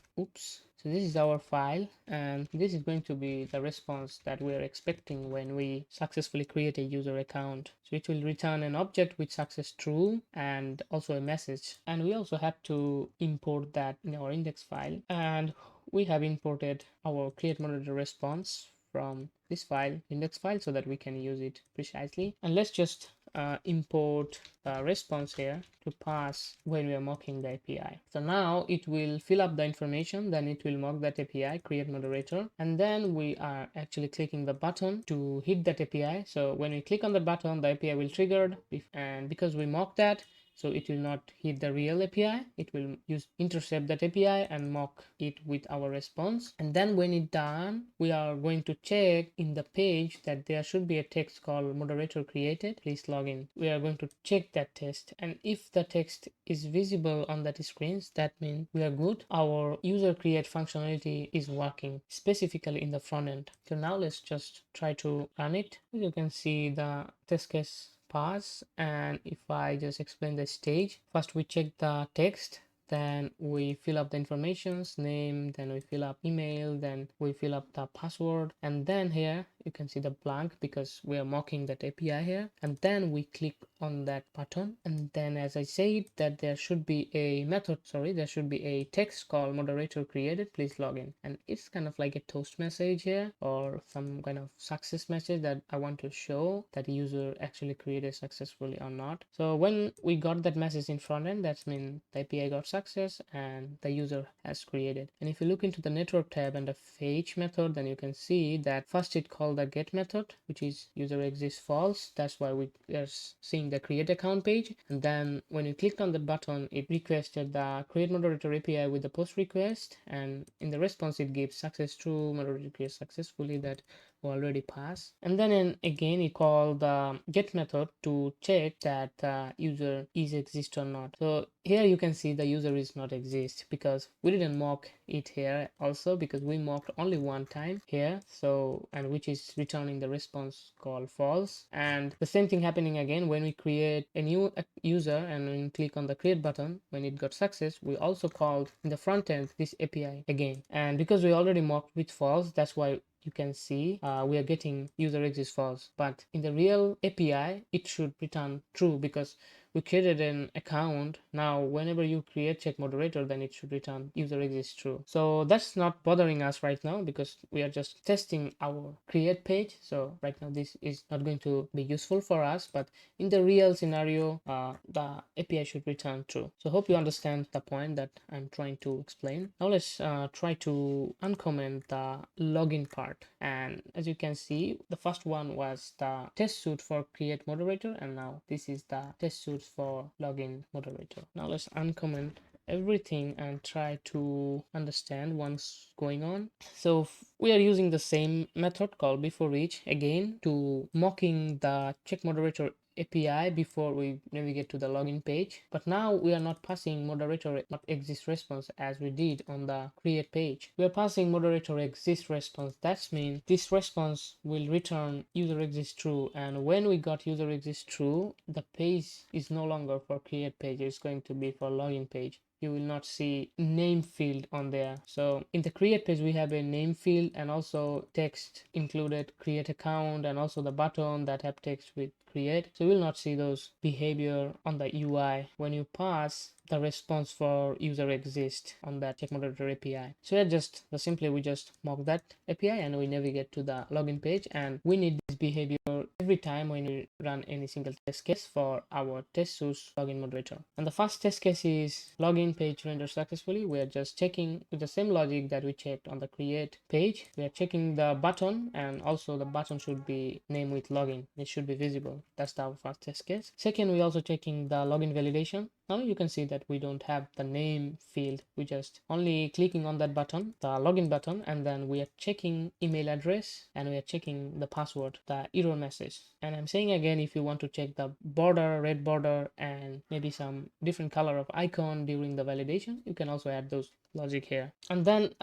this is our file, and this is going to be the response that we are expecting when we successfully create a user account. So it will return an object with success true and also a message, and we also have to import that in our index file, and we have imported our create moderator response from this file, index file, so that we can use it precisely. And let's just import a response here to pass when we are mocking the API. So now it will fill up the information, then it will mock that API, create moderator, and then we are actually clicking the button to hit that API. So when we click on the button, the API will trigger, and because we mock that, so it will not hit the real API, it will intercept that API and mock it with our response. And then when it's done, we are going to check in the page that there should be a text called moderator created, please log in. We are going to check that text, and if the text is visible on that screens, that means we are good. Our user create functionality is working specifically in the front end. So now let's just try to run it. As you can see, the test case pass, and if I just explain the stage, first we check the text, then we fill up the informations, name, then we fill up email, then we fill up the password, and then here you can see the blank because we are mocking that API here, and then we click on that button, and then as I said that there should be a method, there should be a text called moderator created, please log in, and it's kind of like a toast message here or some kind of success message that I want to show that user actually created successfully or not. So when we got that message in front end, that means the API got success and the user has created. And if you look into the network tab and the fetch method, then you can see that first it called the get method, which is user exists false. That's why we are seeing the create account page. And then when you clicked on the button, it requested the create moderator API with the post request, and in the response it gives success true, moderator created successfully, that already passed. And then again it called the get method to check that user is exist or not. So here you can see the user is not exist because we didn't mock it here also, because we mocked only one time here, so, and which is returning the response called false. And the same thing happening again when we create a new user and when we click on the create button, when it got success, we also called in the front end this API again, and because we already mocked with false, that's why you can see we are getting user exists false, but in the real API it should return true because we created an account. Now whenever you create check moderator, then it should return user exists true. So that's not bothering us right now because we are just testing our create page. So right now this is not going to be useful for us, but in the real scenario the API should return true. So hope you understand the point that I'm trying to explain. Now let's try to uncomment the login part, and as you can see, the first one was the test suite for create moderator, and now this is the test suite for login moderator. Now let's uncomment everything and try to understand what's going on. So we are using the same method called before each again to mocking the check moderator API before we navigate to the login page, but now we are not passing moderator not exist response as we did on the create page. We are passing moderator exist response. That means this response will return user exists true, and when we got user exists true, the page is no longer for create page, it's going to be for login page. you will not see name field on there. So in the create page we have a name field and also text included, create account, and also the button that have text with create. So you will not see those behavior on the UI when you pass the response for user exist on that check moderator API. So simply we just mock that API and we navigate to the login page, and we need this behavior every time when we run any single test case for our test source login moderator. And the first test case is login page rendered successfully. We are just checking with the same logic that we checked on the create page. We are checking the button, and also the button should be named with login. It should be visible. That's our first test case. Second, we also checking the login validation. Now you can see that we don't have the name field. We just only clicking on that button, the login button, and then we are checking email address and we are checking the password, the error message. And I'm saying again, if you want to check the border, red border, and maybe some different color of icon during the validation, you can also add those logic here. And then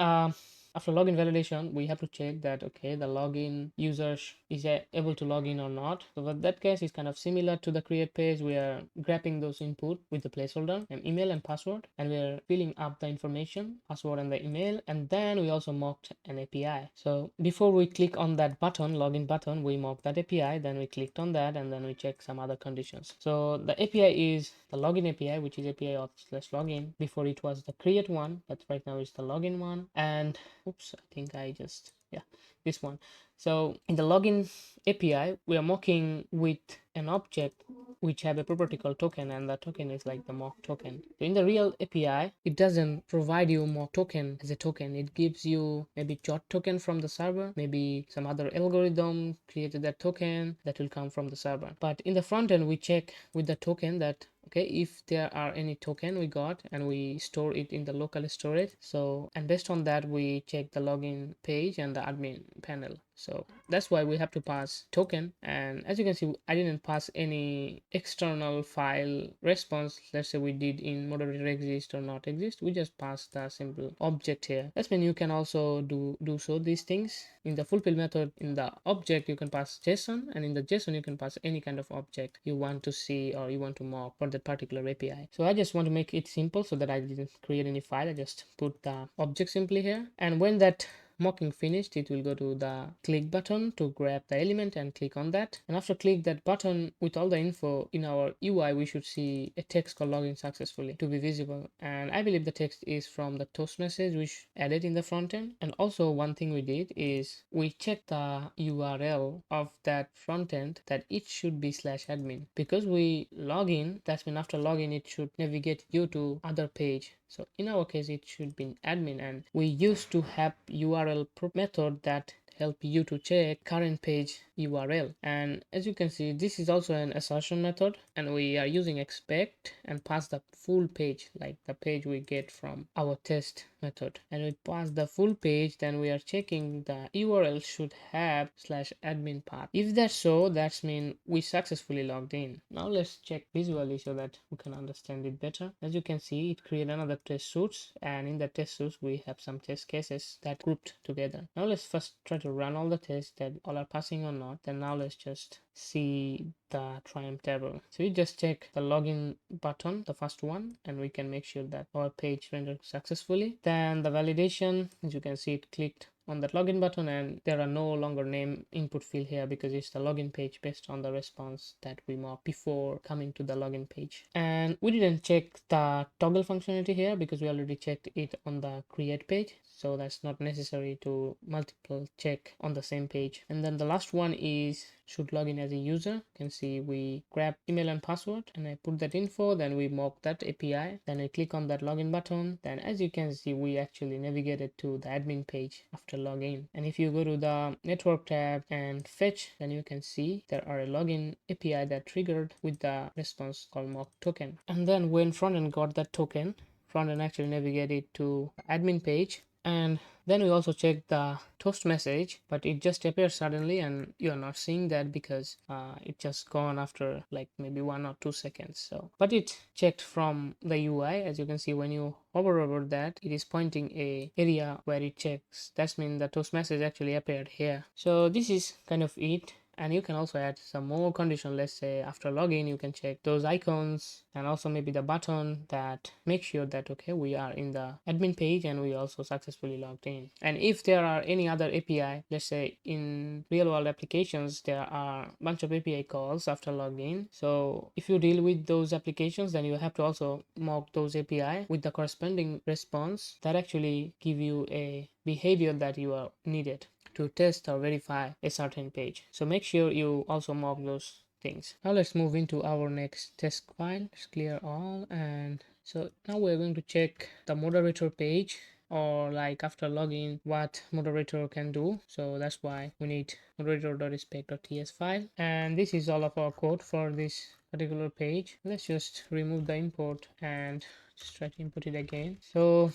after login validation, we have to check that, okay, the login user is able to log in or not. So for that case, it's kind of similar to the create page. We are grabbing those input with the placeholder and email and password, and we are filling up the information, password and the email, and then we also mocked an API. So before we click on that button, login button, we mock that API, then we clicked on that, and then we check some other conditions. So the API is the login API, which is API auth/login. Before it was the create one, but right now it's the login one. And oops, I think I just, yeah, this one. So in the login API, we are mocking with an object which have a property called token, and the token is like the mock token. So in the real API, it doesn't provide you mock token as a token. It gives you maybe jot token from the server, maybe some other algorithm created that token that will come from the server. But in the front end, we check with the token that, okay, if there are any token we got, and we store it in the local storage. So, and based on that, we check the login page and the admin panel. So that's why we have to pass token. And as you can see, I didn't pass any external file response. Let's say we did in moderator exist or not exist. We just pass the simple object here. That's when you can also do so these things. In the fulfill method, in the object, you can pass JSON, and in the JSON, you can pass any kind of object you want to see or you want to mock for that particular API. So I just want to make it simple so that I didn't create any file. I just put the object simply here, and when that mocking finished, it will go to the click button to grab the element and click on that. And after click that button with all the info in our UI, we should see a text called login successfully to be visible. And I believe the text is from the toast message which added in the front end. And also one thing we did is we checked the URL of that front end that it should be /admin, because we log in. That's when after login it should navigate you to other page. So in our case, it should be admin, and we used to have URL method that help you to check current page URL. And as you can see, this is also an assertion method, and we are using expect and pass the full page, like the page we get from our test method, and we pass the full page. Then we are checking the URL should have /admin path. If that's so, that's mean we successfully logged in. Now let's check visually so that we can understand it better. As you can see, it created another test suits, and in the test suits we have some test cases that grouped together. Now let's first try to run all the tests that all are passing or not. Then now let's just see the triumph table. So you just check the login button, the first one, and we can make sure that our page rendered successfully. Then the validation, as you can see, it clicked on that login button, and there are no longer name input field here because it's the login page based on the response that we mocked before coming to the login page. And we didn't check the toggle functionality here because we already checked it on the create page, so that's not necessary to multiple check on the same page. And then the last one is should log in as a user. You can see we grab email and password, and I put that info, then we mock that API, then I click on that login button. Then as you can see, we actually navigated to the admin page after login. And if you go to the network tab and fetch, then you can see there are a login API that triggered with the response called mock token. And then when frontend got that token, frontend actually navigated to admin page. And then we also check the toast message, but it just appears suddenly, and you're not seeing that because it just gone after like maybe 1 or 2 seconds. So, but it checked from the UI. As you can see, when you hover over that, it is pointing a area where it checks. That means the toast message actually appeared here. So this is kind of it. And you can also add some more condition. Let's say after login you can check those icons and also maybe the button that make sure that okay, we are in the admin page and we also successfully logged in. And if there are any other API, let's say in real world applications there are a bunch of API calls after login, so if you deal with those applications then you have to also mock those API with the corresponding response that actually give you a behavior that you are needed to test or verify a certain page. So make sure you also mock those things. Now let's move into our next test file. Let's clear all, and so now we're going to check the moderator page, or like after login what moderator can do. So that's why we need moderator.respect.ts file, and this is all of our code for this particular page. Let's just remove the import and just try to input it again. So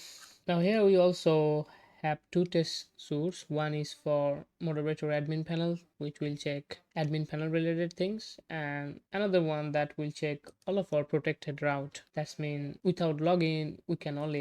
now here we also have two test suites. One is for moderator admin panel, which will check admin panel related things, and another one that will check all of our protected route. That's mean without login we cannot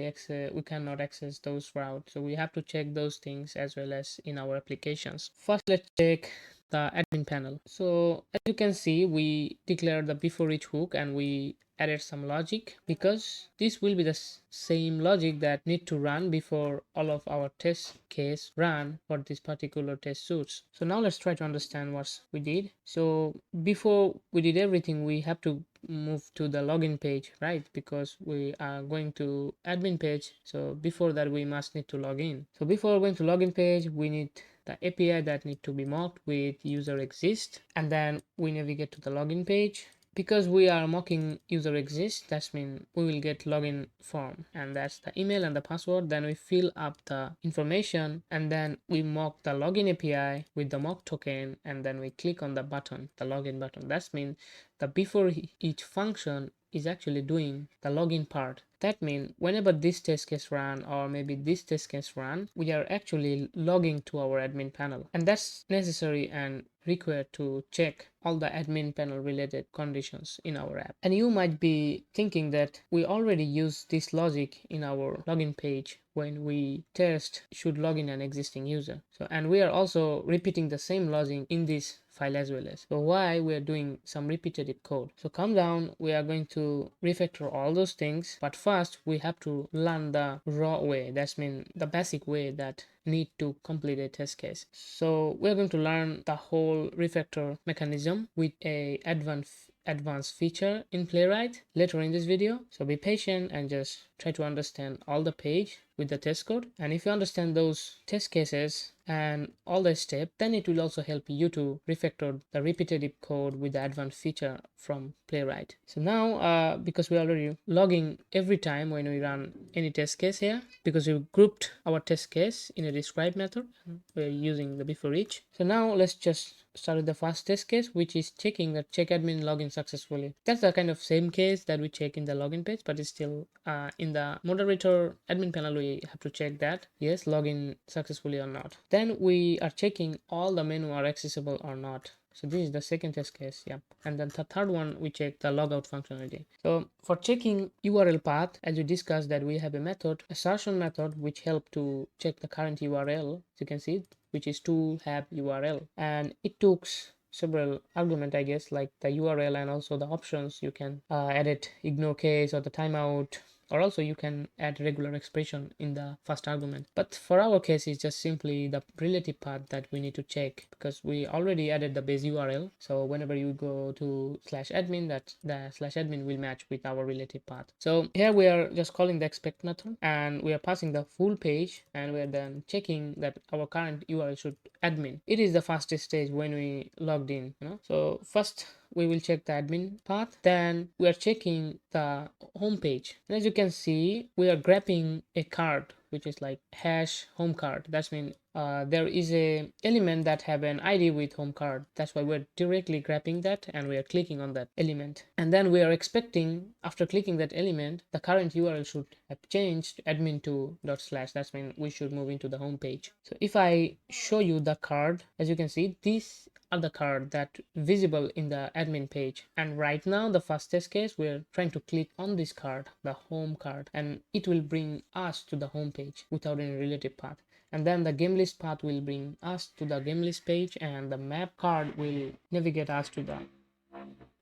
access those routes, so we have to check those things as well as in our applications. First let's check the admin panel. So as you can see, we declared the before each hook and we added some logic, because this will be the same logic that need to run before all of our test case run for this particular test suits. So now let's try to understand what we did. So before we did everything, we have to move to the login page, right? Because we are going to admin page, so before that we must need to log in. So before going to login page, we need the API that need to be mocked with user exist, and then we navigate to the login page. Because we are mocking user exist, that means we will get login form, and that's the email and the password. Then we fill up the information and then we mock the login API with the mock token, and then we click on the button, the login button. That means the before each function is actually doing the login part. That means whenever this test case run, or maybe this test case run, we are actually logging to our admin panel, and that's necessary and required to check all the admin panel related conditions in our app. And you might be thinking that we already use this logic in our login page when we test should log in an existing user. So, and we are also repeating the same logic in this file as well. As so why we are doing some repetitive code. So come down, we are going to refactor all those things, but first we have to learn the raw way. That's mean the basic way that need to complete a test case. So we're going to learn the whole refactor mechanism with a advanced feature in Playwright later in this video. So be patient and just try to understand all the page with the test code. And if you understand those test cases and all the steps, then it will also help you to refactor the repetitive code with the advanced feature from Playwright. So now because we're already logging every time when we run any test case here, because we grouped our test case in a describe method, we're using the before each. So now let's just start with the first test case, which is checking that check admin login successfully. That's the kind of same case that we check in the login page, but it's still in the moderator admin panel we have to check that yes, login successfully or not. Then we are checking all the menu are accessible or not. So this is the second test case, yeah. And then the third one, we check the logout functionality. So for checking URL path, as we discussed, that we have a method, assertion method, which help to check the current URL, as you can see, which is tool have URL, and it took several arguments, I guess, like the URL and also the options. You can edit ignore case or the timeout, or also you can add regular expression in the first argument. But for our case, it's just simply the relative path that we need to check, because we already added the base URL. So whenever you go to /admin, that the /admin will match with our relative path. So here we are just calling the expect method, and we are passing the full page, and we're then checking that our current URL should admin. It is the fastest stage when we logged in, So first we will check the admin path, then we are checking the home page. And as you can see, we are grabbing a card which is like hash home card. That means there is a element that have an ID with home card. That's why we're directly grabbing that and we are clicking on that element. And then we are expecting, after clicking that element, the current URL should have changed to admin2 /. That means we should move into the home page. So if I show you the card, as you can see, this are the cards that visible in the admin page. And right now, the first test case, we're trying to click on this card, the home card, and it will bring us to the home page without any relative path. And then the game list path will bring us to the game list page, and the map card will navigate us to the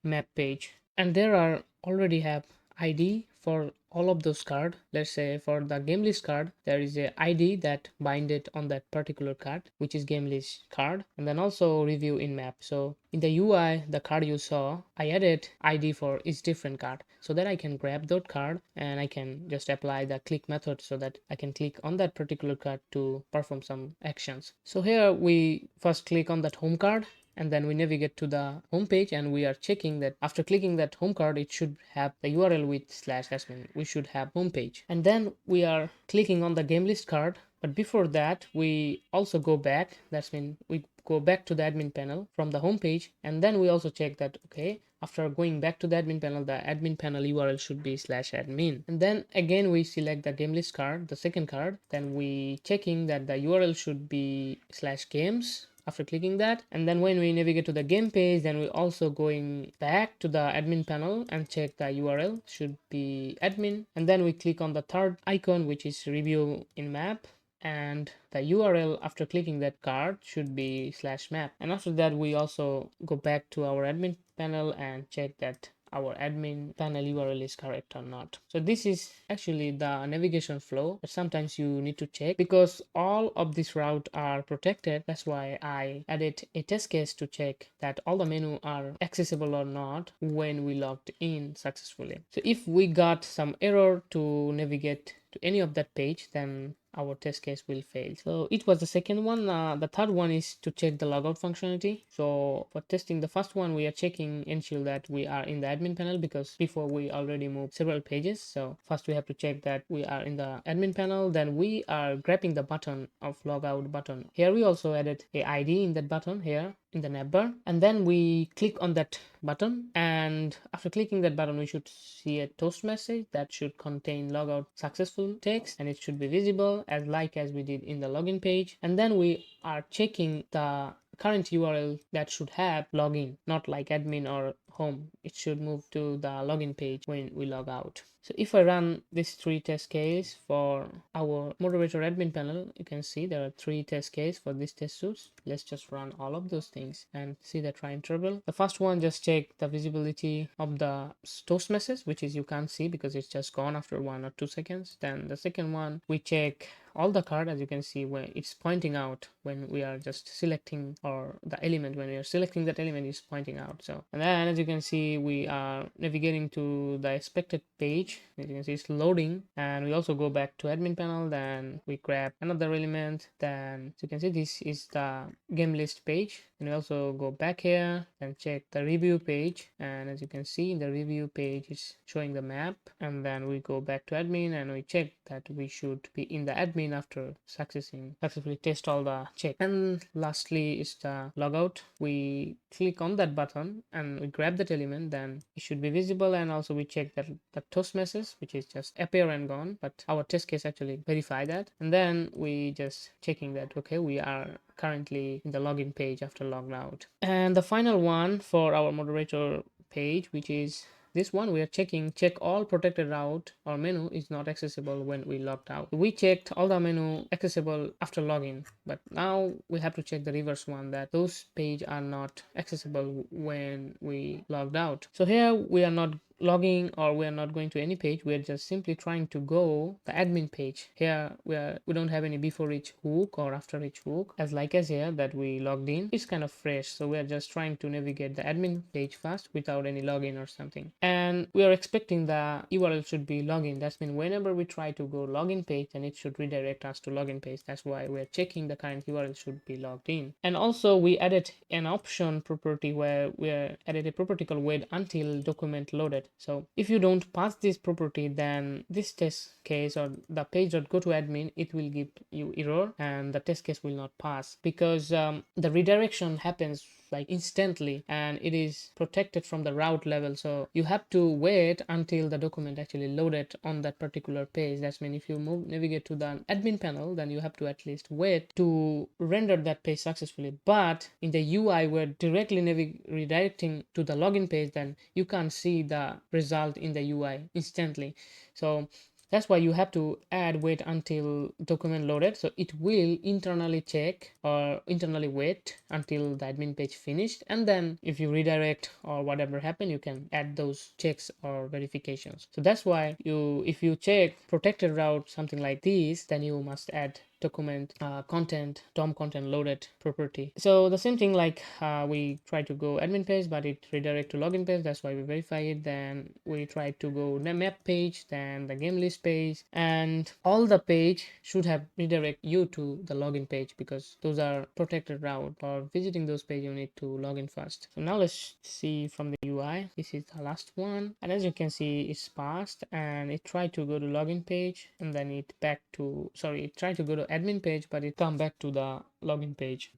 map page. And there are already have ID for all of those cards. Let's say for the game list card, there is a ID that binded on that particular card, which is game list card, and then also review in map. So in the UI, the card you saw, I added ID for each different card so that I can grab that card and I can just apply the click method so that I can click on that particular card to perform some actions. So here we first click on that home card, and then we navigate to the home page, and we are checking that after clicking that home card, it should have the URL with /admin. We should have home page, and then we are clicking on the game list card. But before that, we also go back. That's mean we go back to the admin panel from the home page, and then we also check that, okay, after going back to the admin panel URL should be /admin. And then again we select the game list card, the second card. Then we checking that the URL should be /games after clicking that. And then when we navigate to the game page, then we also going back to the admin panel and check the URL should be admin. And then we click on the third icon, which is review in map, and the URL after clicking that card should be /map. And after that, we also go back to our admin panel and check that our admin panel URL is correct or not. So this is actually the navigation flow that sometimes you need to check, because all of these routes are protected. That's why I added a test case to check that all the menu are accessible or not when we logged in successfully. So if we got some error to navigate to any of that page, then our test case will fail. So it was the second one. The third one is to check the logout functionality. So for testing the first one, we are checking ensure that we are in the admin panel, because before we already moved several pages. So first we have to check that we are in the admin panel. Then we are grabbing the button of logout button. Here we also added a ID in that button here in the navbar, and then we click on that button, and after clicking that button we should see a toast message that should contain logout successful text, and it should be visible as we did in the login page. And then we are checking the current URL that should have login, not like admin or home. It should move to the login page when we log out. So if I run this 3 test case for our moderator admin panel, you can see there are 3 test case for this test suits. Let's just run all of those things and see the try and trouble. The first one, just check the visibility of the toast message, which is you can't see because it's just gone after 1 or 2 seconds. Then the second one, we check all the card, as you can see where it's pointing out when we are just selecting, or the element when we are selecting that element is pointing out. So, and then as you can see, we are navigating to the expected page. As you can see, it's loading, and we also go back to admin panel. Then we grab another element. Then as you can see, this is the game list page, and we also go back here and check the review page. And as you can see, in the review page is showing the map. And then we go back to admin and we check that we should be in the admin after successfully test all the check. And lastly is the logout. We click on that button and we grab that element, then it should be visible. And also we check that the toast message, which is just appear and gone, but our test case actually verify that. And then we just checking that okay, we are currently in the login page after logged out. And the final one for our moderator page, which is this one, we are checking check all protected route or menu is not accessible when we logged out. We checked all the menu accessible after login, but now we have to check the reverse one, that those page are not accessible when we logged out. So here we are not logging, or we are not going to any page. We are just simply trying to go the admin page. Here we don't have any before each hook or after each hook, as here that we logged in. It's kind of fresh, so we are just trying to navigate the admin page first without any login or something. And we are expecting the URL should be login. That's mean whenever we try to go login page, then it should redirect us to login page. That's why we're checking the current URL should be logged in. And also we added an option property where we added a property called wait until document loaded. loaded. So if you don't pass this property, then this test case or the page.goToAdmin, it will give you error and the test case will not pass, because the redirection happens like instantly and it is protected from the route level. So you have to wait until the document actually loaded on that particular page. That's mean if you navigate to the admin panel, then you have to at least wait to render that page successfully. But in the UI, we're directly redirecting to the login page, then you can't see the result in the UI instantly. So that's why you have to add wait until document loaded. So it will internally check or internally wait until the admin page finished, and then if you redirect or whatever happened, you can add those checks or verifications. So that's why if you check protected route something like this, then you must add document content DOM content loaded property. So the same thing, like we try to go admin page but it redirect to login page. That's why we verify it. Then we try to go the map page, then the game list page, and all the page should have redirect you to the login page, because those are protected route. For visiting those page, you need to log in first. So now let's see from the UI. This is the last one, and as you can see, it's passed and it tried to go to login page, and then it tried to go to admin page, but it come back to the login page.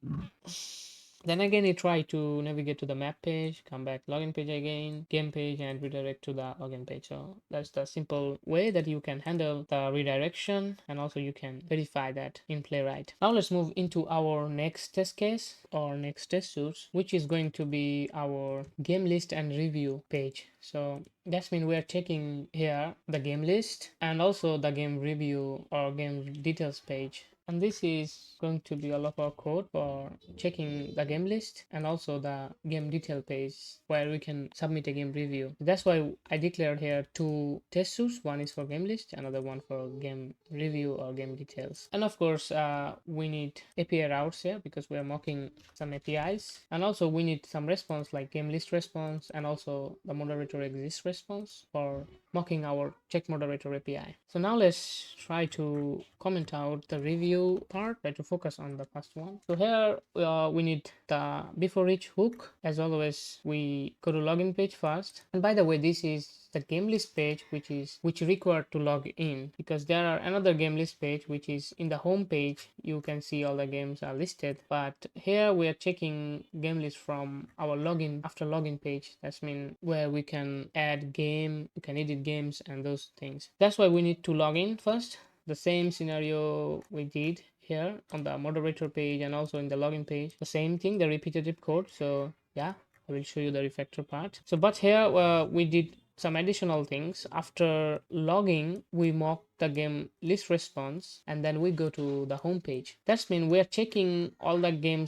Then again, it try to navigate to the map page, come back login page again, game page, and redirect to the login page. So that's the simple way that you can handle the redirection, and also you can verify that in Playwright. Now let's move into our next test case or next test suite, which is going to be our game list and review page. So that means we are checking here the game list and also the game review or game details page. And this is going to be all of our code for checking the game list and also the game detail page where we can submit a game review. That's why I declared here two test suites. One is for game list, another one for game review or game details. And of course, we need API routes here because we are mocking some APIs. And also we need some response like game list response and also the moderator exists response for mocking our check moderator API. So now let's try to comment out the review part, try to focus on the first one. So here we need the before each hook. As always, we go to login page first. And by the way, this is the game list page which required to log in, because there are another game list page which is in the home page. You can see all the games are listed, but here we are checking game list from our login after login page. That's mean where we can add game, we can edit games and those things. That's why we need to log in first. The same scenario we did here on the moderator page and also in the login page, the same thing, the repetitive code. So yeah, I will show you the refactor part. So but here we did some additional things. After logging, we mock the game list response and then we go to the home page. That's mean we're checking all the game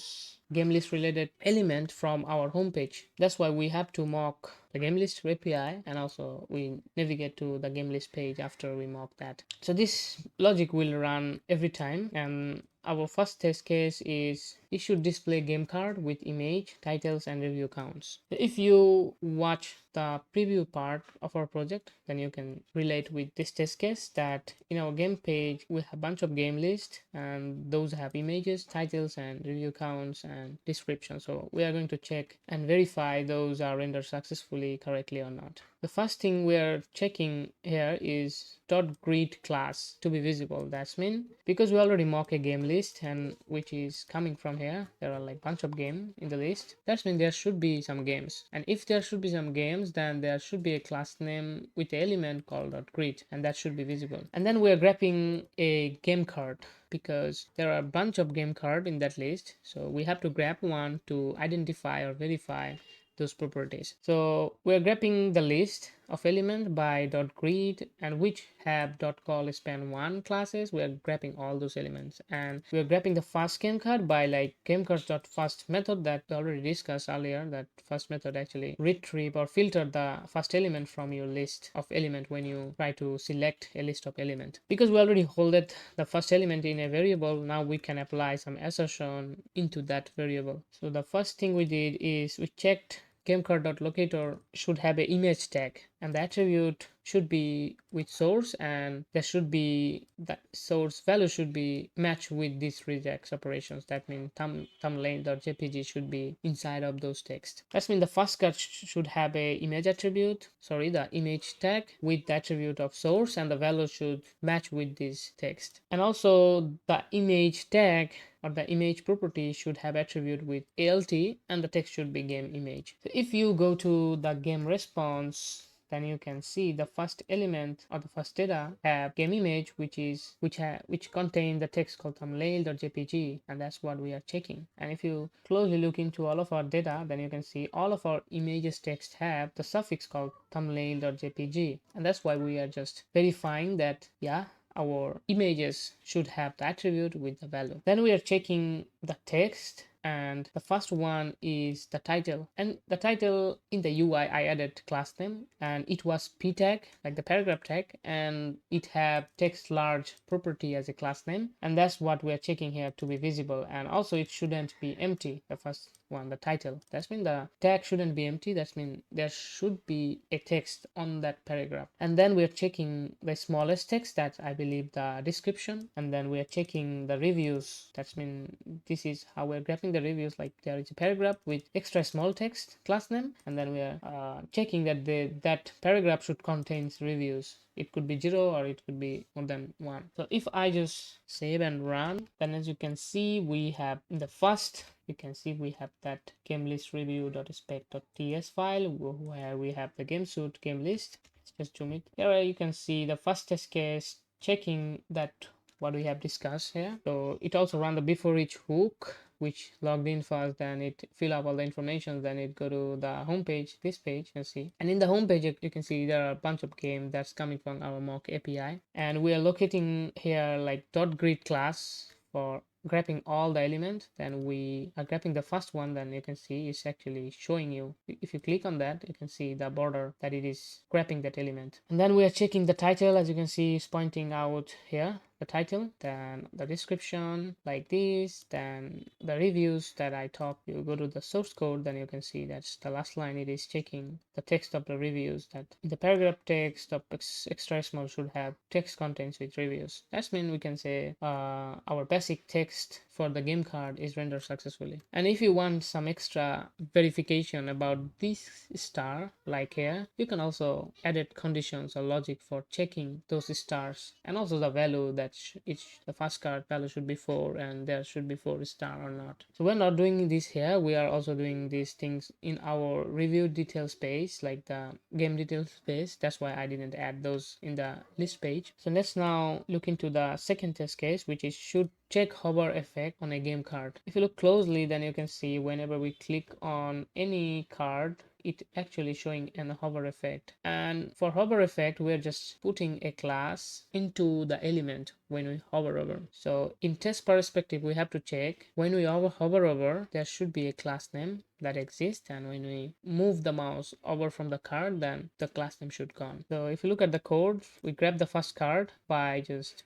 list related element from our home page. That's why we have to mock the game list API and also we navigate to the game list page after we mock that. So this logic will run every time, and our first test case is it should display game card with image, titles, and review counts. If you watch the preview part of our project, then you can relate with this test case that in our game page we have a bunch of game lists and those have images, titles, and review counts and description. So we are going to check and verify those are rendered successfully correctly or not. The first thing we are checking here is .grid class to be visible. That's mean because we already mock a game list and which is coming from here, there are like bunch of game in the list. That's mean there should be some games, and if there should be some games, then there should be a class name with an element called .grid, and that should be visible. And then we are grabbing a game card because there are a bunch of game card in that list, so we have to grab one to identify or verify those properties. So we're grabbing the list of element by .grid and which have .call span1 classes. We're grabbing all those elements, and we're grabbing the first game card by like game cards.first method that we already discussed earlier. That first method actually retrieve or filter the first element from your list of element when you try to select a list of element. Because we already holded the first element in a variable, now we can apply some assertion into that variable. So the first thing we did is we checked GameCard.locator should have an image tag. and the attribute should be with source, and there should be that source value should be matched with these regex operations. That means thumbnail.jpg should be inside of those text. That means the first cut should have a image attribute, sorry, the image tag with the attribute of source, and the value should match with this text. And also the image tag or the image property should have attribute with alt, and the text should be game image. So if you go to the game response, then you can see the first element or the first data have game image, which contain the text called thumbnail.jpg, and that's what we are checking. And if you closely look into all of our data, then you can see all of our images text have the suffix called thumbnail.jpg, and that's why we are just verifying that yeah, our images should have the attribute with the value. Then we are checking the text, and the first one is the title. And the title in the UI, I added class name, and it was p tag, like the paragraph tag, and it had text large property as a class name, and that's what we're checking here to be visible. And also it shouldn't be empty, the first one, the title. That's mean the tag shouldn't be empty. That's mean there should be a text on that paragraph. And then we're checking the smallest text, that I believe the description. And then we're checking the reviews. That's mean this is how we're graphing the reviews, like there is a paragraph with extra small text class name, and then we are checking that that paragraph should contain reviews. It could be 0 or it could be more than 1. So if I just save and run, then as you can see, we have in the first, you can see we have that game list review.spec.ts file where we have the game suit game list. Let's just zoom it. Here you can see the first test case checking that what we have discussed here. So it also ran the before each hook, which logged in first, then it fill up all the information, then it go to the home page, this page, you can see. And in the home page, you can see there are a bunch of game that's coming from our mock API. And we are locating here like .grid class for grabbing all the elements. Then we are grabbing the first one, then you can see it's actually showing you. If you click on that, you can see the border that it is grabbing that element. And then we are checking the title, as you can see is pointing out here, the title, then the description like this, then the reviews that I talked. You go to the source code, then you can see that's the last line. It is checking the text of the reviews, that in the paragraph text of extra small should have text contents with reviews. That's mean we can say our basic text for the game card is rendered successfully. And if you want some extra verification about this star, like here, you can also edit conditions or logic for checking those stars, and also the value that the first card value should be 4, and there should be 4 star or not. So we're not doing this here, we are also doing these things in our review details page, like the game details page. That's why I didn't add those in the list page. So let's now look into the second test case, which is should check hover effect on a game card. If you look closely, then you can see whenever we click on any card, it actually showing an hover effect. And for hover effect, we're just putting a class into the element when we hover over. So in test perspective, we have to check when we hover over, there should be a class name that exists, and when we move the mouse over from the card, then the class name should gone. So if you look at the code, we grab the first card by just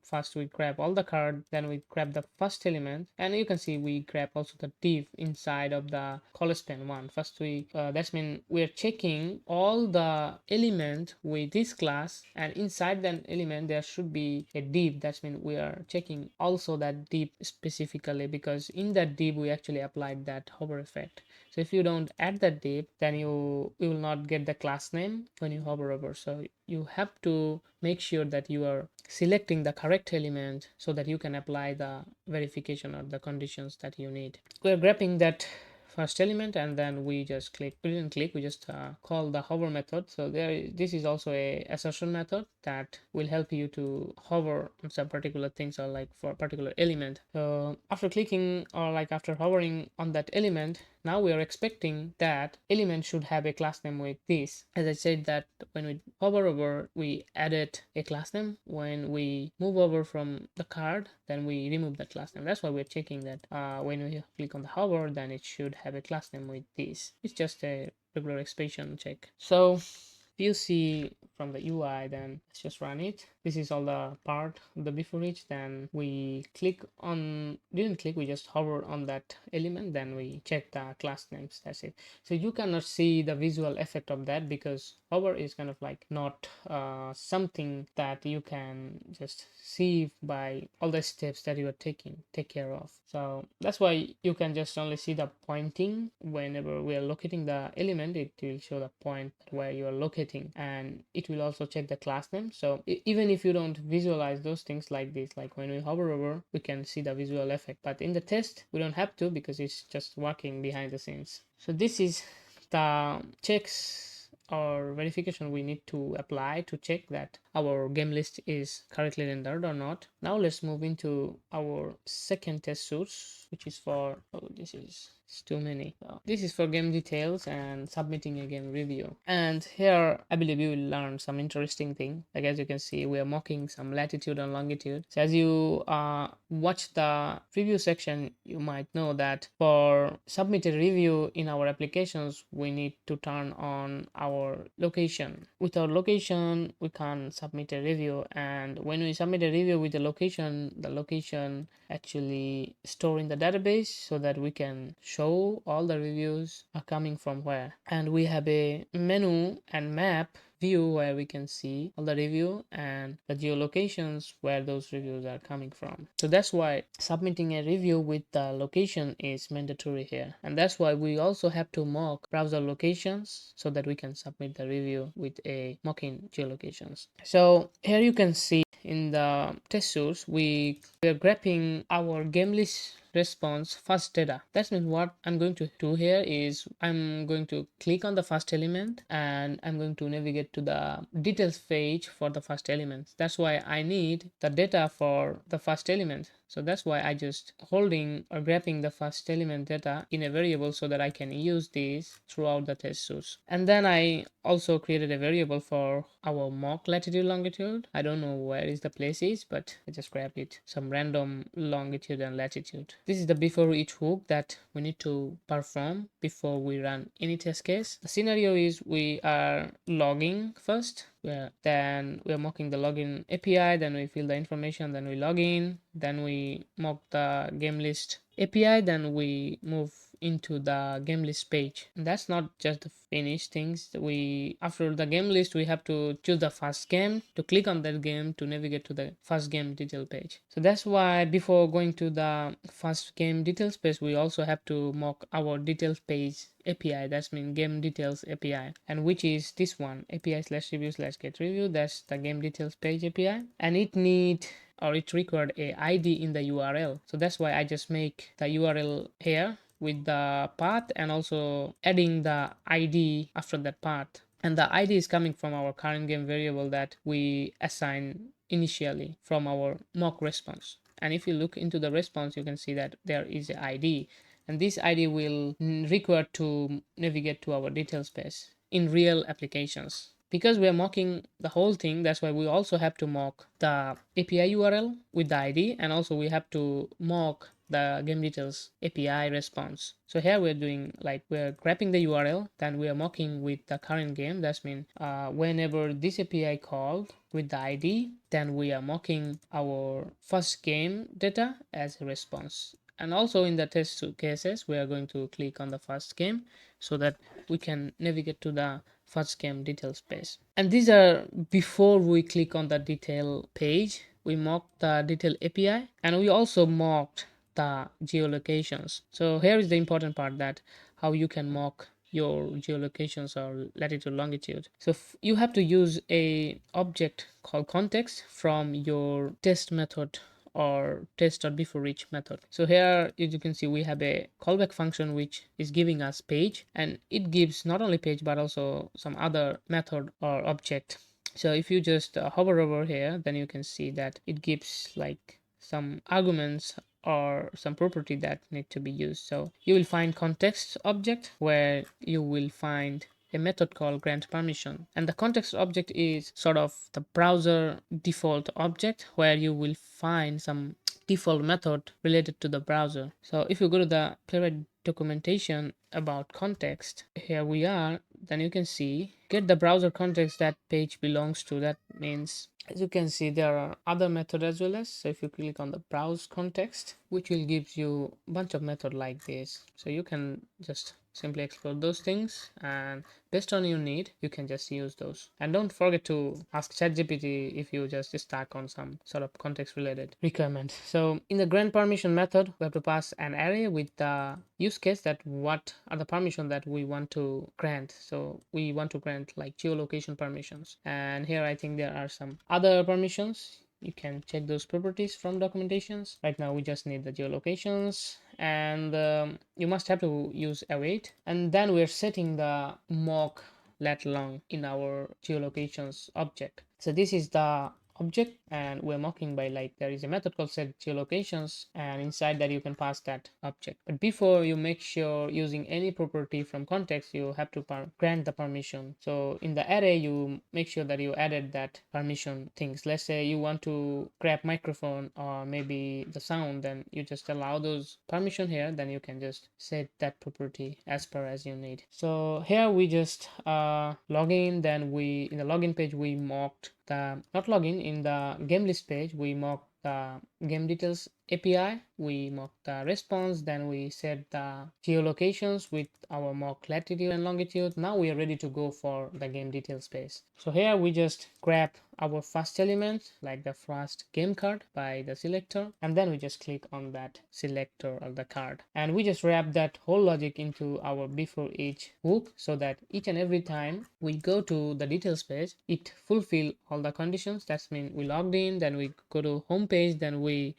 first we grab all the card, then we grab the first element, and you can see we grab also the div inside of the colorspan one. First we that's mean we're checking all the element with this class, and inside that element there should be a div. That's mean we are checking also that div specifically, because in that div we actually applied that hover effect. So if you don't add that div, then you will not get the class name when you hover over. So you have to make sure that you are selecting the correct element so that you can apply the verification or the conditions that you need. We're grabbing that first element, and then we just click, we didn't click, we just call the hover method. So this is also a assertion method that will help you to hover on some particular things, or like for a particular element. So after clicking, or like after hovering on that element, now we are expecting that element should have a class name with this. As I said, that when we hover over, we added a class name. When we move over from the card, then we remove that class name. That's why we're checking that when we click on the hover, then it should have a class name with this. It's just a regular expression check. So If you see from the UI, then let's just run it. This is all the part of the before each. Then we didn't click, we just hover on that element, then we check the class names. That's it. So you cannot see the visual effect of that because hover is kind of like not something that you can just see by all the steps that you are take care of. So that's why you can just only see the pointing. Whenever we are locating the element, it will show the point where you are locating, and it will also check the class name. So even if you don't visualize those things like this, like when we hover over, we can see the visual effect, but in the test we don't have to because it's just working behind the scenes. So this is the checks or verification we need to apply to check that our game list is correctly rendered or not. Now let's move into our second test source, which is for it's too many. So this is for game details and submitting a game review. And here I believe you will learn some interesting thing. Like as you can see, we are mocking some latitude and longitude. So as you watch the review section, you might know that for submit a review in our applications, we need to turn on our location. With our location, we can submit a review, and when we submit a review with the location actually store in the database so that we can show all the reviews are coming from where. And we have a menu and map view where we can see all the review and the geolocations where those reviews are coming from. So that's why submitting a review with the location is mandatory here, and that's why we also have to mock browser locations so that we can submit the review with a mocking geolocations. So here you can see in the test source we are grabbing our game list response first data. That means what I'm going to do here is I'm going to click on the first element and I'm going to navigate to the details page for the first element. That's why I need the data for the first element. So that's why I just holding or grabbing the first element data in a variable so that I can use this throughout the test source. And then I also created a variable for our mock latitude longitude. I don't know where is the place is, but I just grabbed it, some random longitude and latitude. This is the before each hook that we need to perform before we run any test case. The scenario is we are logging first. Then we are mocking the login API, then we fill the information, then we log in, then we mock the game list API, then we move into the game list page. And that's not just the finished things. After the game list, we have to choose the first game, to click on that game to navigate to the first game detail page. So that's why before going to the first game details page, we also have to mock our details page API. That's mean game details API, and which is this one, API/review/get review. That's the game details page API, and it required a ID in the URL. So that's why I just make the URL here with the path and also adding the ID after that path. And the ID is coming from our current game variable that we assign initially from our mock response. And if you look into the response, you can see that there is an ID, and this ID will require to navigate to our details page in real applications. Because we are mocking the whole thing, that's why we also have to mock the API URL with the ID, and also we have to mock the game details API response. So here we're doing like we're grabbing the URL, then we are mocking with the current game. That means whenever this API called with the ID, then we are mocking our first game data as a response. And also in the test cases, we are going to click on the first game so that we can navigate to the first game details page. And these are before we click on the detail page. We mocked the detail API, and we also mocked the geolocations. So here is the important part, that how you can mock your geolocations or latitude longitude. So you have to use a object called context from your test method or test.before each method. So here, as you can see, we have a callback function which is giving us page, and it gives not only page but also some other method or object. So if you just hover over here, then you can see that it gives like some arguments or some property that need to be used. So you will find context object where you will find a method called grant permission, and the context object is sort of the browser default object where you will find some default method related to the browser. So if you go to the Playwright documentation about context, here we are. then you can see get the browser context that page belongs to. That means, as you can see, there are other methods as well. As so if you click on the browse context, which will give you a bunch of methods like this, so you can just simply explore those things, and based on your need you can just use those. And don't forget to ask ChatGPT if you just stuck on some sort of context related requirement. So in the grant permission method, we have to pass an array with the use case that what are the permission that we want to grant. So we want to grant like geolocation permissions, and here I think there are some other permissions. You can check those properties from documentations. Right now we just need the geolocations, and you must have to use await, and then we're setting the mock lat long in our geolocations object. So this is the object, and we're mocking by like there is a method called set geolocations, and inside that you can pass that object. But before you make sure using any property from context, you have to grant the permission. So in the array you make sure that you added that permission things. Let's say you want to grab microphone or maybe the sound, then you just allow those permission here, then you can just set that property as per as you need. So here we just log in, then we in the login page we mocked the not login. In the game list page we mock the game details API, we mock the response, then we set the geolocations with our mock latitude and longitude. Now we are ready to go for the game details page. So here we just grab our first element like the first game card by the selector, and then we just click on that selector of the card, and we just wrap that whole logic into our before each hook, so that each and every time we go to the details page it fulfill all the conditions. That means we logged in, then we go to home page, then we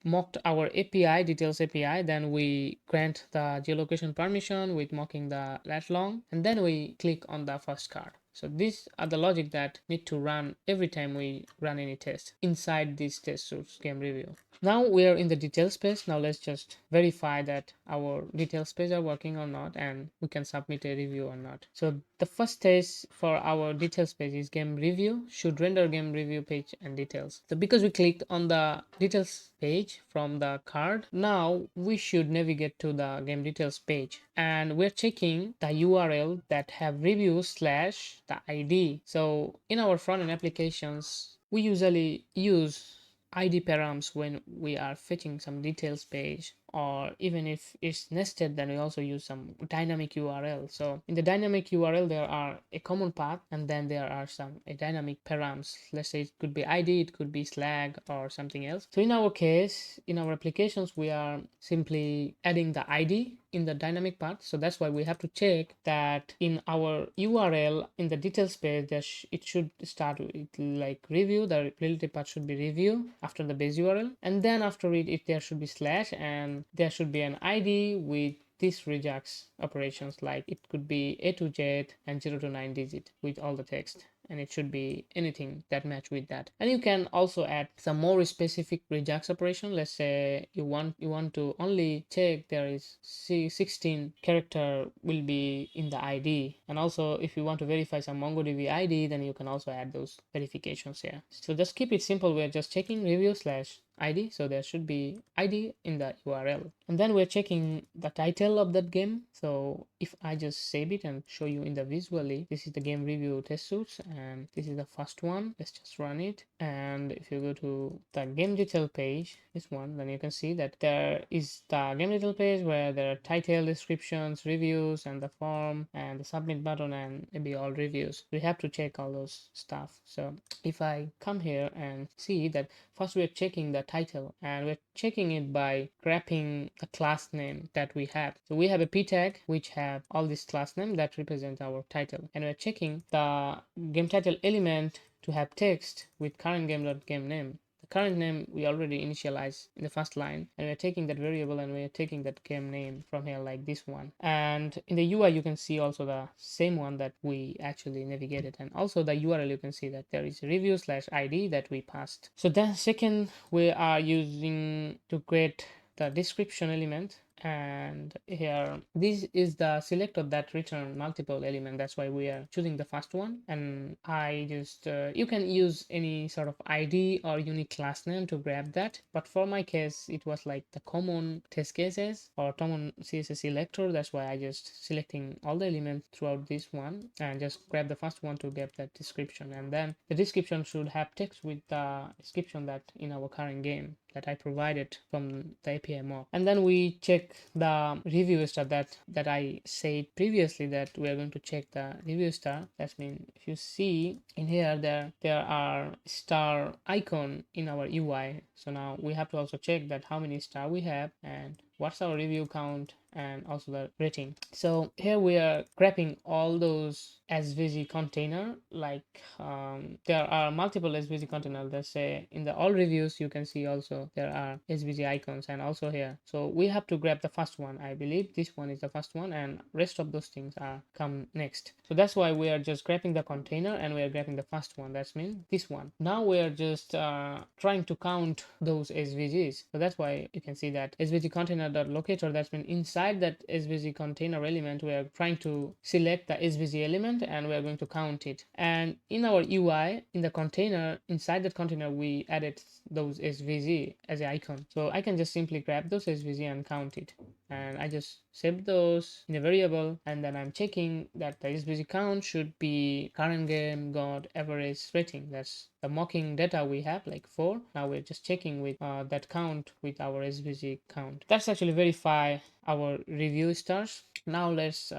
mocked our API details API, then we grant the geolocation permission with mocking the lat long, and then we click on the first card. So these are the logic that need to run every time we run any test inside this test source game review. Now we are in the details page. Now let's just verify that our details page are working or not, and we can submit a review or not. So the first test for our details page is game review should render game review page and details. So because we clicked on the details page from the card, now we should navigate to the game details page, and we're checking the URL that have review slash the ID. So in our front end applications we usually use ID params when we are fetching some details page, or even if it's nested, then we also use some dynamic URL. So in the dynamic URL there are a common path, and then there are some dynamic params. Let's say it could be ID, it could be slag or something else. So in our case, in our applications, we are simply adding the ID in the dynamic part. So that's why we have to check that in our URL in the details page it should start with like review. The relative part should be review after the base URL, and then after it there should be slash, and there should be an ID with this regex operations, like it could be A to Z and 0 to 9 digit with all the text, and it should be anything that match with that. And you can also add some more specific regex operation. Let's say you want to only check there is 16 character will be in the ID, and also if you want to verify some MongoDB ID, then you can also add those verifications here. So just keep it simple. We're just checking review slash ID, so there should be ID in the URL, and then we're checking the title of that game. So if I just save it and show you in the visually, this is the game review test suits, and this is the first one. Let's just run it, and if you go to the game detail page, this one, then you can see that there is the game detail page where there are title, descriptions, reviews, and the form and the submit button, and maybe all reviews. We have to check all those stuff. So if I come here and see that first we're checking the title, and we're checking it by grabbing the class name that we have. So we have a p tag which have all this class name that represent our title, and we're checking the game title element to have text with current game.game name. The current name we already initialized in the first line, and we're taking that variable and we're taking that game name from here, like this one. And in the UI you can see also the same one that we actually navigated, and also the URL you can see that there is review slash ID that we passed. So then second we are using to create the description element, and here this is the selector that return multiple element. That's why we are choosing the first one. And I just you can use any sort of ID or unique class name to grab that, but for my case it was like the common test cases or common CSS selector. That's why I just selecting all the elements throughout this one and just grab the first one to get that description. And then the description should have text with the description that in our current game that I provided from the API mock. And then we check the review star that I said previously that we are going to check the review star. That means if you see in here there are star icon in our UI. So now we have to also check that how many star we have and what's our review count and also the rating. So here we are grabbing all those SVG container, like there are multiple SVG containers. Let's say in the all reviews you can see also there are SVG icons, and also here. So we have to grab the first one. I believe this one is the first one and rest of those things are come next. So that's why we are just grabbing the container and we are grabbing the first one. That's means this one. Now we are just trying to count those SVGs. So that's why you can see that SVG container.locator. That's mean inside that SVG container element we are trying to select the SVG element and we are going to count it. And in our UI, in the container, inside that container we added those SVG as an icon. So I can just simply grab those SVG and count it, and I just save those in a variable, and then I'm checking that the SVG count should be current game got average rating. That's the mocking data we have, like 4. Now we're just checking with that count with our SVG count. That's actually verify our review stars. Now let's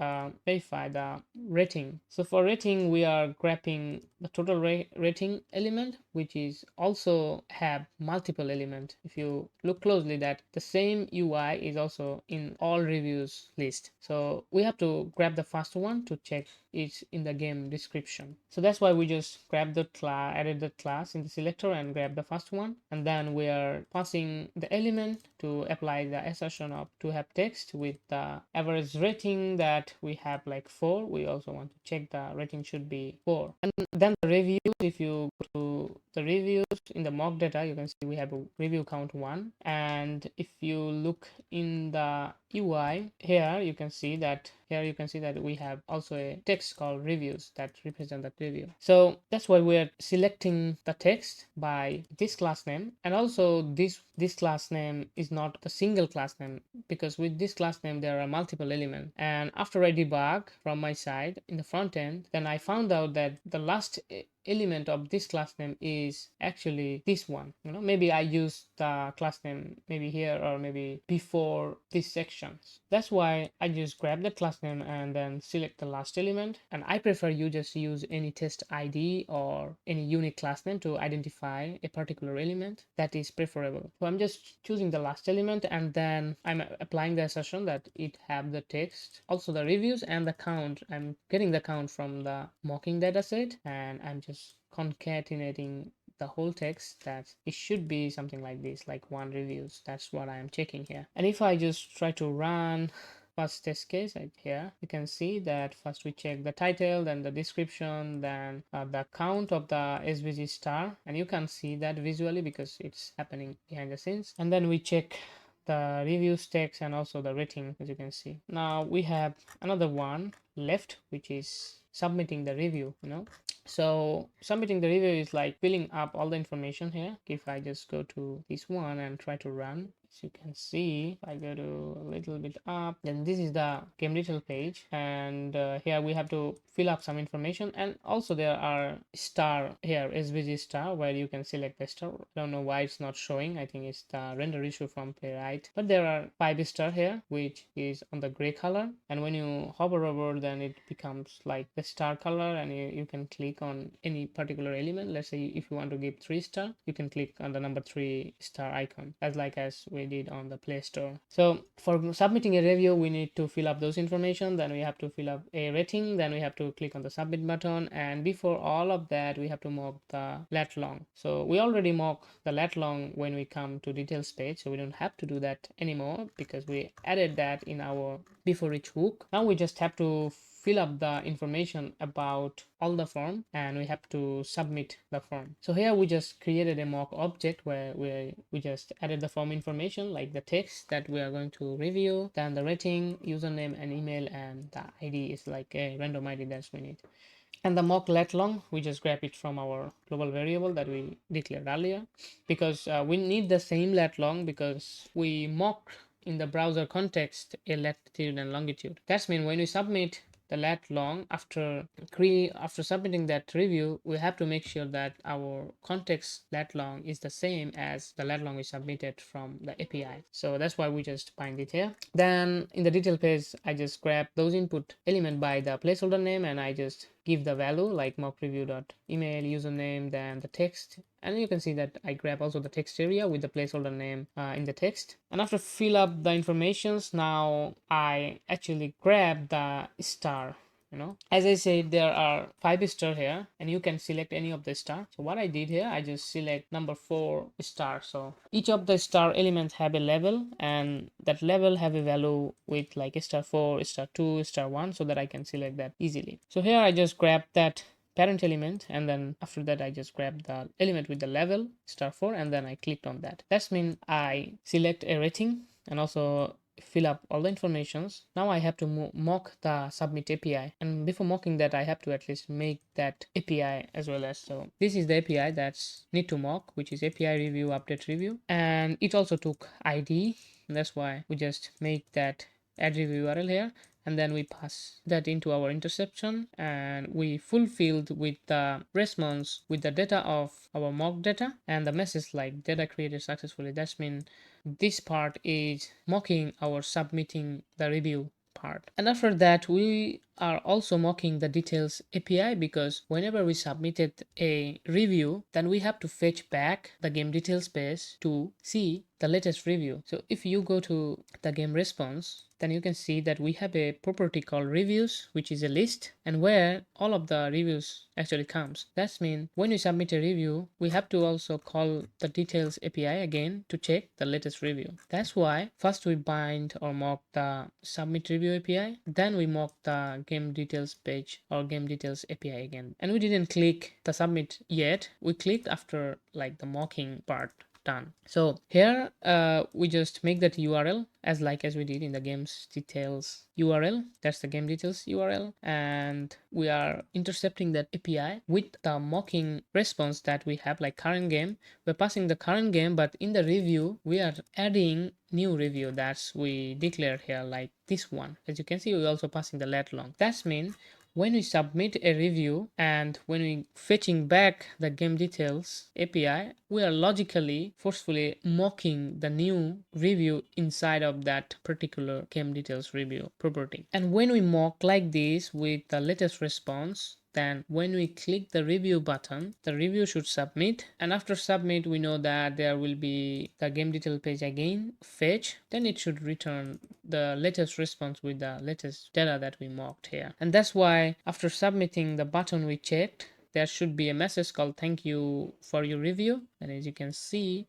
verify the rating. So for rating we are grabbing the total rating element, which is also have multiple element. If you look closely, that the same UI is also in all reviews list. So we have to grab the first one to check it's in the game description. So that's why we just grab the class, added the class in the selector and grab the first one, and then we are passing the element to apply the assertion of to have text with the average rating that we have like 4. We also want to check the rating should be 4. And then the reviews, if you go to the reviews in the mock data, you can see we have a review count 1. And if you look in the UI here, you can see that we have also a text called reviews that represent that review. So that's why we're selecting the text by this class name, and also this class name is not a single class name, because with this class name there are multiple elements. And after I debug from my side in the front end, then I found out that the last element of this class name is actually this one. Maybe I used the class name maybe here or maybe before this sections. That's why I just grab the class name and then select the last element. And I prefer you just use any test ID or any unique class name to identify a particular element. That is preferable. So I'm just choosing the last element, and then I'm applying the assertion that it have the text, also the reviews and the count. I'm getting the count from the mocking dataset, and I'm just concatenating the whole text that it should be something like this, like 1 reviews. That's what I am checking here. And if I just try to run first test case right here, you can see that first we check the title, then the description, then the count of the SVG star, and you can see that visually because it's happening behind the scenes. And then we check the reviews text and also the rating, as you can see. Now we have another one left, which is submitting the review. So submitting the review is like filling up all the information here. If I just go to this one and try to run, as you can see, if I go to a little bit up, then this is the game detail page, and here we have to fill up some information. And also there are star here, SVG star, where you can select the star. I don't know why it's not showing. I think it's the render issue from Playwright. But there are 5 star here, which is on the gray color, and when you hover over, then it becomes like the star color, and you can click on any particular element. Let's say if you want to give 3 star, you can click on the number 3 star icon, as we did on the Play Store. So for submitting a review, we need to fill up those information, then we have to fill up a rating, then we have to click on the submit button, and before all of that we have to mock the lat long. So we already mock the lat long when we come to details page, so we don't have to do that anymore because we added that in our before each hook. Now we just have to fill up the information about all the form, and we have to submit the form. So here we just created a mock object where we just added the form information like the text that we are going to review, then the rating, username and email, and the ID is like a random ID that we need. And the mock let long, we just grab it from our global variable that we declared earlier, because we need the same let long because we mock in the browser context a latitude and longitude. That's mean when we submit the lat long, after submitting that review, we have to make sure that our context lat long is the same as the lat long we submitted from the API. So that's why we just bind it here. Then in the detail page, I just grab those input element by the placeholder name, and I just give the value like mock preview dot email, username, then the text. And you can see that I grab also the text area with the placeholder name in the text. And after fill up the informations, now I actually grab the star. As I said, there are 5 stars here, and you can select any of the star. So what I did here, I just select number 4 star. So each of the star elements have a level, and that level have a value with like star 4, star 2, star 1, so that I can select that easily. So here I just grab that parent element, and then after that I just grab the element with the level star 4, and then I clicked on that. That's mean I select a rating and also fill up all the informations. Now I have to mock the submit API, and before mocking that I have to at least make that API as well as. So this is the API that's need to mock, which is API review update review, and it also took ID, and that's why we just make that add review URL here, and then we pass that into our interception, and we fulfilled with the response with the data of our mock data and the message like data created successfully. That's mean this part is mocking our submitting the review part. And after that we are also mocking the details API, because whenever we submitted a review, then we have to fetch back the game details page to see the latest review. So if you go to the game response, then you can see that we have a property called reviews, which is a list, and where all of the reviews actually comes. That's mean when you submit a review, we have to also call the details API again to check the latest review. That's why first we bind or mock the submit review API, then we mock the game details page or game details API again. And we didn't click the submit yet, we clicked after like the mocking part done. So here we just make that URL as we did in the games details URL. That's the game details URL, and we are intercepting that API with the mocking response that we have, like current game. We're passing the current game, but in the review we are adding new review that's we declared here, like this one. As you can see, we're also passing the lat long. That's mean when we submit a review and when we fetching back the game details API, we are logically forcefully mocking the new review inside of that particular game details review property. And when we mock like this with the latest response, then when we click the review button, the review should submit, and after submit we know that there will be the game detail page again fetch, then it should return the latest response with the latest data that we mocked here. And that's why after submitting the button we checked, there should be a message called thank you for your review, and as you can see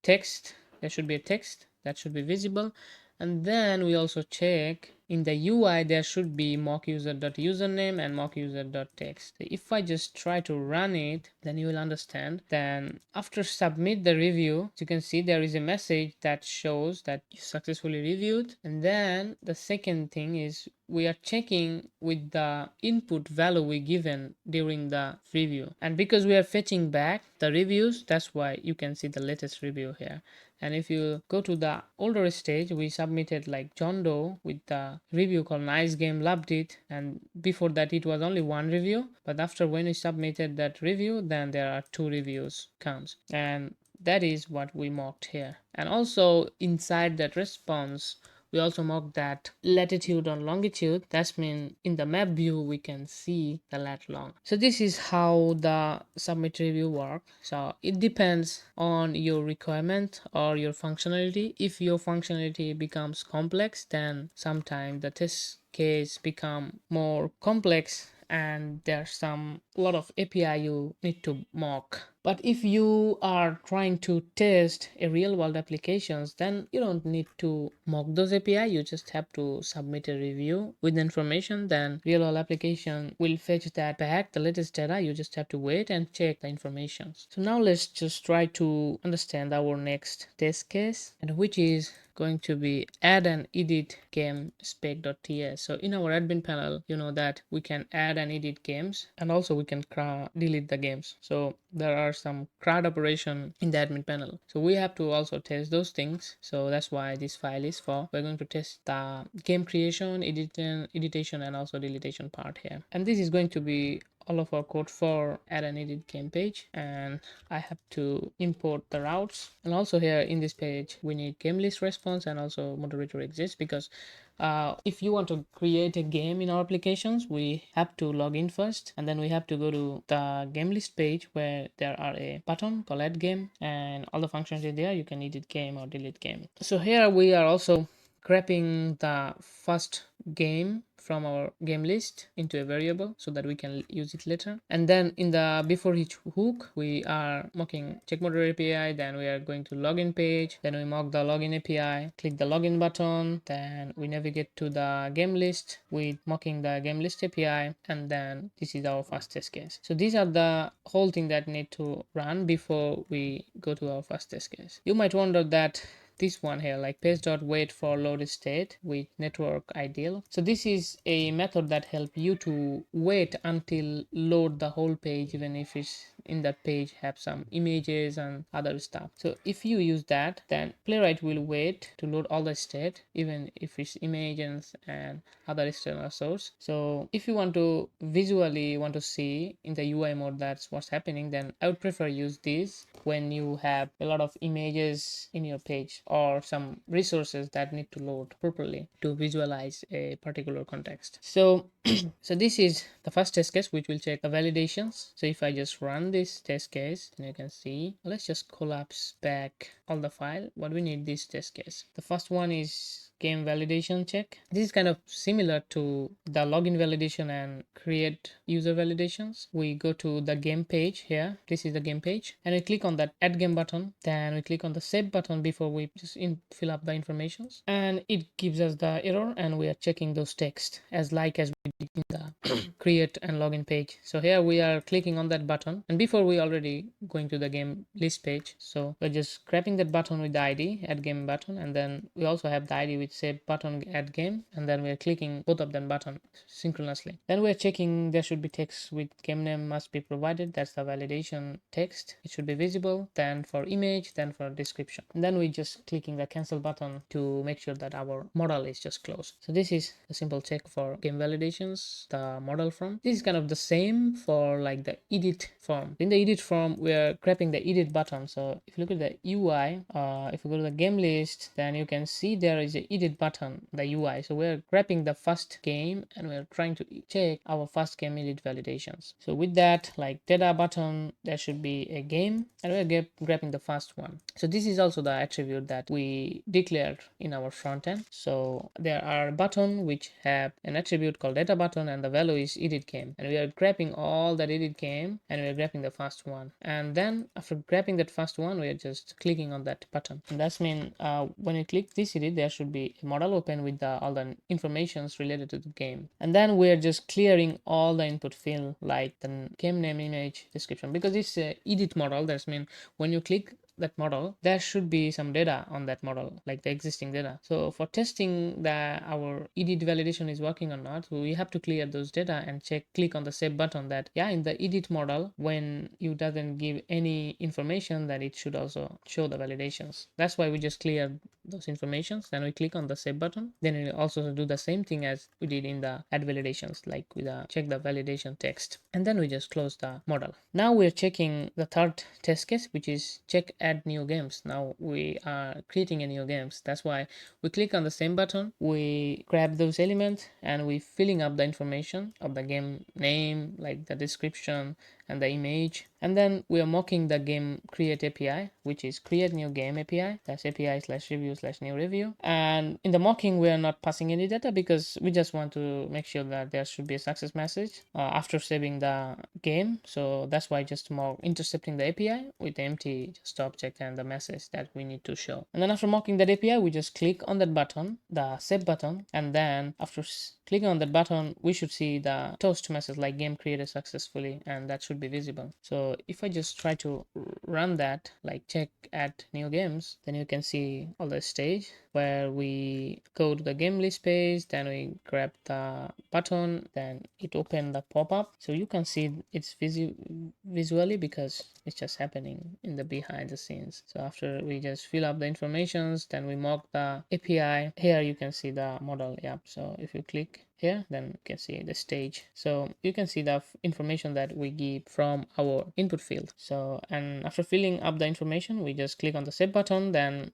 text, there should be a text that should be visible. And then we also check in the UI there should be mock user.username and mock user.text. If I just try to run it, then you will understand. Then after submit the review, you can see there is a message that shows that you successfully reviewed. And then the second thing is we are checking with the input value we given during the review, and because we are fetching back the reviews, that's why you can see the latest review here. And if you go to the older stage, we submitted like John Doe with the review called nice game, loved it, and before that it was only one review, but after when we submitted that review, then there are 2 reviews comes, and that is what we mocked here. And also inside that response we also mock that latitude and longitude. That's mean in the map view we can see the lat long. So this is how the submit review work. So it depends on your requirement or your functionality. If your functionality becomes complex, then sometimes the test case become more complex and there's a lot of API you need to mock. But if you are trying to test a real world applications, then you don't need to mock those API. You just have to submit a review with the information. Then real world application will fetch that back, the latest data. You just have to wait and check the information. So now let's just try to understand our next test case, and which is going to be add and edit game spec.ts. So in our admin panel, you know that we can add and edit games, and also we can delete the games. So there are some CRUD operation in the admin panel. So we have to also test those things. So that's why this file is for. We're going to test the game creation, editation, and also deletion part here. And this is going to be all of our code for add and edit game page, and I have to import the routes. And also here in this page we need game list response and also moderator exists, because if you want to create a game in our applications, we have to log in first, and then we have to go to the game list page where there are a button called add game, and all the functions are there. You can edit game or delete game. So here we are also grabbing the first game from our game list into a variable so that we can use it later. And then in the before each hook, we are mocking check moderator API, then we are going to login page, then we mock the login API, click the login button, then we navigate to the game list with mocking the game list API, and then this is our first test case. So these are the whole thing that need to run before we go to our first test case. You might wonder that this one here, like page.wait for load state with network ideal. So this is a method that helps you to wait until load the whole page, even if it's in that page have some images and other stuff. So if you use that, then Playwright will wait to load all the state, even if it's images and other external source. So if you want to visually want to see in the UI mode that's what's happening, then I would prefer use this when you have a lot of images in your page or some resources that need to load properly to visualize a particular context. So so this is the first test case, which will check the validations. So if I just run this test case, then you can see, let's just collapse back all the file. What we need this test case. The first one is game validation check. This is kind of similar to the login validation and create user validations. We go to the game page here. This is the game page, and we click on that add game button. Then we click on the save button before we just fill up the informations, and it gives us the error, and we are checking those text as we did in the create and login page. So here we are clicking on that button, and before we already going to the game list page. So we're just grabbing that button with the ID add game button, and then we also have the ID with save button add game, and then we're clicking both of them button synchronously. Then we're checking there should be text with game name must be provided. That's the validation text. It should be visible. Then for image, then for description. And then we just clicking the cancel button to make sure that our model is just closed. So this is a simple check for game validations, the model form. This is kind of the same for like the edit form. In the edit form, we're grabbing the edit button. So if you look at the UI, if you go to the game list, then you can see there is an edit button, the UI. So we're grabbing the first game and we're trying to check our first game edit validations. So with that, like data button, there should be a game, and we're grabbing the first one. So this is also the attribute that we declared in our front end. So there are button which have an attribute called data button, and the value is edit game, and we are grabbing all that edit game, and we're grabbing the first one. And then after grabbing that first one, we're just clicking on that button, and that's mean when you click this edit, there should be a model open with all the informations related to the game. And then we're just clearing all the input field like the game name, image, description, because it's a edit model. That's mean when you click that model, there should be some data on that model, like the existing data. So for testing that our edit validation is working or not, we have to clear those data and click on the save button that in the edit model, when you doesn't give any information, that it should also show the validations. That's why we just clear those informations. Then we click on the save button. Then we also do the same thing as we did in the add validations, like with check the validation text, and then we just close the model. Now we're checking the third test case, which is check add new games. Now we are creating a new games. That's why we click on the same button, we grab those elements, and we filling up the information of the game name, like the description and the image. And then we are mocking the game create API, which is create new game API. That's API/review/new review. And in the mocking, we are not passing any data because we just want to make sure that there should be a success message after saving the game. So that's why just mock intercepting the API with the empty just object and the message that we need to show. And then after mocking that API, we just click on that button, the save button, and then after clicking on that button, we should see the toast message like game created successfully, and that should be visible. So if I just try to run that, like check add new games, then you can see all the stage where we go to the game list page, then we grab the button, then it opened the pop-up. So you can see it's visually because it's just happening in the behind the scenes. So after we just fill up the informations, then we mock the API. Here you can see the model. Yep. So if you click here, then you can see the stage. So you can see the information that we give from our input field. So, and after filling up the information, we just click on the save button, then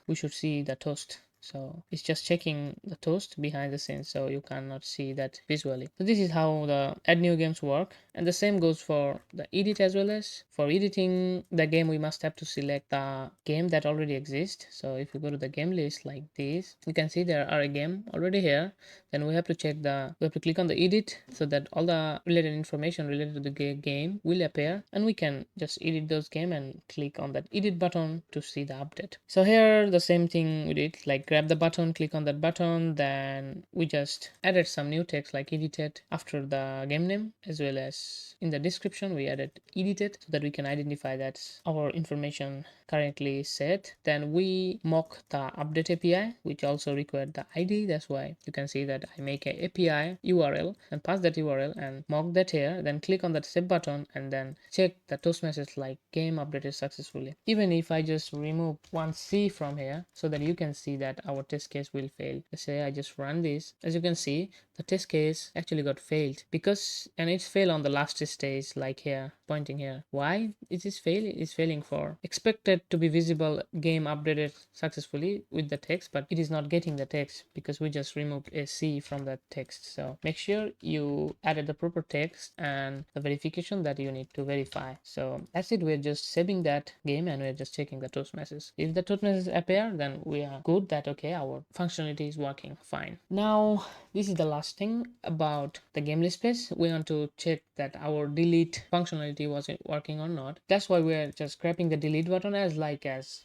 we should see the toast. So it's just checking the toast behind the scenes, so you cannot see that visually. So this is how the add new games work, and the same goes for the edit as well. As for editing the game, we must have to select the game that already exists. So if you go to the game list like this, you can see there are a game already here. Then we have to click on the edit so that all the related information related to the game will appear, and we can just edit those game and click on that edit button to see the update. So here the same thing we did, like grab the button, click on that button, then we just added some new text like edited after the game name, as well as in the description we added edited so that we can identify that our information currently set. Then we mock the update API, which also required the ID. That's why you can see that I make a API URL and pass that URL and mock that here, then click on that save button and then check the toast message like game updated successfully. Even if I just remove one C from here so that you can see that our test case will fail. Let's say I just run this. As you can see, the test case actually got failed because, and it's failed on the last stage, like here, pointing here. Why it is fail? It is failing for expected to be visible game updated successfully with the text, but it is not getting the text because we just removed a C from that text. So make sure you added the proper text and the verification that you need to verify. So that's it. We're just saving that game and we're just checking the toast message. If the toast message appear, then we are good that okay, our functionality is working fine. Now this is the last thing about the game list page. We want to check that our delete functionality was working or not. That's why we're just grabbing the delete button as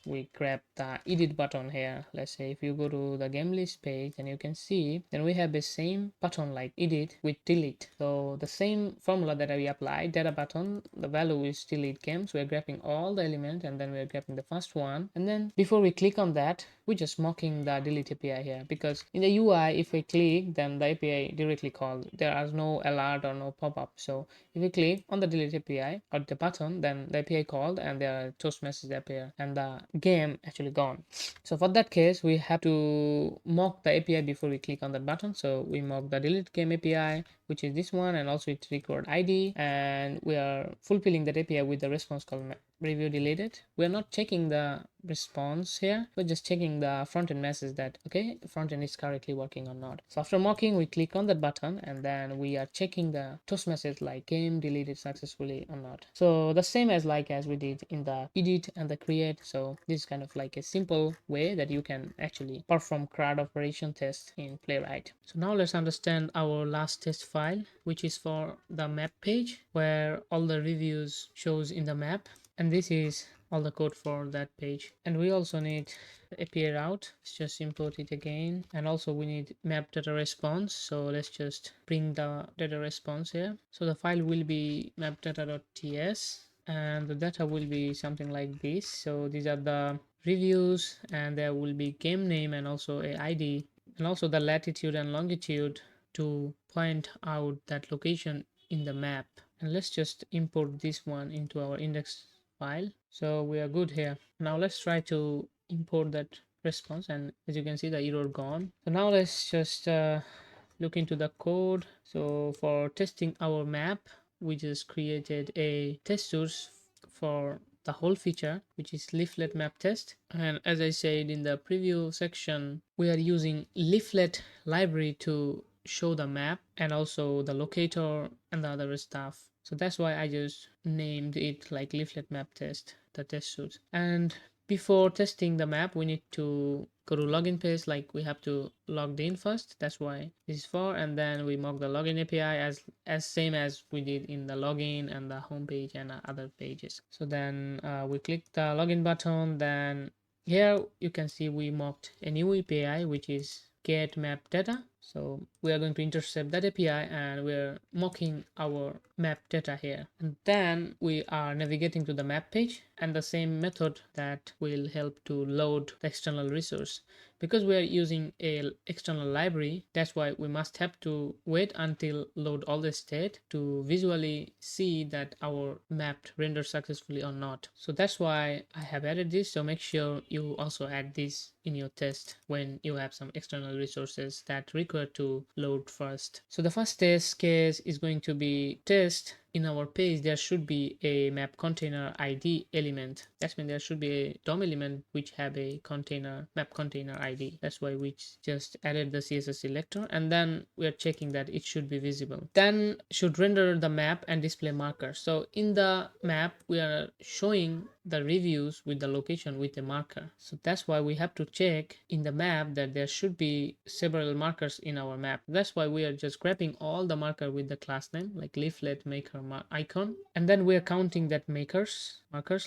we grab the edit button here. Let's say if you go to the game list page and you can see, then we have the same button like edit with delete. So the same formula that we applied, data button, the value is delete game. So we're grabbing all the elements and then we're grabbing the first one, and then before we click on that, we're just mocking the delete API here, because in the UI if we click, then the API directly called. There is no alert or no pop-up. So if we click on the delete API or the button, then the API called and the toast message appear and the game actually gone. So for that case, we have to mock the API before we click on that button. So we mock the delete game API, which is this one, and also it record ID, and we are fulfilling that API with the response called review deleted. We're not checking the response here, we're just checking the front-end message that okay, front-end is correctly working or not. So after mocking, we click on that button and then we are checking the toast message like game deleted successfully or not. So the same as we did in the edit and the create. So this is kind of like a simple way that you can actually perform CRUD operation test in Playwright. So now let's understand our last test file, which is for the map page where all the reviews shows in the map, and this is all the code for that page. And we also need the API route. Let's just import it again, and also we need map data response. So let's just bring the data response here. So the file will be mapdata.ts and the data will be something like this. So these are the reviews, and there will be game name and also a ID, and also the latitude and longitude to point out that location in the map. And let's just import this one into our index file. So we are good here. Now let's try to import that response, and as you can see, the error gone. So now let's just look into the code. So for testing our map, we just created a test source for the whole feature, which is leaflet map test. And as I said in the preview section, we are using leaflet library to show the map and also the locator and the other stuff. So that's why I just named it like leaflet map test, the test suite. And before testing the map, we need to go to login page, like we have to log in first. That's why this is for, and then we mock the login API as same as we did in the login and the home page and other pages. So then we click the login button. Then here you can see we mocked a new API, which is get map data. So we are going to intercept that API and we're mocking our map data here. And then we are navigating to the map page, and the same method that will help to load the external resource. Because we are using a external library, that's why we must have to wait until load all the state to visually see that our map rendered successfully or not. So that's why I have added this. So make sure you also add this in your test when you have some external resources that require to load first. So the first test case is going to be test. In our page there should be a map container ID element. That means there should be a DOM element which have a container map container ID. That's why we just added the CSS selector, and then we are checking that it should be visible. Then should render the map and display marker. So in the map we are showing the reviews with the location with a marker. So that's why we have to check in the map that there should be several markers in our map. That's why we are just grabbing all the marker with the class name, like leaflet maker icon, and then we are counting that markers,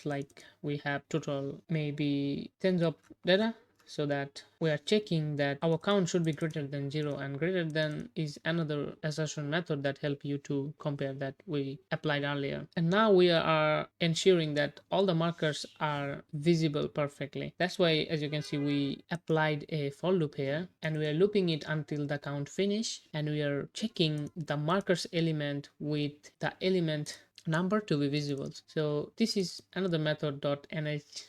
like we have total maybe tens of data, so that we are checking that our count should be greater than 0, and greater than is another assertion method that help you to compare that we applied earlier. And now we are ensuring that all the markers are visible perfectly. That's why, as you can see, we applied a for loop here, and we are looping it until the count finish, and we are checking the markers element with the element number to be visible. So this is another method .nhth,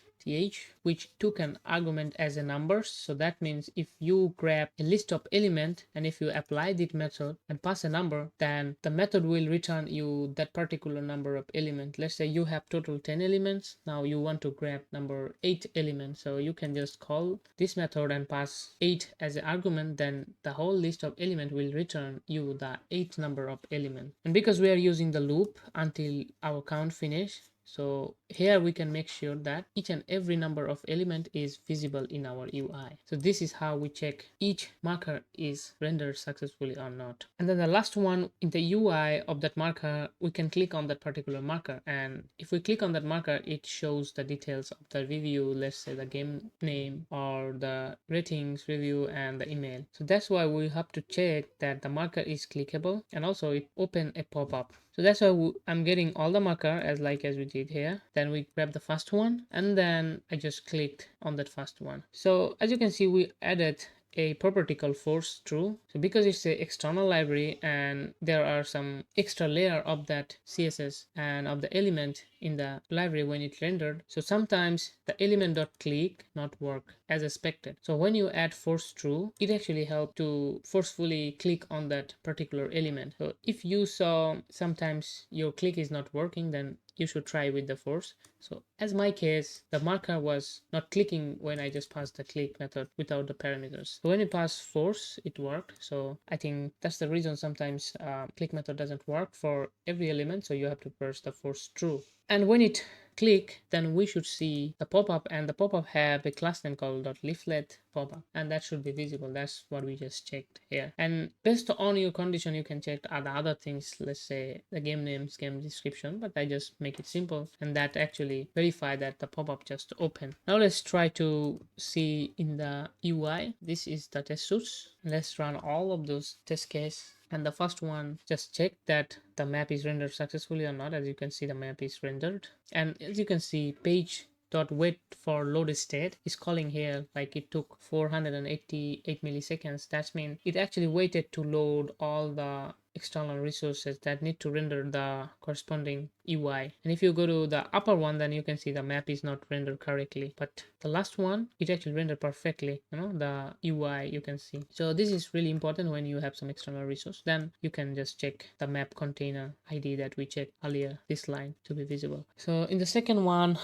which took an argument as a number. So that means if you grab a list of element and if you apply this method and pass a number, then the method will return you that particular number of element. Let's say you have total 10 elements. Now you want to grab number 8 element, so you can just call this method and pass 8 as an argument. Then the whole list of element will return you the 8th number of element. And because we are using the loop until our count finish, so here we can make sure that each and every number of element is visible in our UI. So this is how we check each marker is rendered successfully or not. And then the last one, in the UI of that marker, we can click on that particular marker, and if we click on that marker, it shows the details of the review, let's say the game name or the ratings review and the email. So that's why we have to check that the marker is clickable, and also it open a pop-up. So that's why I'm getting all the marker as we did here. Then we grab the first one, and then I just clicked on that first one. So as you can see, we added a property called force true. So because it's an external library and there are some extra layer of that CSS and of the element in the library when it rendered, so sometimes the element.click not work as expected. So when you add force true, it actually helps to forcefully click on that particular element. So if you saw sometimes your click is not working, then you should try with the force. So as my case, the marker was not clicking when I just passed the click method without the parameters. So when you pass force, it worked. So I think that's the reason sometimes click method doesn't work for every element. So you have to press the force true. And when it click, then we should see the pop-up, and the pop-up have a class name called .leaflet pop-up, and that should be visible. That's what we just checked here. And based on your condition, you can check the other things, let's say the game names, game description, but I just make it simple, and that actually verify that the pop-up just open. Now let's try to see in the UI. This is the test suits. Let's run all of those test cases. And the first one, just check that the map is rendered successfully or not. As you can see, the map is rendered, and as you can see, page.wait for loaded state is calling here like it took 488 milliseconds. That means it actually waited to load all the external resources that need to render the corresponding UI. And if you go to the upper one, then you can see the map is not rendered correctly, but the last one, it actually rendered perfectly, the UI you can see. So this is really important when you have some external resource. Then you can just check the map container ID that we checked earlier, this line to be visible. So in the second one,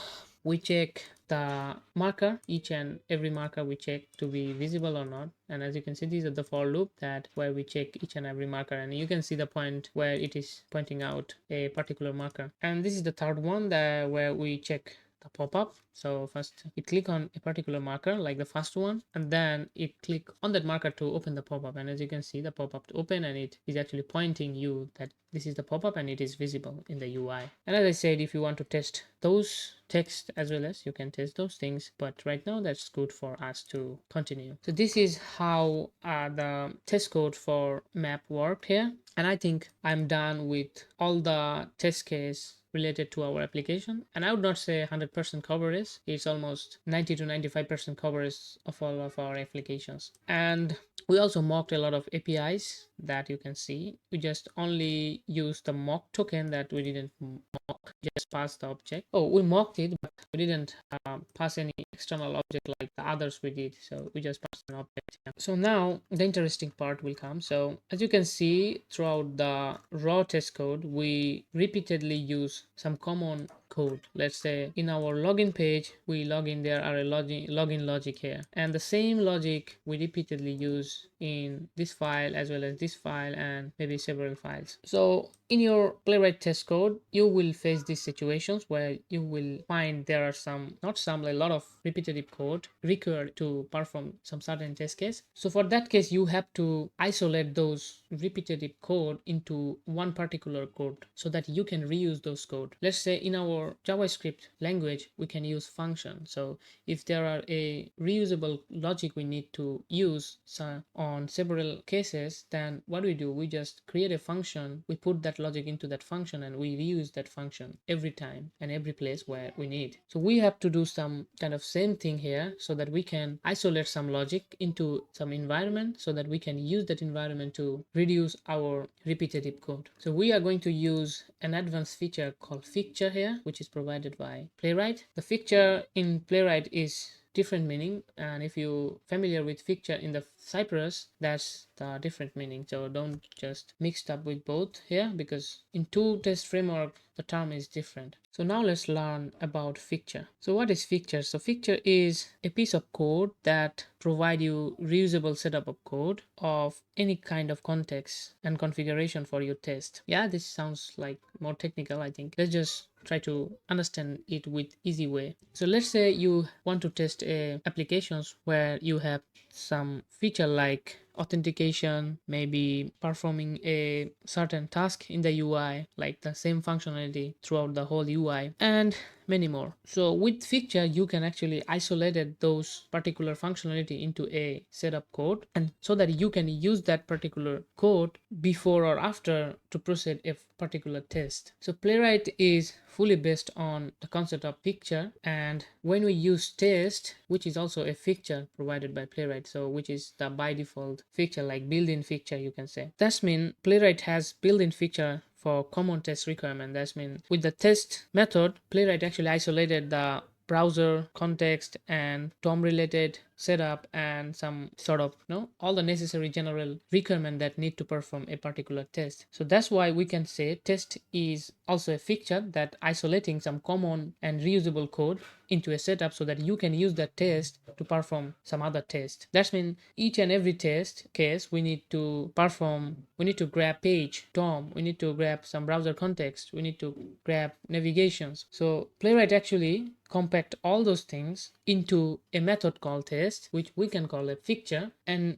we check the marker, each and every marker we check to be visible or not. And as you can see, these are the for loop that where we check each and every marker, and you can see the point where it is pointing out a particular marker. And this is the third one that where we check the pop-up. So first you click on a particular marker like the first one, and then you click on that marker to open the pop-up. And as you can see, the pop-up to open, and it is actually pointing you that this is the pop-up and it is visible in the UI. And as I said, if you want to test those text as well as, you can test those things, but right now that's good for us to continue. So this is how the test code for map worked here, and I think I'm done with all the test case related to our application. And I would not say 100% coverage, it's almost 90 to 95% coverage of all of our applications. And we also mocked a lot of APIs that you can see. We just only used the mock token that we didn't mock, just pass the object. Oh, we mocked it, but we didn't pass any external object like the others we did. So we just passed an object. So now the interesting part will come. So as you can see, throughout the raw test code, we repeatedly use some common code. Let's say in our login page, we log in, there are a login logic here, and the same logic we repeatedly use in this file as well as this file and maybe several files. So in your Playwright test code, you will face these situations where you will find there are a lot of repetitive code required to perform some certain test case. So for that case, you have to isolate those repetitive code into one particular code so that you can reuse those code. Let's say in our JavaScript language, we can use function. So if there are a reusable logic we need to use on several cases, then what we do, we just create a function, we put that logic into that function, and we reuse that function every time and every place where we need. So we have to do some kind of same thing here so that we can isolate some logic into some environment so that we can use that environment to reduce our repetitive code. So we are going to use an advanced feature called Fixture here, which is provided by Playwright. The Fixture in Playwright is different meaning, and if you familiar with Fixture in the Cypress, that's the different meaning. So don't just mix up with both here, because in two test framework the term is different. So now let's learn about Fixture. So what is Fixture? So Fixture is a piece of code that provide you reusable setup of code of any kind of context and configuration for your test. Yeah, this sounds like more technical, I think. Let's just try to understand it with easy way. So let's say you want to test applications where you have some feature like authentication, maybe performing a certain task in the UI, like the same functionality throughout the whole UI, and many more. So with Fixture, you can actually isolate those particular functionality into a setup code, and so that you can use that particular code before or after to proceed a particular test. So Playwright is fully based on the concept of Fixture, and when we use test, which is also a feature provided by Playwright, so which is the by default feature, like built-in feature you can say. That means Playwright has built-in feature for common test requirement. That means with the test method, Playwright actually isolated the browser context and DOM related setup and some sort of all the necessary general requirement that need to perform a particular test. So that's why we can say test is also a feature that isolating some common and reusable code into a setup so that you can use that test to perform some other test. That means each and every test case we need to grab page DOM, we need to grab some browser context, we need to grab navigations. So Playwright actually compact all those things into a method called test, which we can call a fixture, and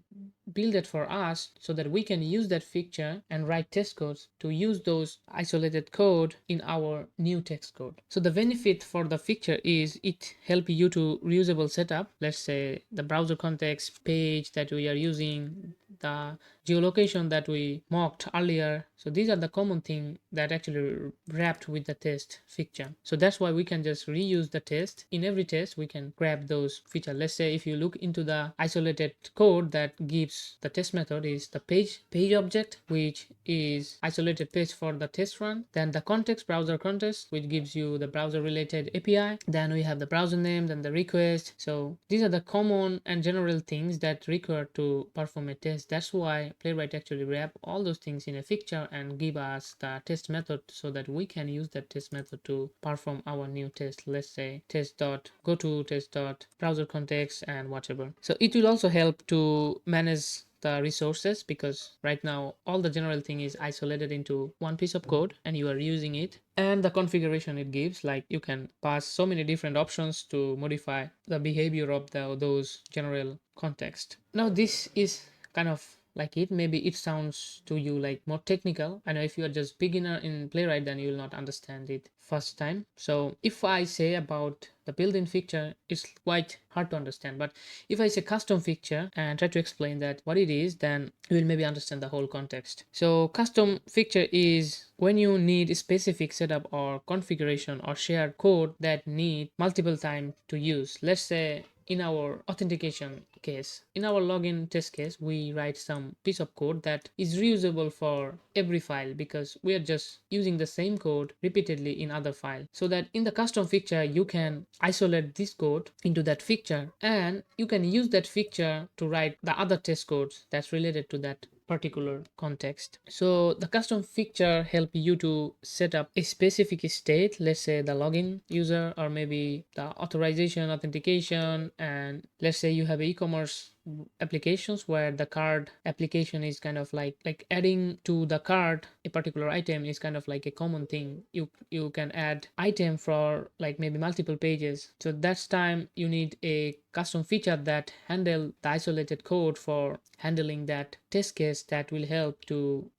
build it for us so that we can use that fixture and write test codes to use those isolated code in our new text code. So the benefit for the fixture is it helps you to reusable setup. Let's say the browser context page that we are using, the geolocation that we mocked earlier. So these are the common thing that actually wrapped with the test fixture. So that's why we can just reuse the test. In every test we can grab those features. Let's say if you look into the isolated code that gives the test method is the page object, which is isolated page for the test run, then the context, browser context, which gives you the browser related API, then we have the browser name, then the request. So these are the common and general things that require to perform a test. That's why Playwright actually wrap all those things in a fixture fixture and give us the test method so that we can use that test method to perform our new test. Let's say test.goto, test.browser context, and whatever. So it will also help to manage the resources, because right now all the general thing is isolated into one piece of code and you are using it. And the configuration it gives, like you can pass so many different options to modify the behavior of those general context. Now this is kind of like it. Maybe it sounds to you like more technical. I know if you are just beginner in Playwright, then you will not understand it first time. So if I say about the built-in fixture, it's quite hard to understand. But if I say custom fixture and try to explain that what it is, then you will maybe understand the whole context. So custom fixture is when you need a specific setup or configuration or shared code that need multiple time to use. Let's say in our authentication case, in our login test case, we write some piece of code that is reusable for every file, because we are just using the same code repeatedly in other file. So that in the custom fixture, you can isolate this code into that fixture, and you can use that fixture to write the other test codes that's related to that particular context. So the custom fixture help you to set up a specific state, let's say the login user, or maybe the authorization, authentication, and let's say you have e-commerce applications where the card application is kind of like adding to the card a particular item is kind of like a common thing. You can add item for like maybe multiple pages, so that's time you need a custom feature that handle the isolated code for handling that test case that will help to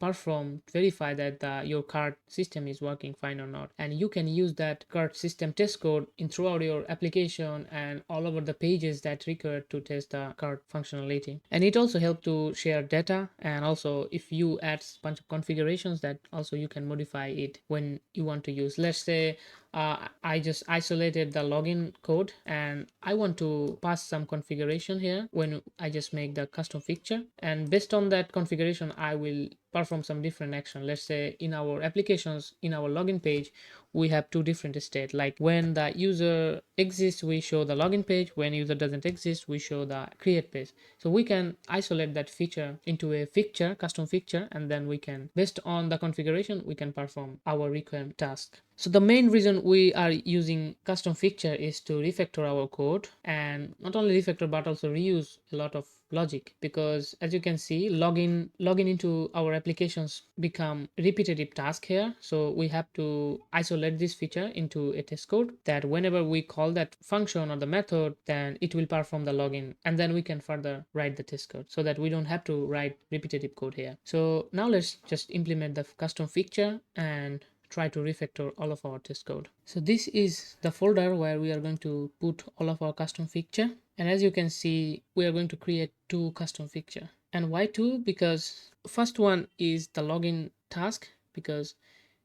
verify that your card system is working fine or not. And you can use that card system test code in throughout your application and all over the pages that require to test the card functionality. And it also helps to share data, and also if you add a bunch of configurations, that also you can modify it when you want to use. Let's say I just isolated the login code and I want to pass some configuration here when I just make the custom fixture, and based on that configuration I will perform some different action. Let's say in our applications, in our login page, we have two different states. Like when the user exists, we show the login page. When user doesn't exist, we show the create page. So we can isolate that feature into a fixture, custom fixture, and then we can, based on the configuration, we can perform our required task. So the main reason we are using custom fixture is to refactor our code, and not only refactor but also reuse a lot of logic, because as you can see, login into our applications become repetitive task here. So we have to isolate this feature into a test code that whenever we call that function or the method, then it will perform the login, and then we can further write the test code so that we don't have to write repetitive code here. So now let's just implement the custom fixture and try to refactor all of our test code. So this is the folder where we are going to put all of our custom fixture. And as you can see, we are going to create two custom fixture. And why two? Because first one is the login task, because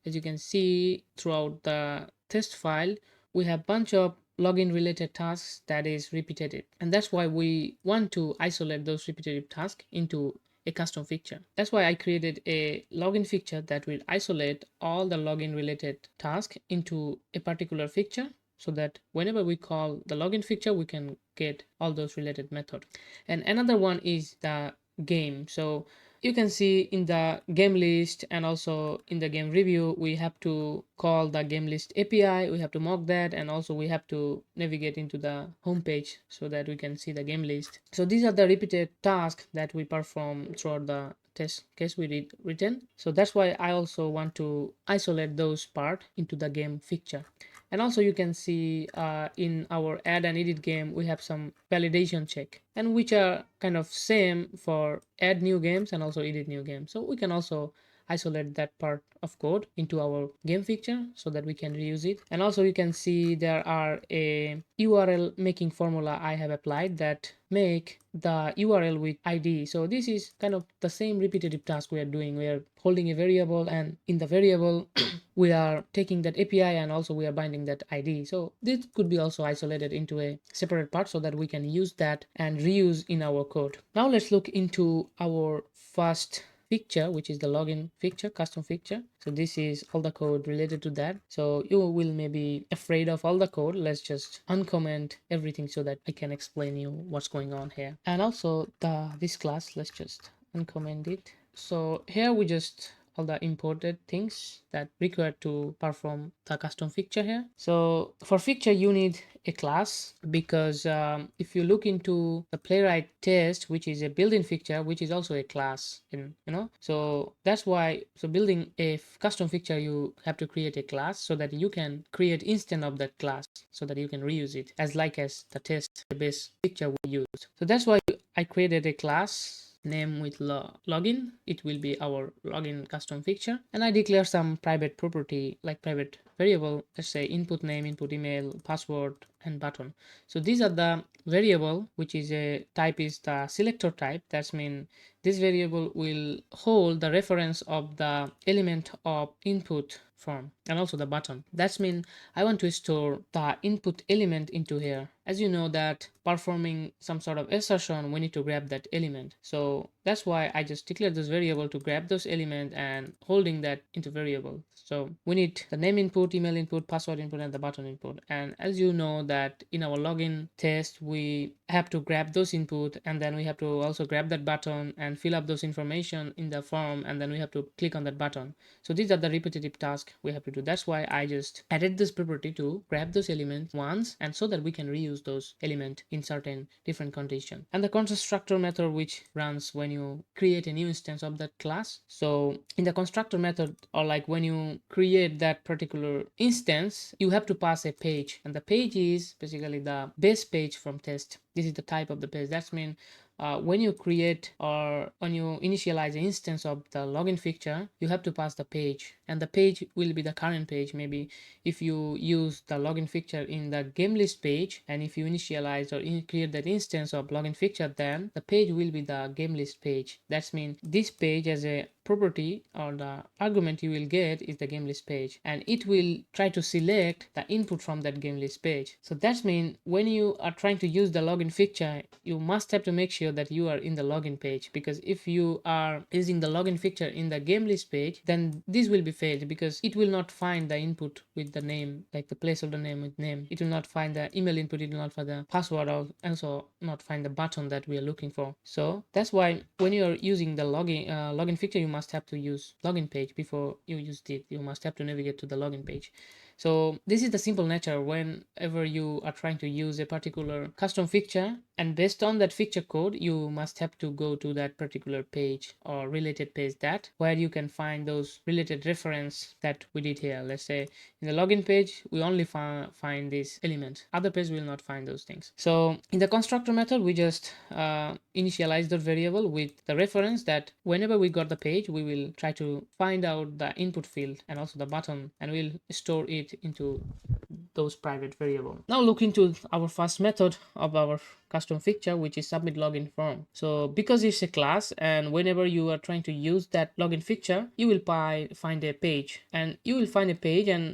as you can see throughout the test file, we have bunch of login related tasks that is repetitive. And that's why we want to isolate those repetitive tasks into a custom fixture. That's why I created a login fixture that will isolate all the login related tasks into a particular fixture, so that whenever we call the login fixture, we can get all those related methods. And another one is the game. So you can see in the game list and also in the game review, we have to call the game list API, we have to mock that, and also we have to navigate into the home page so that we can see the game list. So these are the repeated tasks that we perform throughout the test case we written. So that's why I also want to isolate those part into the game fixture. And also you can see in our add and edit game, we have some validation check, and which are kind of same for add new games and also edit new games. So we can also isolate that part of code into our game fixture so that we can reuse it. And also you can see there are a URL making formula I have applied that make the URL with ID. So this is kind of the same repetitive task we are doing. We are holding a variable, and in the variable we are taking that API and also we are binding that ID. So this could be also isolated into a separate part so that we can use that and reuse in our code. Now let's look into our first fixture, which is the login fixture, custom fixture. So this is all the code related to that. So you will maybe afraid of all the code. Let's just uncomment everything so that I can explain you what's going on here. And also this class, let's just uncomment it. So here we just all the imported things that required to perform the custom fixture here. So for fixture you need a class, because if you look into the Playwright test, which is a built-in fixture, which is also a class, so that's why, so building a custom fixture you have to create a class so that you can create instance of that class so that you can reuse it as the test base fixture we used. So that's why I created a class name with login. It will be our login custom fixture, and I declare some private property like private variable, let's say input name, input email, password, and button. So these are the variable, which is a type is the selector type. That's mean this variable will hold the reference of the element of input form and also the button. That's mean I want to store the input element into here. As you know that performing some sort of assertion, we need to grab that element. So that's why I just declare this variable to grab those element and holding that into variable. So we need the name input, email input, password input, and the button input. And as you know that in our login test, we have to grab those input, and then we have to also grab that button and fill up those information in the form, and then we have to click on that button. So these are the repetitive tasks we have to do. That's why I just added this property to grab those elements once, and so that we can reuse those elements in certain different condition. And the constructor method, which runs when you create a new instance of that class. So in the constructor method, or like when you create that particular instance, you have to pass a page, and the page is basically the base page from test. This is the type of the page. That's mean when you create or when you initialize an instance of the login fixture, you have to pass the page, and the page will be the current page. Maybe if you use the login fixture in the game list page, and if you initialize or create that instance of login fixture, then the page will be the game list page. That's mean this page as a property or the argument you will get is the game list page, and it will try to select the input from that game list page. So that's mean when you are trying to use the login fixture, you must have to make sure that you are in the login page, because if you are using the login fixture in the game list page, then this will be failed, because it will not find the input with the name, like the placeholder name with name. It will not find the email input, it will not find the password, or also not find the button that we are looking for. So that's why when you are using the login fixture, you must have to use login page before you use it. You must have to navigate to the login page. So this is the simple nature whenever you are trying to use a particular custom fixture, and based on that fixture code, you must have to go to that particular page or related page, that where you can find those related reference that we did here. Let's say in the login page, we only find this element. Other page will not find those things. So in the constructor method, we just initialize the variable with the reference that whenever we got the page, we will try to find out the input field and also the button, and we'll store it into those private variable. Now look into our first method of our custom fixture, which is submit login form. So because it's a class, and whenever you are trying to use that login fixture, you will find a page, and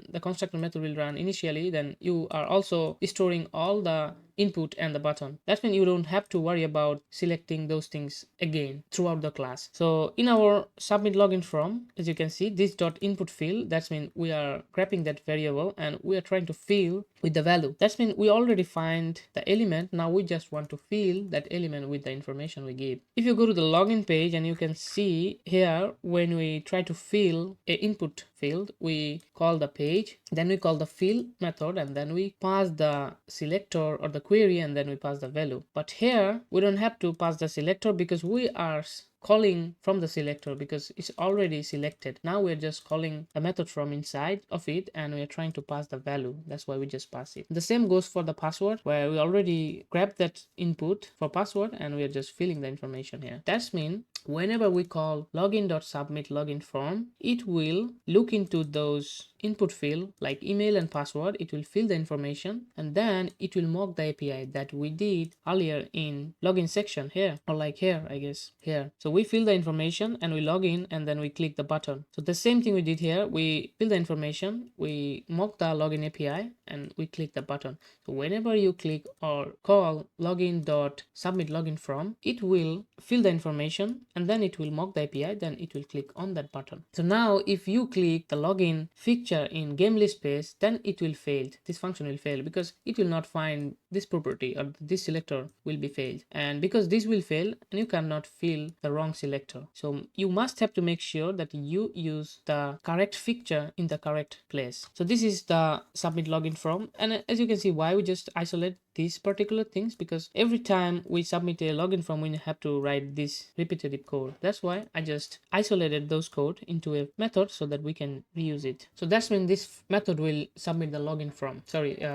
the constructor method will run initially. Then you are also storing all the input and the button. That means you don't have to worry about selecting those things again throughout the class. So in our submit login form, as you can see, this dot input field, that means we are grabbing that variable and we are trying to fill with the value. That means we already find the element. Now we just want to fill that element with the information we gave. If you go to the login page, and you can see here, when we try to fill a input field, we call the page, then we call the fill method, and then we pass the selector or the query, and then we pass the value. But here we don't have to pass the selector, because we are calling from the selector, because it's already selected. Now we're just calling a method from inside of it, and we're trying to pass the value. That's why we just pass it. The same goes for the password, where we already grabbed that input for password, and we're just filling the information here. That's mean whenever we call login.submit login form, it will look into those input field like email and password. It will fill the information, and then it will mock the API that we did earlier in login section here, or like here, I guess here. So we fill the information and we log in, and then we click the button. So the same thing we did here, we fill the information, we mock the login API, and we click the button. So whenever you click or call login.submit login form, it will fill the information and then it will mock the API, then it will click on that button. So now if you click the login fixture in game list page, then it will fail. This function will fail because it will not find this property, or this selector will be failed. And because this will fail, and you cannot fill the wrong selector. So you must have to make sure that you use the correct fixture in the correct place. So this is the submit login from, and as you can see, why we just isolate these particular things, because every time we submit a login form we have to write this repetitive code. That's why I just isolated those code into a method so that we can reuse it. So that's when this method will submit the login from,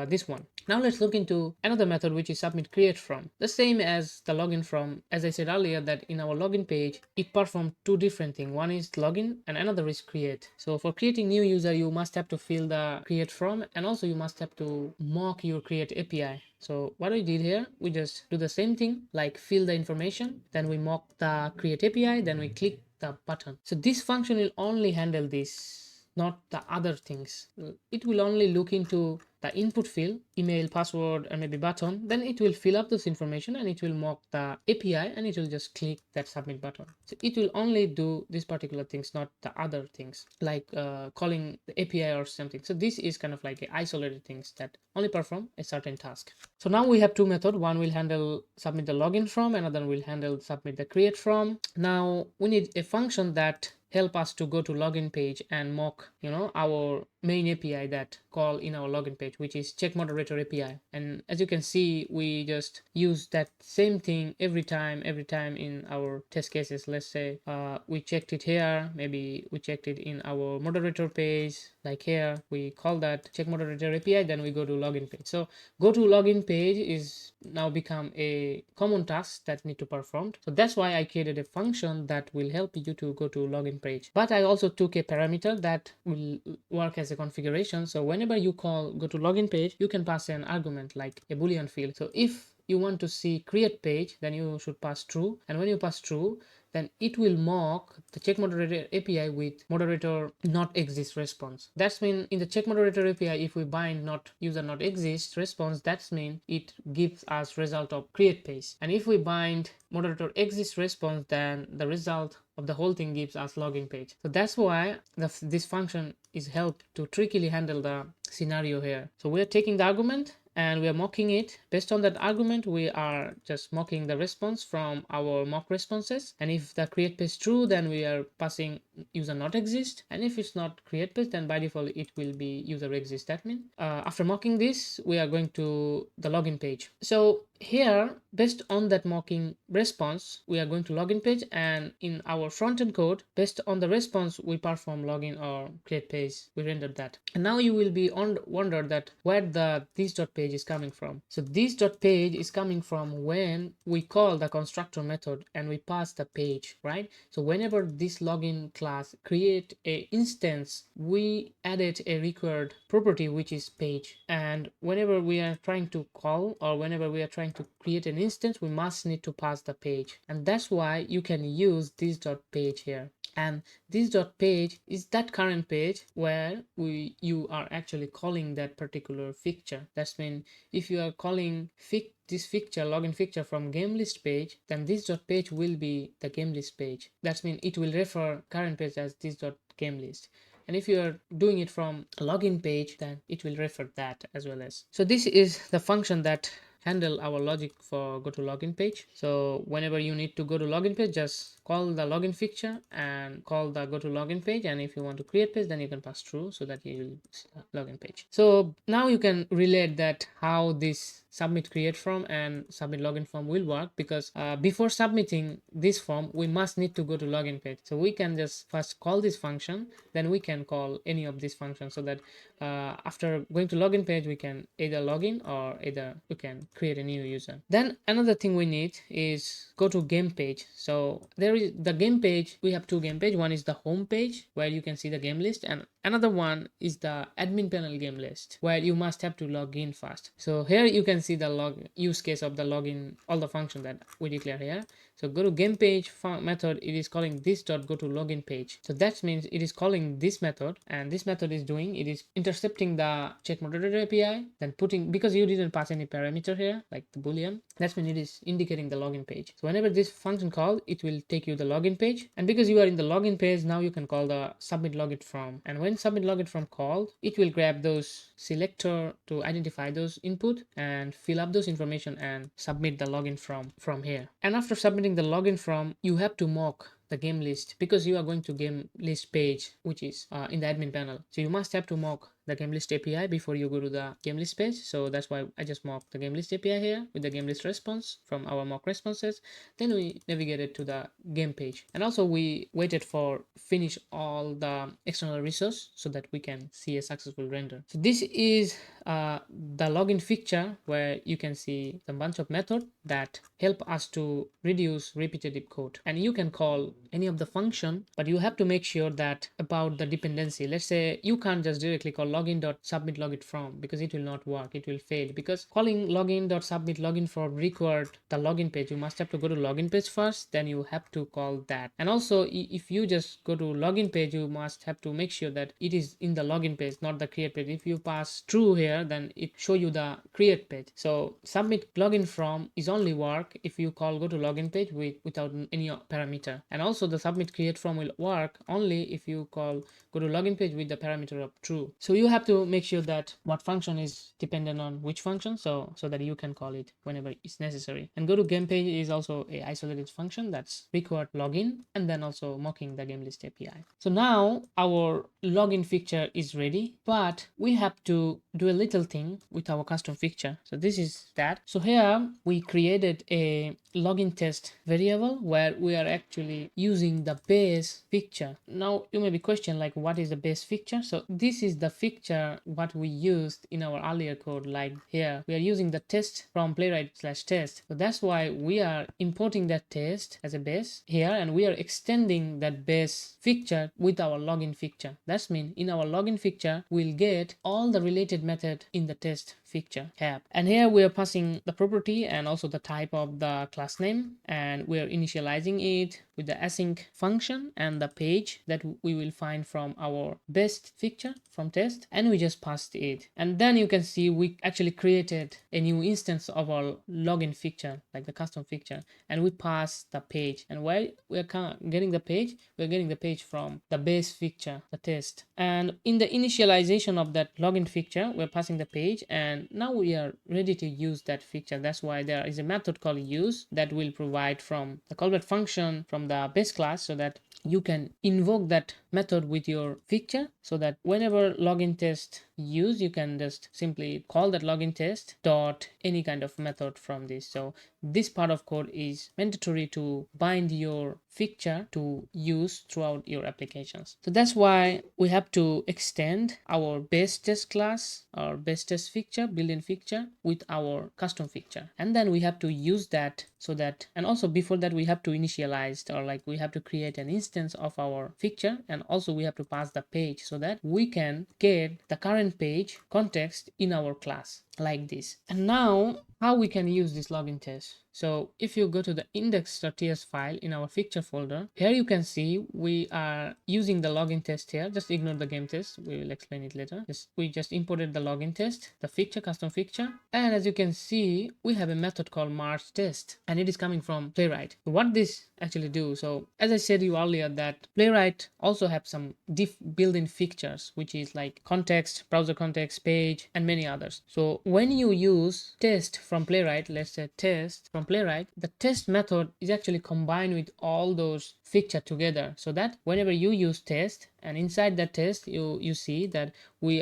this one. Now let's look into another method, which is submit create from. The same as the login from, as I said earlier, that in our login page it performs two different things. One is login and another is create. So for creating new user, you must have to fill the create from, and also you must have to mock your create API. So what we did here, we just do the same thing, like fill the information, then we mock the create API, then we click the button. So this function will only handle this, not the other things. It will only look into the input field, email, password, and maybe button. Then it will fill up this information and it will mock the API, and it will just click that submit button. So it will only do these particular things, not the other things, like calling the API or something. So this is kind of like a isolated things that only perform a certain task. So now we have two methods. One will handle submit the login from, another will handle submit the create from. Now we need a function that help us to go to login page and mock, our main API that call in our login page, which is check moderator API. And as you can see, we just use that same thing every time in our test cases. Let's say we checked it here, maybe we checked it in our moderator page, like here we call that check moderator API, then we go to login page. So go to login page is now become a common task that need to perform. So that's why I created a function that will help you to go to login page. But I also took a parameter that will work as a configuration. So whenever you call go to login page, you can pass an argument like a boolean field. So if you want to see create page, then you should pass true, and when you pass true, then it will mock the check moderator API with moderator not exist response. That's mean in the check moderator API, if we bind not user not exist response, that's mean it gives us result of create page. And if we bind moderator exist response, then the result of the whole thing gives us login page. So that's why this function is help to trickily handle the scenario here. So we are taking the argument and we are mocking it. Based on that argument, we are just mocking the response from our mock responses. And if the create page true, then we are passing user not exist. And if it's not create page, then by default it will be user exist. That means after mocking this, we are going to the login page. So here, based on that mocking response, we are going to login page, and in our front-end code, based on the response we perform login or create page, we rendered that. And now you will be wonder that where the this.page is coming from. So this.page is coming from when we call the constructor method and we pass the page, right? So whenever this login class create a instance, we added a required property which is page, and whenever we are trying to call or whenever we are trying to create an instance, we must need to pass the page. And that's why you can use this.page here. And this.page is that current page where you are actually calling that particular fixture. That's mean if you are calling this fixture, login fixture from game list page, then this.page will be the game list page. That means it will refer current page as this.game list. And if you are doing it from a login page, then it will refer that as well as. So this is the function that handle our logic for go to login page. So whenever you need to go to login page, just call the login fixture and call the go to login page. And if you want to create page, then you can pass true so that you will login page. So now you can relate that how this submit create form and submit login form will work, because before submitting this form, we must need to go to login page. So we can just first call this function, then we can call any of these functions, so that after going to login page, we can either login or either we can create a new user. Then another thing we need is go to game page. So there is the game page. We have two game page. One is the home page where you can see the game list, and Another one is the admin panel game list, where you must have to log in first. So here you can see the log use case of the login, all the function that we declare here. So go to game page method, it is calling this dot go to login page. So that means it is calling this method, and this method is doing, it is intercepting the check moderator API, then putting, because you didn't pass any parameter here like the boolean, that's when it is indicating the login page. So whenever this function called, it will take you the login page, and because you are in the login page, now you can call the submit login from, and when submit login from called, it will grab those selector to identify those input and fill up those information and submit the login from here. And after submitting the login from, you have to mock the game list, because you are going to game list page, which is in the admin panel. So you must have to mock the game list API before you go to the game list page. So that's why I just mocked the game list API here with the game list response from our mock responses. Then we navigated to the game page, and also we waited for finish all the external resource so that we can see a successful render. So this is the login fixture, where you can see a bunch of methods that help us to reduce repetitive code, and you can call any of the function, but you have to make sure that about the dependency. Let's say you can't just directly call login.submit login from, because it will not work, it will fail, because calling login.submit login from required the login page. You must have to go to login page first, then you have to call that. And also if you just go to login page, you must have to make sure that it is in the login page, not the create page. If you pass true here, then it show you the create page. So submit login from is only work if you call go to login page without any parameter. And also the submit create from will work only if you call go to login page with the parameter of true. So you have to make sure that what function is dependent on which function, so that you can call it whenever it's necessary. And go to game page is also a isolated function that's required login, and then also mocking the game list API. So now our login fixture is ready, but we have to do a little thing with our custom fixture. So this is that. So here we created a login test variable where we are actually using the base fixture. Now you may be questioning like, what is the base fixture? So this is the fixture what we used in our earlier code. Like here we are using the test from playwright/test. So that's why we are importing that test as a base here, and we are extending that base fixture with our login fixture. That means in our login fixture we'll get all the related method in the test fixture tab, and here we are passing the property and also the type of the class name, and we are initializing it with the async function and the page that we will find from our best fixture from test, and we just passed it. And then you can see we actually created a new instance of our login fixture, like the custom fixture, and we pass the page. And while we're getting the page, we're getting the page from the base fixture, the test. And in the initialization of that login fixture, we're passing the page, and now we are ready to use that fixture. That's why there is a method called use that will provide from the callback function from the base class, so that you can invoke that method with your fixture, so that whenever login test use, you can just simply call that login test dot any kind of method from this. So this part of code is mandatory to bind your fixture to use throughout your applications. So that's why we have to extend our base test class, our base test fixture, built-in fixture, with our custom fixture, and then we have to use that. So that, and also before that we have to initialize, or like we have to create an instance of our fixture, and also we have to pass the page so that we can get the current page context in our class like this. And now how we can use this login test. So if you go to the index.ts file in our fixture folder, here you can see we are using the login test here. Just ignore the game test, we will explain it later. We just imported the login test, the fixture, custom fixture, and as you can see we have a method called march test, and it is coming from Playwright. What this actually do, so as I said you earlier that Playwright also have some built-in fixtures, which is like context, browser context, page, and many others. So when you use test from Playwright, let's say test from Playwright, the test method is actually combined with all those fixture together, so that whenever you use test, and inside that test you see that we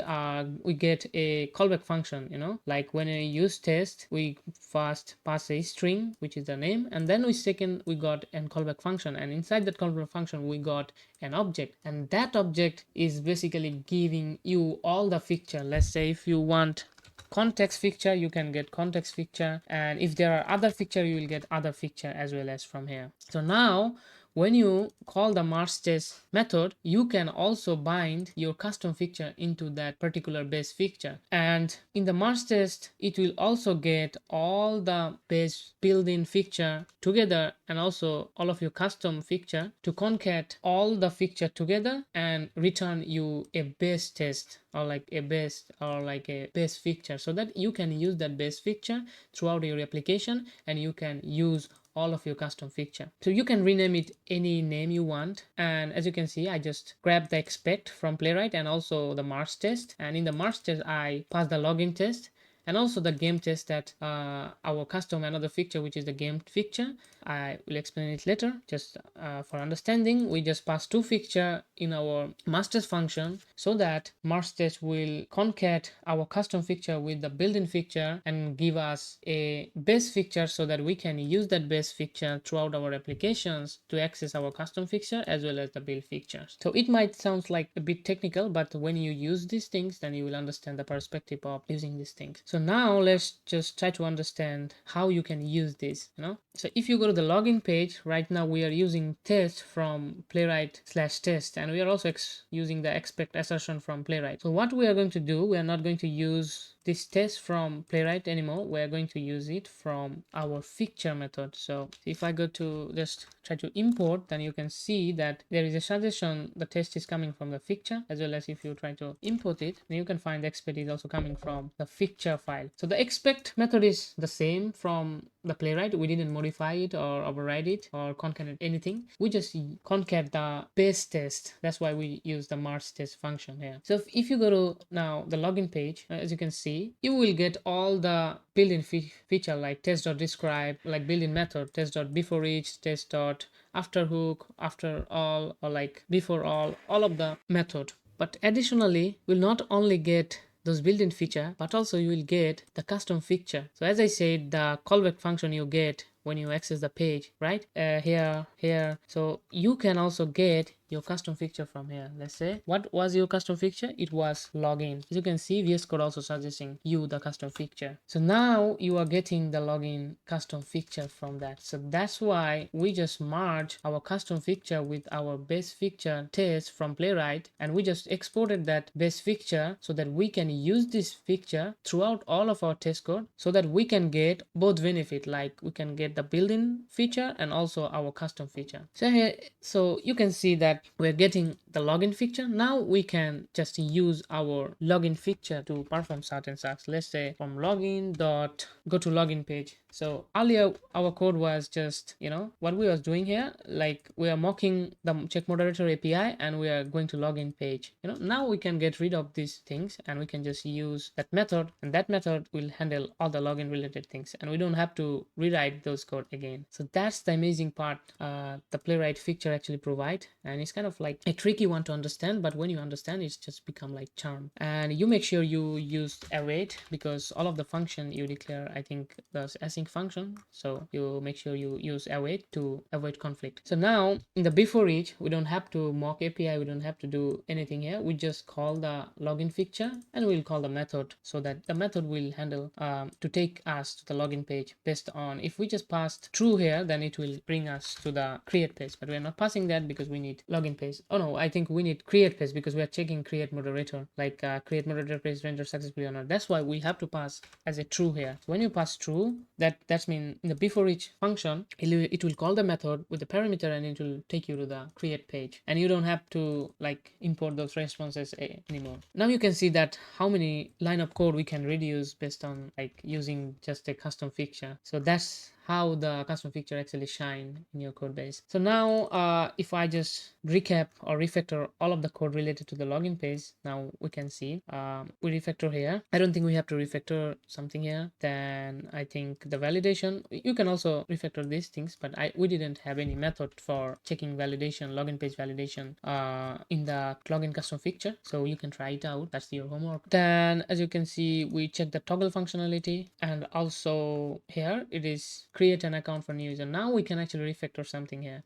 get a callback function, like when I use test, we first pass a string, which is the name, and then we got an callback function, and inside that callback function we got an object, and that object is basically giving you all the fixture. Let's say if you want context fixture, you can get context fixture, and if there are other fixture, you will get other fixture as well as from here. So now when you call the merge test method, you can also bind your custom fixture into that particular base fixture, and in the merge test it will also get all the base built-in fixture together and also all of your custom fixture to concat all the fixture together and return you a base test or like a base fixture, so that you can use that base fixture throughout your application and you can use all of your custom fixture. So you can rename it any name you want, and as you can see, I just grabbed the expect from Playwright and also the merge test, and in the merge test I pass the login test and also the game test that our custom another fixture, which is the game fixture. I will explain it later. Just for understanding, we just pass two fixture in our masters function so that merge test will concat our custom fixture with the built-in fixture and give us a base fixture so that we can use that base fixture throughout our applications to access our custom fixture as well as the build fixtures. So it might sound like a bit technical, but when you use these things, then you will understand the perspective of using these things. So now let's just try to understand how you can use this, So if you go to the login page, right now we are using test from Playwright/test, and we are also using the expect assertion from Playwright. So what we are going to do, we are not going to use this test from Playwright anymore. We are going to use it from our fixture method. So if I go to just try to import, then you can see that there is a suggestion the test is coming from the fixture, as well as if you try to import it, then you can find the expect is also coming from the fixture file. So the expect method is the same from the Playwright. We didn't modify it or override it or concat anything. We just concat the base test. That's why we use the merge test function here. So if you go to now the login page, as you can see, you will get all the built-in feature like test.describe, like built-in method, test.beforeach, test.afterhook, after all, or like before all of the method. But additionally, we'll not only get those built-in feature, but also you will get the custom fixture. So as I said, the callback function you get when you access the page, right? Here. So you can also get your custom fixture from here. Let's say, what was your custom fixture? It was login. As you can see, VS Code also suggesting you the custom fixture. So now you are getting the login custom fixture from that. So that's why we just merge our custom fixture with our base fixture test from Playwright, and we just exported that base fixture so that we can use this fixture throughout all of our test code, so that we can get both benefit, like we can get the built-in feature and also our custom feature. So here, so you can see that we're getting the login feature. Now we can just use our login feature to perform certain tasks. Let's say from login dot go to login page. So earlier our code was just, what we was doing here, like we are mocking the check moderator API and we are going to login page. Now we can get rid of these things and we can just use that method, and that method will handle all the login related things, and we don't have to rewrite those code again. So that's the amazing part the Playwright fixture actually provide, and it's kind of like a tricky one to understand, but when you understand, it's just become like charm. And you make sure you use await, because all of the function you declare, I think the async function, so you make sure you use await to avoid conflict. So now in the before each, we don't have to mock API, we don't have to do anything here. We just call the login fixture and we'll call the method, so that the method will handle to take us to the login page based on, if we just passed true here, then it will bring us to the create page, but we're not passing that because we need login page. Oh no, I think we need create page because we are checking create moderator, like create moderator page rendered successfully or not. That's why we have to pass as a true here. So when you pass true, that's mean in the before each function, it will call the method with the parameter and it will take you to the create page, and you don't have to like import those responses anymore. Now you can see that how many line of code we can reduce based on like using just a custom fixture. So that's how the custom fixture actually shine in your code base. So now if I just recap or refactor all of the code related to the login page, now we can see we refactor here. I don't think we have to refactor something here. Then I think the validation, you can also refactor these things, but we didn't have any method for checking validation, login page validation in the login custom fixture, so you can try it out. That's your homework. Then as you can see, we check the toggle functionality, and also here it is create an account for new user. Now we can actually refactor something here.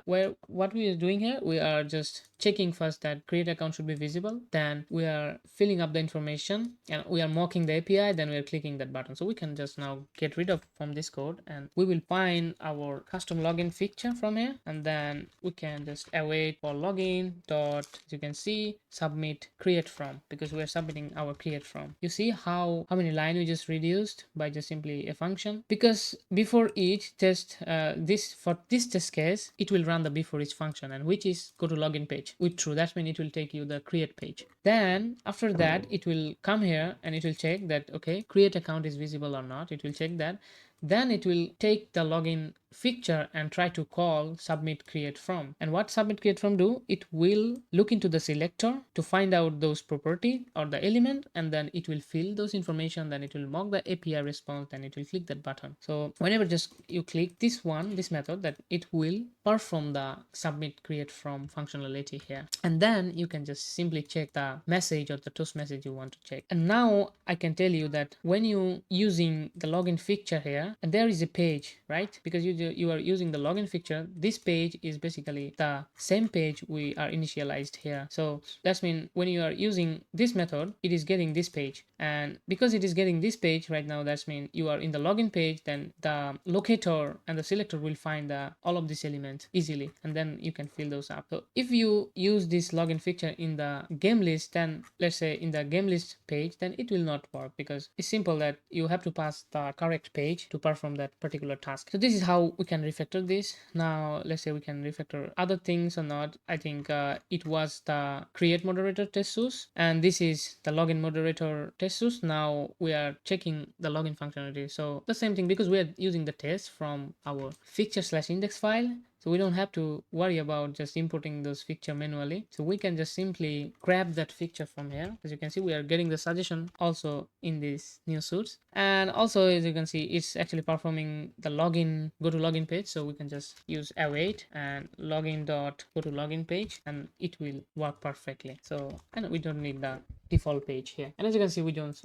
Where what we are doing here, we are just checking first that create account should be visible, then we are filling up the information and we are mocking the API, then we are clicking that button. So we can just now get rid of from this code, and we will find our custom login fixture from here, and then we can just await for login dot, as you can see, submit create from, because we are submitting our create from. You see how many lines we just reduced by just simply a function, because before each test, for this test case, it will run the before each function, and which is go to login page with true. That means it will take you the create page. Then after that, it will come here and it will check that okay, create account is visible or not. It will check that. Then it will take the login fixture and try to call submit create from. And what submit create from do? It will look into the selector to find out those property or the element, and then it will fill those information, then it will mock the API response, then it will click that button. So whenever just you click this method, that it will perform the submit create from functionality here, and then you can just simply check the message or the toast message you want to check. And now I can tell you that when you using the login fixture here, and there is a page, right? Because you are using the login fixture, this page is basically the same page we are initialized here. So that's mean when you are using this method, it is getting this page, and because it is getting this page right now, that's mean you are in the login page, then the locator and the selector will find all of these elements easily, and then you can fill those up. So if you use this login fixture in the game list, then let's say in the game list page, then it will not work, because it's simple that you have to pass the correct page to perform that particular task. So this is how we can refactor this. Now let's say we can refactor other things or not. I think it was the create moderator test source, and this is the login moderator test source. Now we are checking the login functionality. So the same thing, because we are using the test from our fixture/index file, so we don't have to worry about just importing those fixture manually. So we can just simply grab that fixture from here. As you can see, we are getting the suggestion also in this new source. And also, as you can see, it's actually performing the login, go to login page. So we can just use await and login dot go to login page, and it will work perfectly. So, and we don't need the default page here. And as you can see, we don't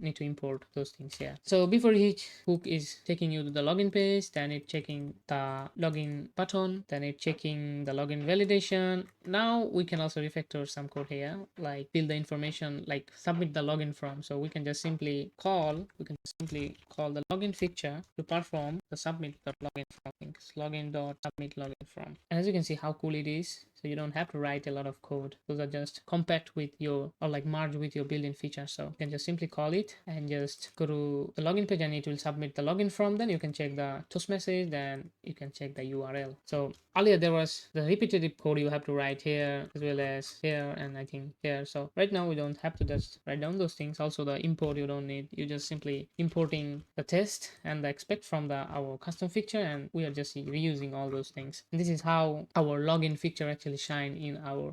need to import those things here. So before each hook is taking you to the login page, then it's checking the login button, then it's checking the login validation. Now we can also refactor some code here, like fill the information, like submit the login from. So we can just simply call the login fixture to perform the submit.login from. Login.submit login from. And as you can see how cool it is. So you don't have to write a lot of code. Those are just compact with your, or like merge with your built-in features. So you can just simply call it and just go to the login page, and it will submit the login from. Then you can check the toast message, then you can check the URL. So earlier there was the repetitive code you have to write here as well as here, and I think here. So right now we don't have to just write down those things. Also the import you don't need. You just simply importing the test and the expect from our custom fixture, and we are just reusing all those things. And this is how our login fixture actually shine in our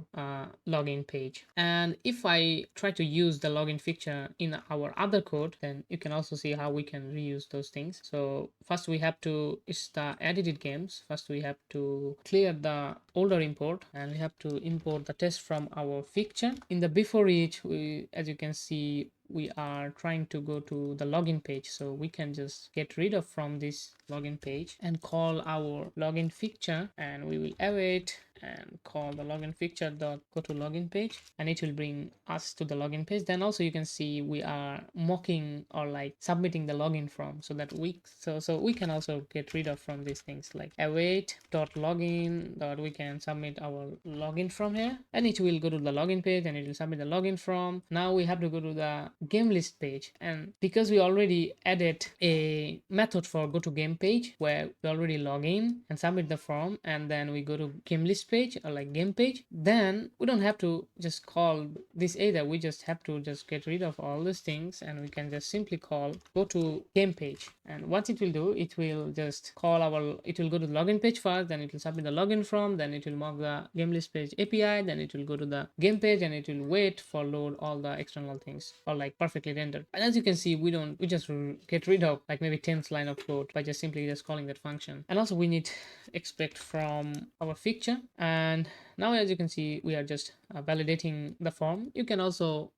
login page. And if I try to use the login fixture in our other code, then you can also see how we can reuse those things. So first we have to, it's the edited games. First we have to clear the older import, and we have to import the test from our fixture. In the before each, as you can see, we are trying to go to the login page, so we can just get rid of from this login page and call our login fixture, and we will await and call the login fixture dot go to login page, and it will bring us to the login page. Then also you can see we are mocking or like submitting the login from, so that we can also get rid of from these things like await dot login dot we can submit our login from here, and it will go to the login page and it will submit the login from. Now we have to go to the game list page, and because we already added a method for go to game page where we already log in and submit the form, and then we go to game list page or like game page, then we don't have to just call this either. We just have to just get rid of all these things, and we can just simply call go to game page. And what it will do, it will just call it will go to the login page first, then it will submit the login from, then it will mock the game list page API, then it will go to the game page, and it will wait for load all the external things or like perfectly rendered. And as you can see, we just get rid of like maybe 10th line of code by just simply calling that function. And also we need expect from our fixture, And now as you can see, we are just validating the form. You can also,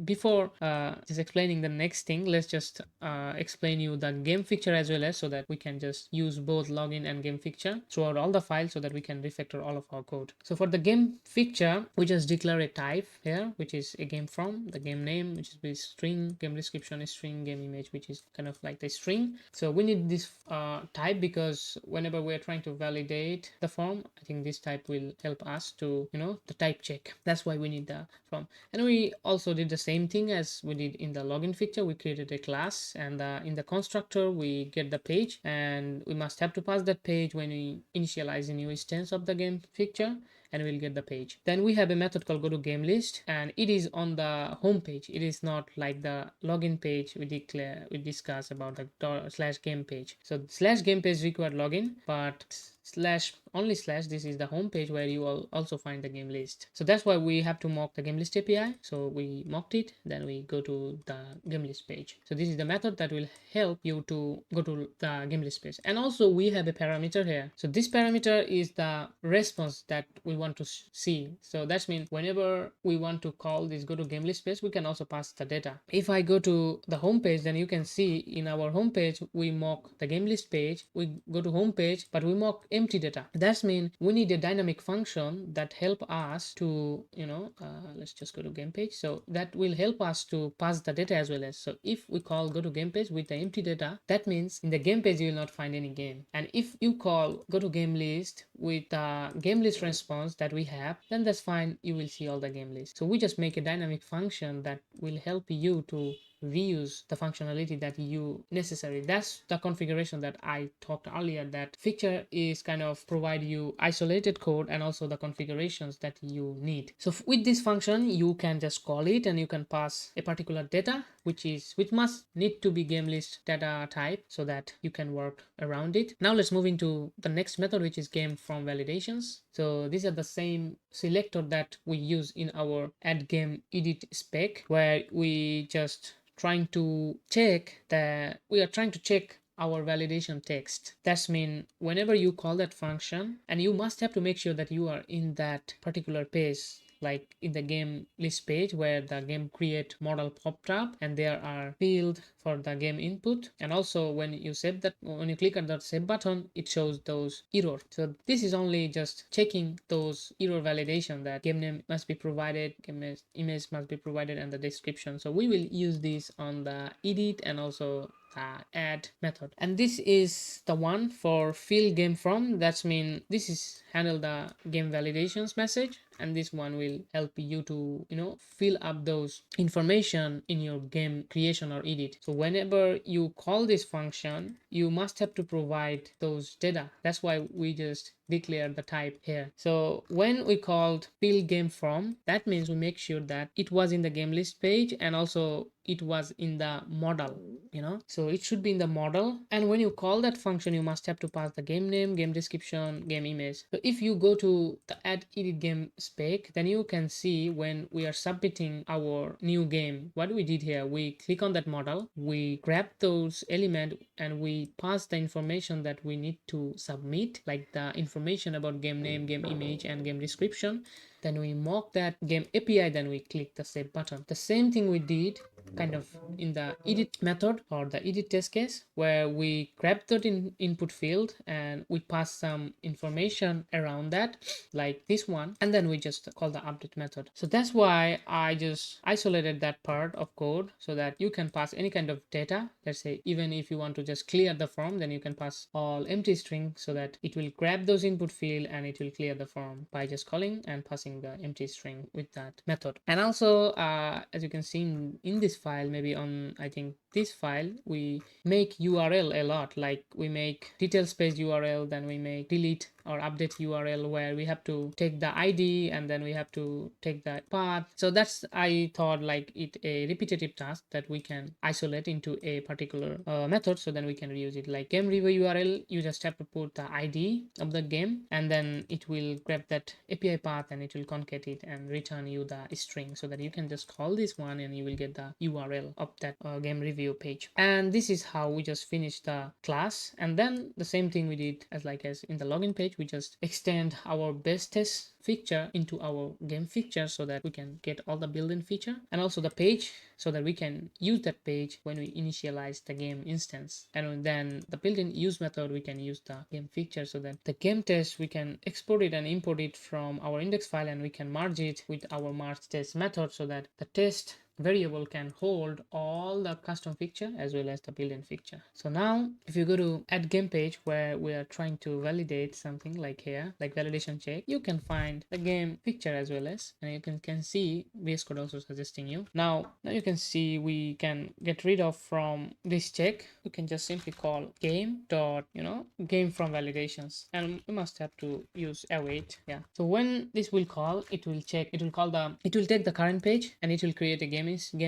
before just explaining the next thing, let's just explain you the game fixture as well, as so that we can just use both login and game fixture throughout all the files so that we can refactor all of our code. So for the game fixture, we just declare a type here, which is a game from, the game name, which is string, game description is string, game image, which is kind of like the string. So we need this type because whenever we're trying to validate the form, I think this type will help us to, the type check. That's why we need the from. And we also did the same thing as we did in the login fixture. We created a class, and in the constructor we get the page, and we must have to pass that page when we initialize a new instance of the game fixture, and we'll get the page. Then we have a method called go to game list, and it is on the home page. It is not like the login page we discuss about the slash game page. So slash game page required login, but only slash this is the home page where you will also find the game list. So that's why we have to mock the game list API. So we mocked it, then we go to the game list page. So this is the method that will help you to go to the game list page. And also we have a parameter here. So this parameter is the response that we want to see. So that means whenever we want to call this go to game list page, we can also pass the data. If I go to the home page, then you can see in our home page we mock the game list page. We go to home page, but we mock empty data. That means we need a dynamic function that help us to, let's just go to game page. So that will help us to pass the data as well as. So if we call go to game page with the empty data, that means in the game page you will not find any game. And if you call go to game list with the game list response that we have, then that's fine. You will see all the game list. So we just make a dynamic function that will help you to reuse the functionality that you necessary. That's the configuration that I talked earlier, that fixture is kind of provide you isolated code and also the configurations that you need. So with this function you can just call it and you can pass a particular data which must need to be game list data type so that you can work around it. Now let's move into the next method, which is game from validations. So these are the same selector that we use in our add game edit spec, where we just trying to check our validation text. That's mean whenever you call that function, and you must have to make sure that you are in that particular page, like in the game list page where the game create model popped up and there are field for the game input. And also when you click on that save button, it shows those error. So this is only just checking those error validation, that game name must be provided, game image must be provided, and the description. So we will use this on the edit and also add method. And this is the one for fill game from. That's mean this is handle the game validations message, and this one will help you to fill up those information in your game creation or edit. So whenever you call this function, you must have to provide those data. That's why we just declare the type here. So when we called fill game from, that means we make sure that it was in the game list page and also it was in the model, so it should be in the model. And when you call that function, you must have to pass the game name, game description, game image. So if you go to the add edit game spec, then you can see when we are submitting our new game, what we did here, we click on that model, we grab those elements and we pass the information that we need to submit, like the information about game name, game image, and game description. Then we mock that game API, then we click the save button. The same thing we did kind of in the edit method or the edit test case, where we grab that input field and we pass some information around that, like this one, and then we just call the update method. So that's why I just isolated that part of code so that you can pass any kind of data. Let's say even if you want to just clear the form, then you can pass all empty string so that it will grab those input field and it will clear the form by just calling and passing the empty string with that method. And also as you can see in this file, maybe on I think this file, we make URL a lot, like we make detail space URL, then we make delete or update URL, where we have to take the ID and then we have to take the path. So that's, I thought, like it a repetitive task that we can isolate into a particular method, so then we can reuse it. Like game review URL, you just have to put the ID of the game and then it will grab that API path and it will concat it and return you the string, so that you can just call this one and you will get the URL of that game review page. And this is how we just finished the class. And then the same thing we did as in the login page. page, we just extend our base test fixture into our game fixture so that we can get all the built-in feature, and also the page so that we can use that page when we initialize the game instance. And then the built-in use method, we can use the game fixture so that the game test, we can export it and import it from our index file, and we can merge it with our merge test method so that the test variable can hold all the custom fixture as well as the built-in fixture. So now if you go to add game page where we are trying to validate something like here, like validation check, you can find the game fixture as well as, and you can see VS Code also suggesting you. Now you can see we can get rid of from this check. We can just simply call game dot, game from validations, and we must have to use await. Yeah. So when this will call, it will check, it will take the current page and it will create a game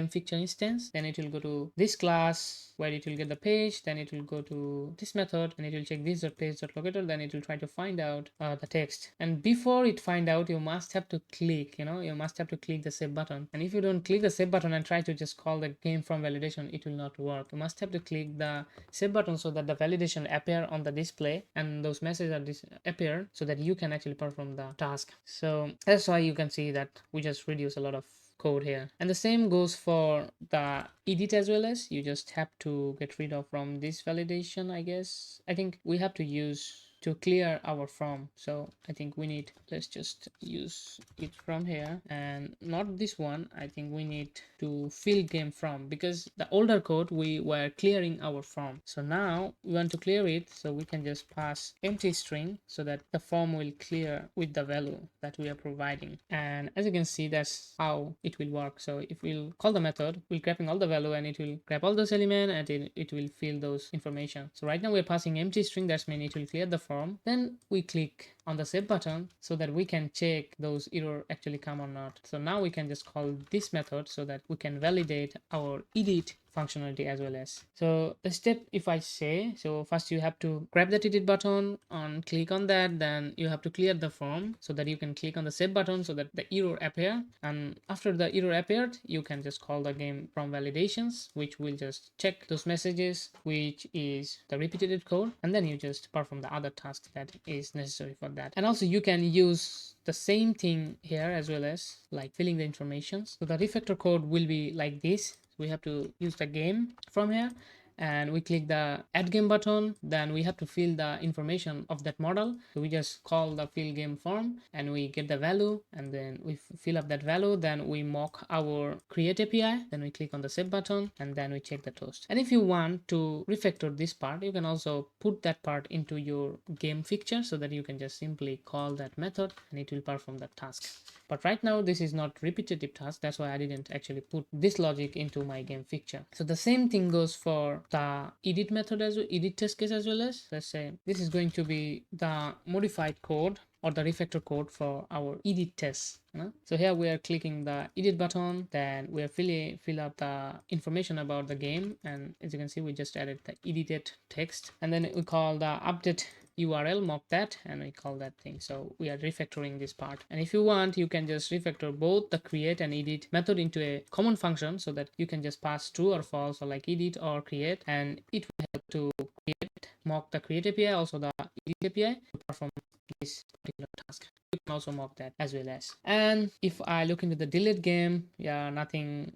fixture instance. Then it will go to this class where it will get the page, then it will go to this method and it will check this page.locator, then it will try to find out the text. And before it find out, you must have to click, you must have to click the save button. And if you don't click the save button and try to just call the game from validation, it will not work. You must have to click the save button so that the validation appear on the display and those messages appear so that you can actually perform the task. So that's why you can see that we just reduce a lot of code here. And the same goes for the edit as well as. You just have to get rid of from this validation, I guess. I think we have to use to clear our from. So I think we need, let's just use it from here and not this one. I think we need to fill game from, because the older code we were clearing our from. So now we want to clear it, so we can just pass empty string so that the form will clear with the value that we are providing. And as you can see, that's how it will work. So if we'll call the method, we're grabbing all the value and it will grab all those elements and it will fill those information. So right now we're passing empty string, that's mean it will clear the form. Then we click on the save button so that we can check those error actually come or not. So now we can just call this method so that we can validate our edit functionality as well as. So the step, if I say, so first you have to grab that edit button and click on that, then you have to clear the form so that you can click on the save button so that the error appear. And after the error appeared, you can just call the game from validations, which will just check those messages, which is the repeated code, and then you just perform the other task that is necessary for that. And also you can use the same thing here as well as, like filling the information. So the refactor code will be like this. We have to use the game from here and we click the add game button, then we have to fill the information of that model. So we just call the fill game form and we get the value, and then we fill up that value, then we mock our create API, then we click on the save button and then we check the toast. And if you want to refactor this part, you can also put that part into your game fixture so that you can just simply call that method and it will perform that task. But right now this is not repetitive task, that's why I didn't actually put this logic into my game fixture. So the same thing goes for the edit method as well, edit test case as well as. Let's say this is going to be the modified code or the refactor code for our edit test. So here we are clicking the edit button, then we are fill up the information about the game, and as you can see we just added the edited text, and then we call the update URL, mock that, and we call that thing. So we are refactoring this part. And if you want, you can just refactor both the create and edit method into a common function so that you can just pass true or false, or like edit or create, and it will help to create, mock the create API, also the edit API to perform this particular task. You can also mock that as well as. And if I look into the delete game, yeah, nothing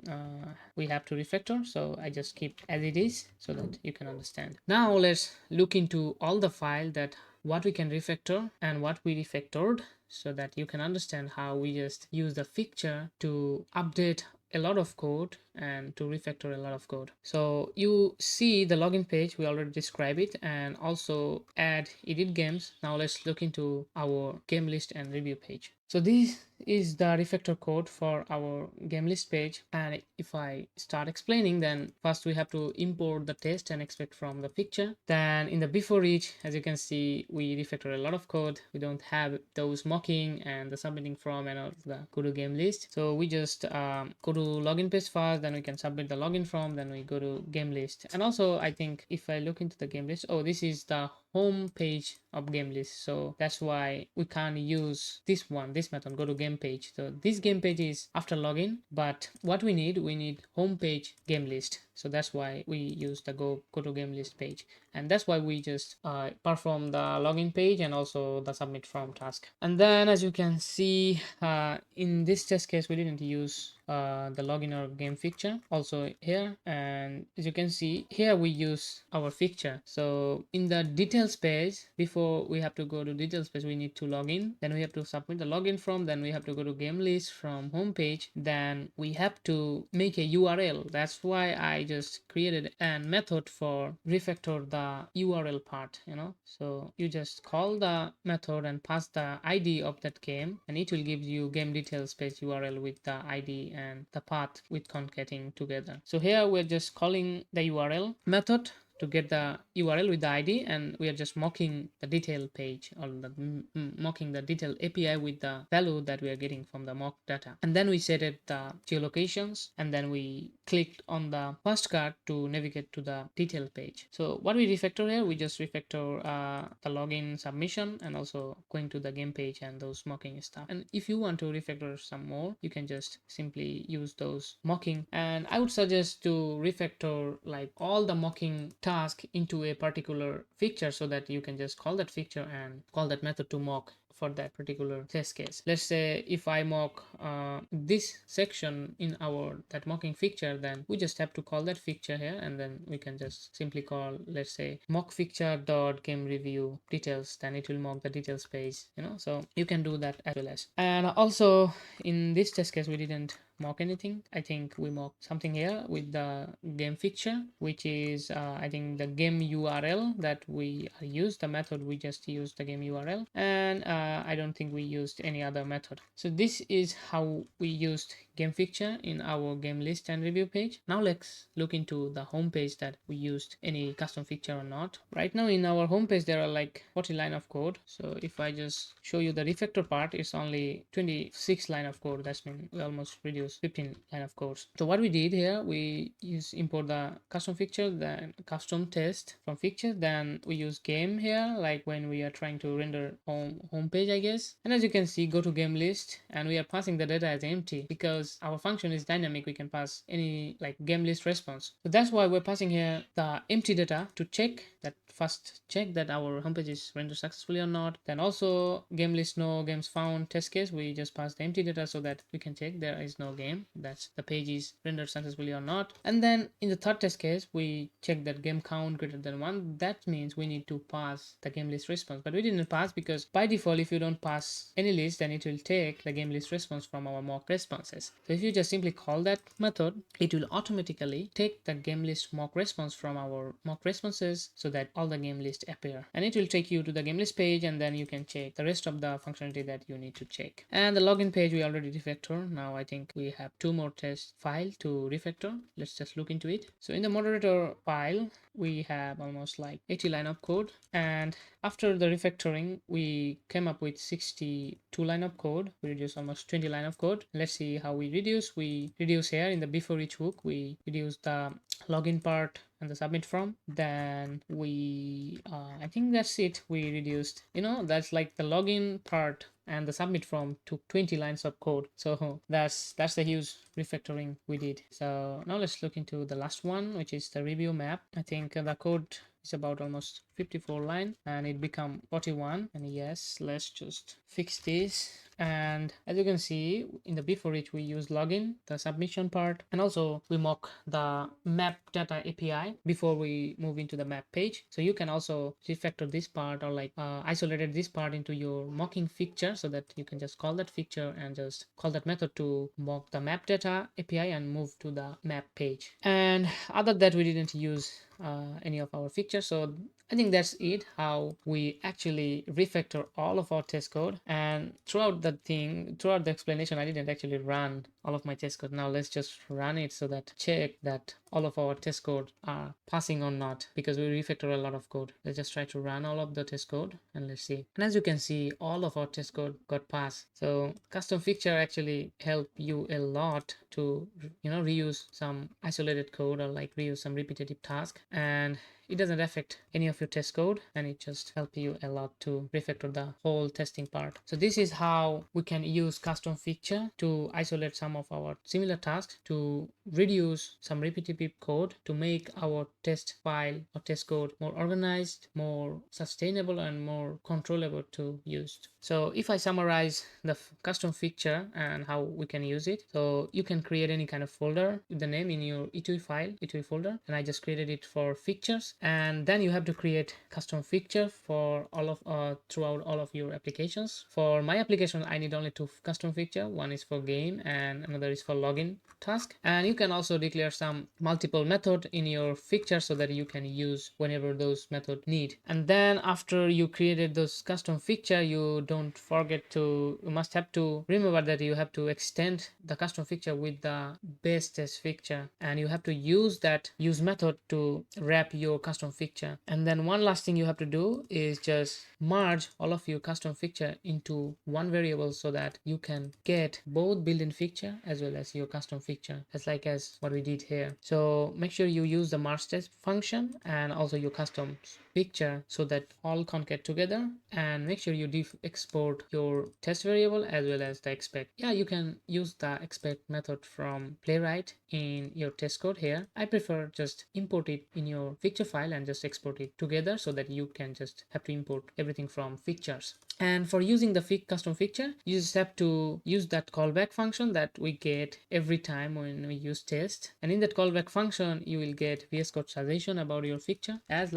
we have to refactor, so I just keep as it is so that you can understand. Now let's look into all the file that what we can refactor and what we refactored, so that you can understand how we just use the fixture to update a lot of code and to refactor a lot of code. So you see the login page, we already described it, and also add edit games. Now let's look into our game list and review page. So this is the refactor code for our game list page, and if I start explaining, then first we have to import the test and expect from the fixture. Then in the before each, as you can see, we refactor a lot of code. We don't have those mocking and the submitting from and all the go to game list. So we just go to login page first, then we can submit the login from, then we go to game list. And also I think if I look into the game list, oh, this is the home page of game list. So that's why we can't use this method, go to game page. So this game page is after login, but what we need home page game list. So that's why we use the go to game list page, and that's why we just perform the login page and also the submit from task. And then as you can see, in this test case we didn't use the login or game fixture also here, and as you can see here we use our fixture. So in the details page, before we have to go to details page, we need to log in, then we have to submit the login form, then we have to go to game list from home page, then we have to make a URL. That's why I just created a method for refactor the URL part, so you just call the method and pass the ID of that game, and it will give you game details page URL with the ID and the path with concatenating together. So here we're just calling the URL method to get the URL with the ID, and we are just mocking the detail page, or mocking the detail API with the value that we are getting from the mock data. And then we set it the geolocations, and then we clicked on the first card to navigate to the detail page. So what we refactor here, we just refactor the login submission and also going to the game page and those mocking stuff. And if you want to refactor some more, you can just simply use those mocking, and I would suggest to refactor like all the mocking task into a particular fixture, so that you can just call that fixture and call that method to mock for that particular test case. Let's say if I mock this section in that mocking fixture, then we just have to call that fixture here, and then we can just simply call, let's say, mock fixture dot game review details, then it will mock the details page, so you can do that as well as. And also in this test case we didn't mock anything. I think we mock something here with the game fixture, which is I think the game URL that we used, the method we just used the game URL, and I don't think we used any other method. So this is how we used game fixture in our game list and review page. Now let's look into the home page, that we used any custom fixture or not. Right now in our home page there are like 40 line of code. So if I just show you the refactor part, it's only 26 line of code. That's mean we almost reduced 15 line of code. So what we did here, we import the custom fixture, then custom test from fixture, then we use game here, like when we are trying to render home page, I guess. And as you can see, go to game list, and we are passing the data as empty because our function is dynamic. We can pass any like game list response. So that's why we're passing here the empty data to check that our homepage is rendered successfully or not. Then also game list no games found test case, we just pass the empty data so that we can check there is no game, that's the page is rendered successfully or not. And then in the third test case we check that game count greater than 1. That means we need to pass the game list response, but we didn't pass because by default if you don't pass any list, then it will take the game list response from our mock responses. So if you just simply call that method, it will automatically take the game list mock response from our mock responses, so that all the game list appear, and it will take you to the game list page, and then you can check the rest of the functionality that you need to check. And the login page we already refactor. Now I think we have 2 more test file to refactor. Let's just look into it. So in the moderator file we have almost like 80 line of code, and after the refactoring we came up with 62 line of code. We reduced almost 20 line of code. Let's see how we reduce. We reduce here in the before each hook, we reduce the login part and the submit from. Then we I think that's it. We reduced, that's like the login part and the submit from took 20 lines of code. So that's the huge refactoring we did. So now let's look into the last one, which is the review map. I think the code is about almost 54 line and it become 41. And yes, let's just fix this. And as you can see in the before each, we use login, the submission part, and also we mock the map data API before we move into the map page. So you can also refactor this part, or like isolated this part into your mocking fixture, so that you can just call that fixture and just call that method to mock the map data API and move to the map page. And other than that, we didn't use any of our fixtures. So I think that's it, how we actually refactor all of our test code. And throughout the explanation, I didn't actually run all of my test code. Now let's just run it so that check that all of our test code are passing or not, because we refactor a lot of code. Let's just try to run all of the test code and let's see. And as you can see, all of our test code got passed. So custom fixture actually help you a lot to reuse some isolated code, or like reuse some repetitive task. And it doesn't affect any of your test code, and it just helps you a lot to refactor the whole testing part. So this is how we can use custom fixture to isolate some of our similar tasks, to reduce some repetitive code, to make our test file or test code more organized, more sustainable, and more controllable to use. So if I summarize the custom fixture and how we can use it, so you can create any kind of folder with the name in your E2E file, E2E folder, and I just created it for fixtures. And then you have to create custom fixture for all of throughout all of your applications. For my application, I need only 2 custom fixture. One is for game and another is for login task. And you can also declare some multiple method in your fixture so that you can use whenever those method need. And then after you created those custom fixture, you must have to remember that you have to extend the custom fixture with the base test fixture, and you have to use that use method to wrap your custom fixture. And then one last thing you have to do is just merge all of your custom fixture into one variable so that you can get both built-in fixture as well as your custom fixture, as what we did here. So make sure you use the merge test function and also your custom fixture so that all concat together, and make sure you export your test variable as well as the expect. Yeah, you can use the expect method from Playwright in your test code here. I prefer just import it in your fixture file and just export it together so that you can just have to import everything from fixtures. And for using the custom fixture, you just have to use that callback function that we get every time when we use test. And in that callback function, you will get VS Code suggestion about your fixture, as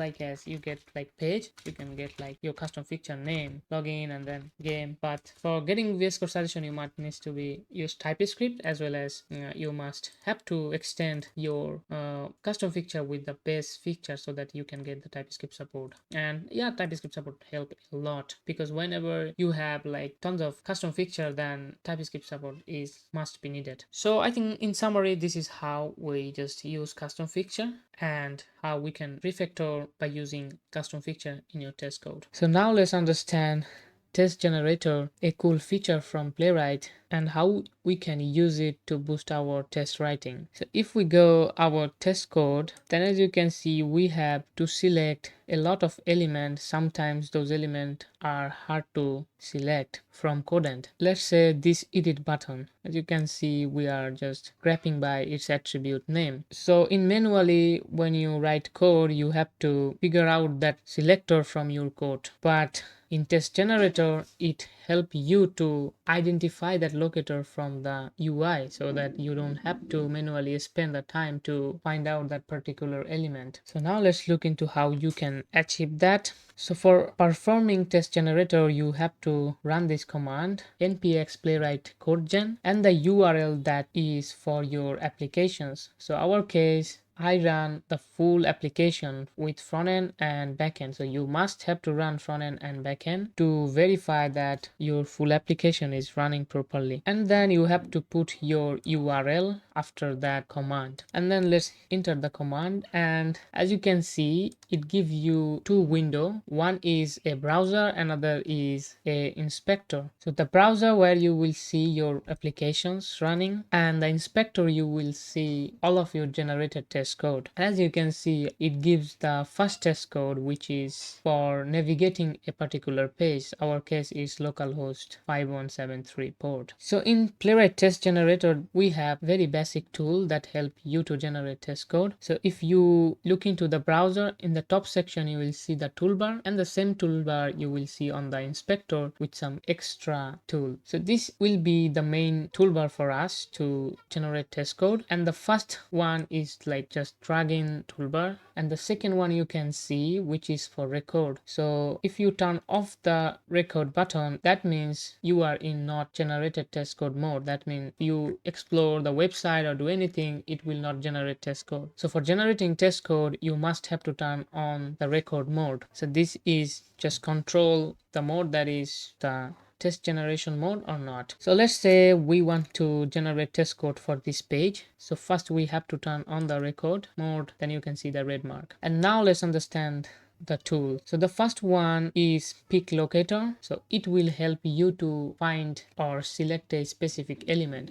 you get like page, you can get like your custom fixture name, login, and then game. But for getting VS Code suggestion, you might need to use Typescript, as well as you must have to extend your custom fixture with the base fixture so that you can get the Typescript support. And yeah, Typescript support help a lot, because whenever you have like tons of custom fixture, then Typescript support must be needed. So I think in summary, this is how we just use custom fixture and how we can refactor by using custom fixture in your test code. So now let's understand test generator, a cool feature from Playwright, and how we can use it to boost our test writing. So if we go our test code, then as you can see, we have to select a lot of elements. Sometimes those elements are hard to select from codant. Let's say this edit button. As you can see, we are just grabbing by its attribute name. So in manually, when you write code, you have to figure out that selector from your code. But in test generator, it helps you to identify that locator from the UI so that you don't have to manually spend the time to find out that particular element. So now let's look into how you can achieve that. So for performing test generator, you have to run this command npx playwright codegen and the URL that is for your applications. So our case, I run the full application with frontend and backend. So you must have to run frontend and backend to verify that your full application is running properly. And then you have to put your URL after that command. And then let's enter the command. And as you can see, it gives you 2 windows. One is a browser, another is a inspector. So the browser, where you will see your applications running, and the inspector, you will see all of your generated test code. As you can see, it gives the first test code, which is for navigating a particular page. Our case is localhost 5173 port. So in Playwright test generator, we have very basic tool that help you to generate test code. So if you look into the browser, in the top section you will see the toolbar, and the same toolbar you will see on the inspector with some extra tool. So this will be the main toolbar for us to generate test code, and the first one is like just drag in toolbar, and the second one you can see, which is for record. So if you turn off the record button, that means you are in not generated test code mode. That means you explore the website or do anything, it will not generate test code. So for generating test code, you must have to turn on the record mode. So this is just control the mode, that is the test generation mode or not. So let's say we want to generate test code for this page. So first we have to turn on the record mode, then you can see the red mark. And now let's understand the tool. So the first one is pick locator. So it will help you to find or select a specific element.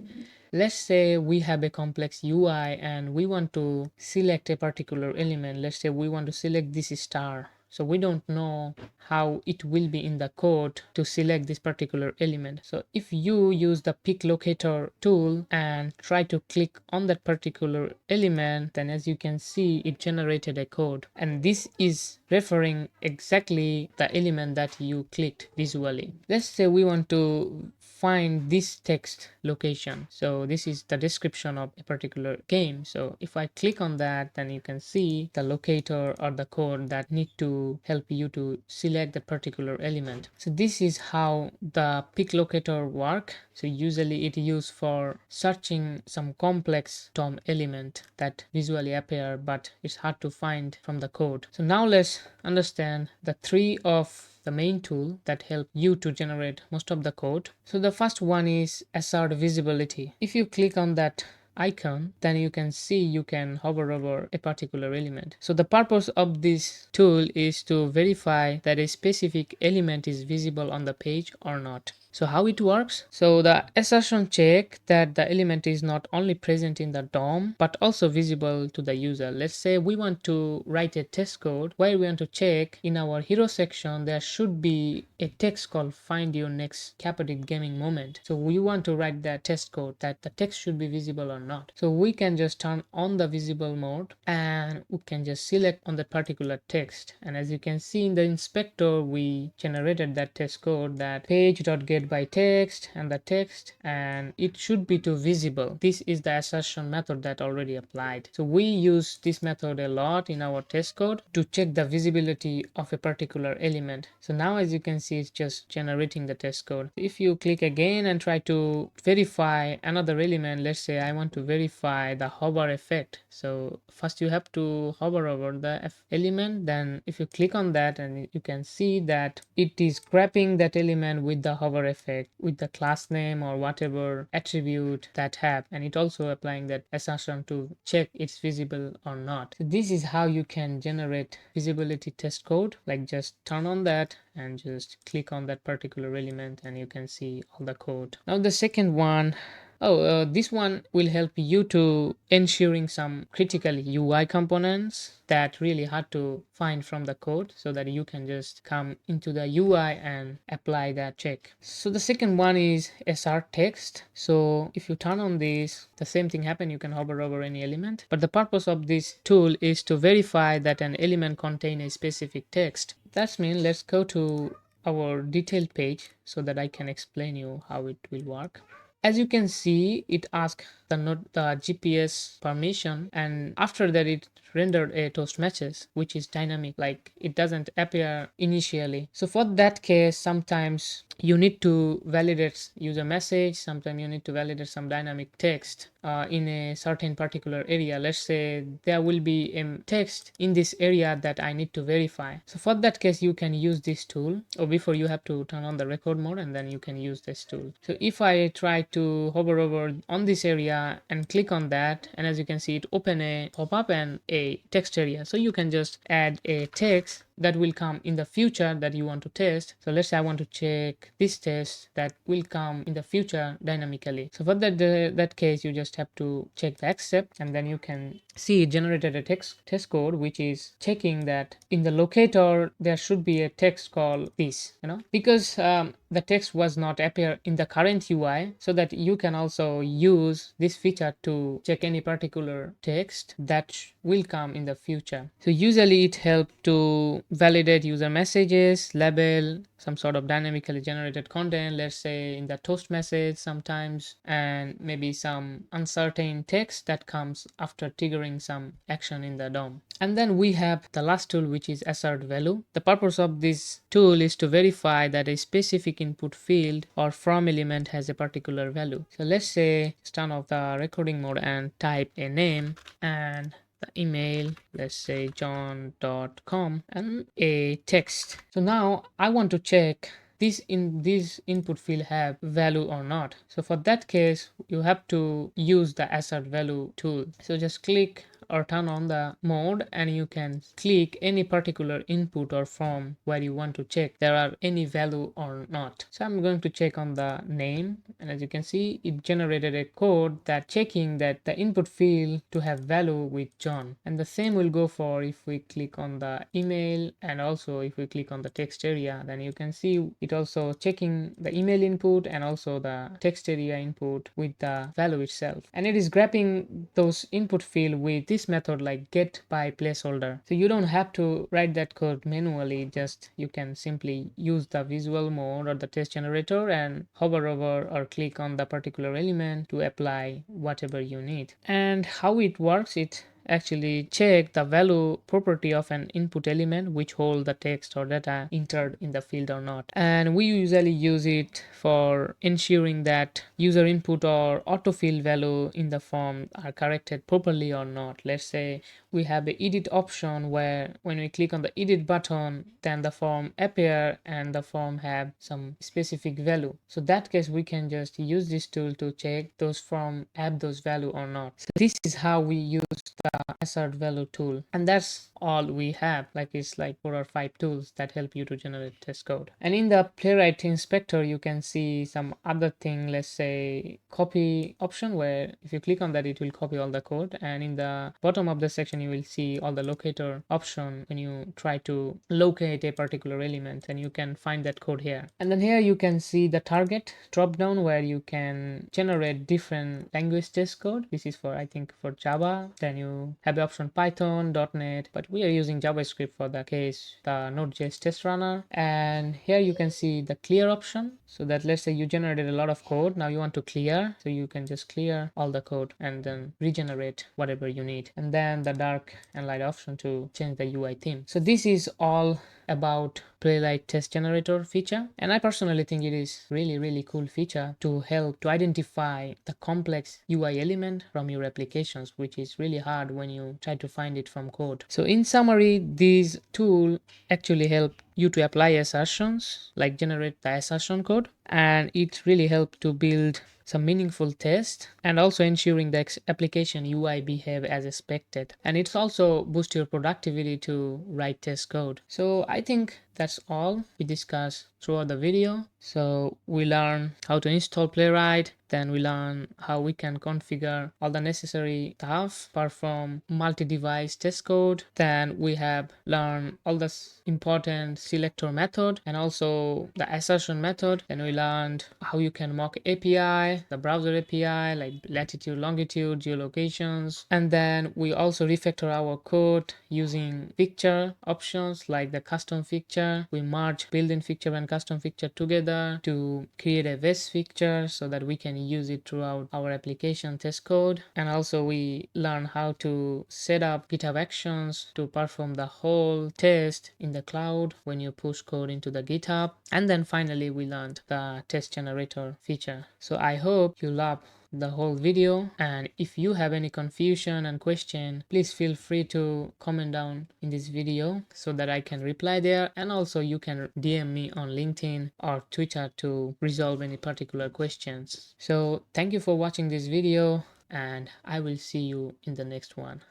Let's say we have a complex UI and we want to select a particular element. Let's say we want to select this star. So we don't know how it will be in the code to select this particular element. So if you use the pick locator tool and try to click on that particular element, then as you can see, it generated a code. And this is referring exactly the element that you clicked visually. Let's say we want to find this text location. So this is the description of a particular game. So if I click on that, then you can see the locator or the code that need to help you to select the particular element. So this is how the pick locator work. So usually it used for searching some complex DOM element that visually appear, but it's hard to find from the code. So now let's understand the three of the main tool that help you to generate most of the code. So the first one is assert visibility. If you click on that icon, then you can see you can hover over a particular element. So the purpose of this tool is to verify that a specific element is visible on the page or not. So how it works? So the assertion check that the element is not only present in the DOM but also visible to the user. Let's say we want to write a test code where we want to check in our hero section there should be a text called find your next chaotic gaming moment. So we want to write that test code that the text should be visible or not. So we can just turn on the visible mode and we can just select on that particular text. And as you can see in the inspector, we generated that test code that page.get by text and the text, and it should be to visible. This is the assertion method that already applied. So we use this method a lot in our test code to check the visibility of a particular element. So now as you can see, it's just generating the test code. If you click again and try to verify another element, let's say I want to verify the hover effect. So first you have to hover over the element, then if you click on that, and you can see that it is grabbing that element with the hover effect with the class name or whatever attribute that have, and it also applying that assertion to check it's visible or not. So this is how you can generate visibility test code. Like just turn on that and just click on that particular element and you can see all the code. Now the second one, this one will help you to ensuring some critical UI components that really hard to find from the code, so that you can just come into the UI and apply that check. So the second one is assert text. So if you turn on this, the same thing happen. You can hover over any element, but the purpose of this tool is to verify that an element contain a specific text. That means let's go to our detailed page so that I can explain you how it will work. As you can see, it asks the GPS permission, and after that it rendered a toast message which is dynamic, like it doesn't appear initially. So for that case, sometimes you need to validate user message, sometimes you need to validate some dynamic text in a certain particular area. Let's say there will be a text in this area that I need to verify. So for that case, you can use this tool, or before you have to turn on the record mode and then you can use this tool. So if I try to hover over on this area and click on that, and as you can see, it open a pop-up and a text area. So you can just add a text that will come in the future that you want to test. So let's say I want to check this test that will come in the future dynamically. So for that case, you just have to check the accept, and then you can see it generated a test code which is checking that in the locator there should be a text called this, because the text was not appear in the current UI, so that you can also use this feature to check any particular text that will come in the future. So usually it helps to validate user messages, label some sort of dynamically generated content, let's say in the toast message sometimes, and maybe some uncertain text that comes after triggering some action in the DOM. And then we have the last tool, which is assert value. The purpose of this tool is to verify that a specific input field or from element has a particular value. So let's say turn off the recording mode and type a name and the email, let's say john.com, and a text. So now I want to check this input field have value or not. So for that case, you have to use the assert value tool. So just click or turn on the mode, and you can click any particular input or form where you want to check there are any value or not. So I'm going to check on the name, and as you can see, it generated a code that checking that the input field to have value with John. And the same will go for if we click on the email, and also if we click on the text area, then you can see it also checking the email input and also the text area input with the value itself, and it is grabbing those input field with this method like get by placeholder. So you don't have to write that code manually, just you can simply use the visual mode or the text generator and hover over or click on the particular element to apply whatever you need. And how it works, it actually check the value property of an input element which hold the text or data entered in the field or not. And we usually use it for ensuring that user input or autofill value in the form are corrected properly or not. Let's say we have the edit option where when we click on the edit button, then the form appear and the form have some specific value. So that case we can just use this tool to check those form have those value or not. So this is how we use the assert value tool, and that's all we have. Like it's like 4 or 5 tools that help you to generate test code. And in the Playwright inspector you can see some other thing, let's say copy option, where if you click on that it will copy all the code, and in the bottom of the section you will see all the locator option when you try to locate a particular element, and you can find that code here. And then here you can see the target drop down where you can generate different language test code. This is for I think for Java. Then you have the option Python, .NET, but we are using JavaScript for the case, the Node.js test runner. And here you can see the clear option, so that let's say you generated a lot of code, now you want to clear, so you can just clear all the code and then regenerate whatever you need. And then the dark and light option to change the UI theme. So this is all about Playwright test generator feature, and I personally think it is really cool feature to help to identify the complex UI element from your applications, which is really hard when you try to find it from code. So in summary, this tool actually help you to apply assertions, like generate the assertion code, and it really helps to build some meaningful tests and also ensuring the application UI behave as expected. And it's also boost your productivity to write test code. So I think that's all we discussed throughout the video. So we learn how to install Playwright, then we learn how we can configure all the necessary stuff, perform multi-device test code. Then we have learned all the important selector method and also the assertion method. Then we learned how you can mock API, the browser API like latitude, longitude, geolocations. And then we also refactor our code using fixture options like the custom fixture. We merge built-in fixture and custom fixture together to create a best fixture so that we can use it throughout our application test code. And also we learn how to set up GitHub Actions to perform the whole test in the cloud when you push code into the GitHub. And then finally we learned the test generator feature. So I hope you love the whole video, and if you have any confusion and question, please feel free to comment down in this video so that I can reply there, and also you can DM me on LinkedIn or Twitter to resolve any particular questions. So thank you for watching this video, and I will see you in the next one.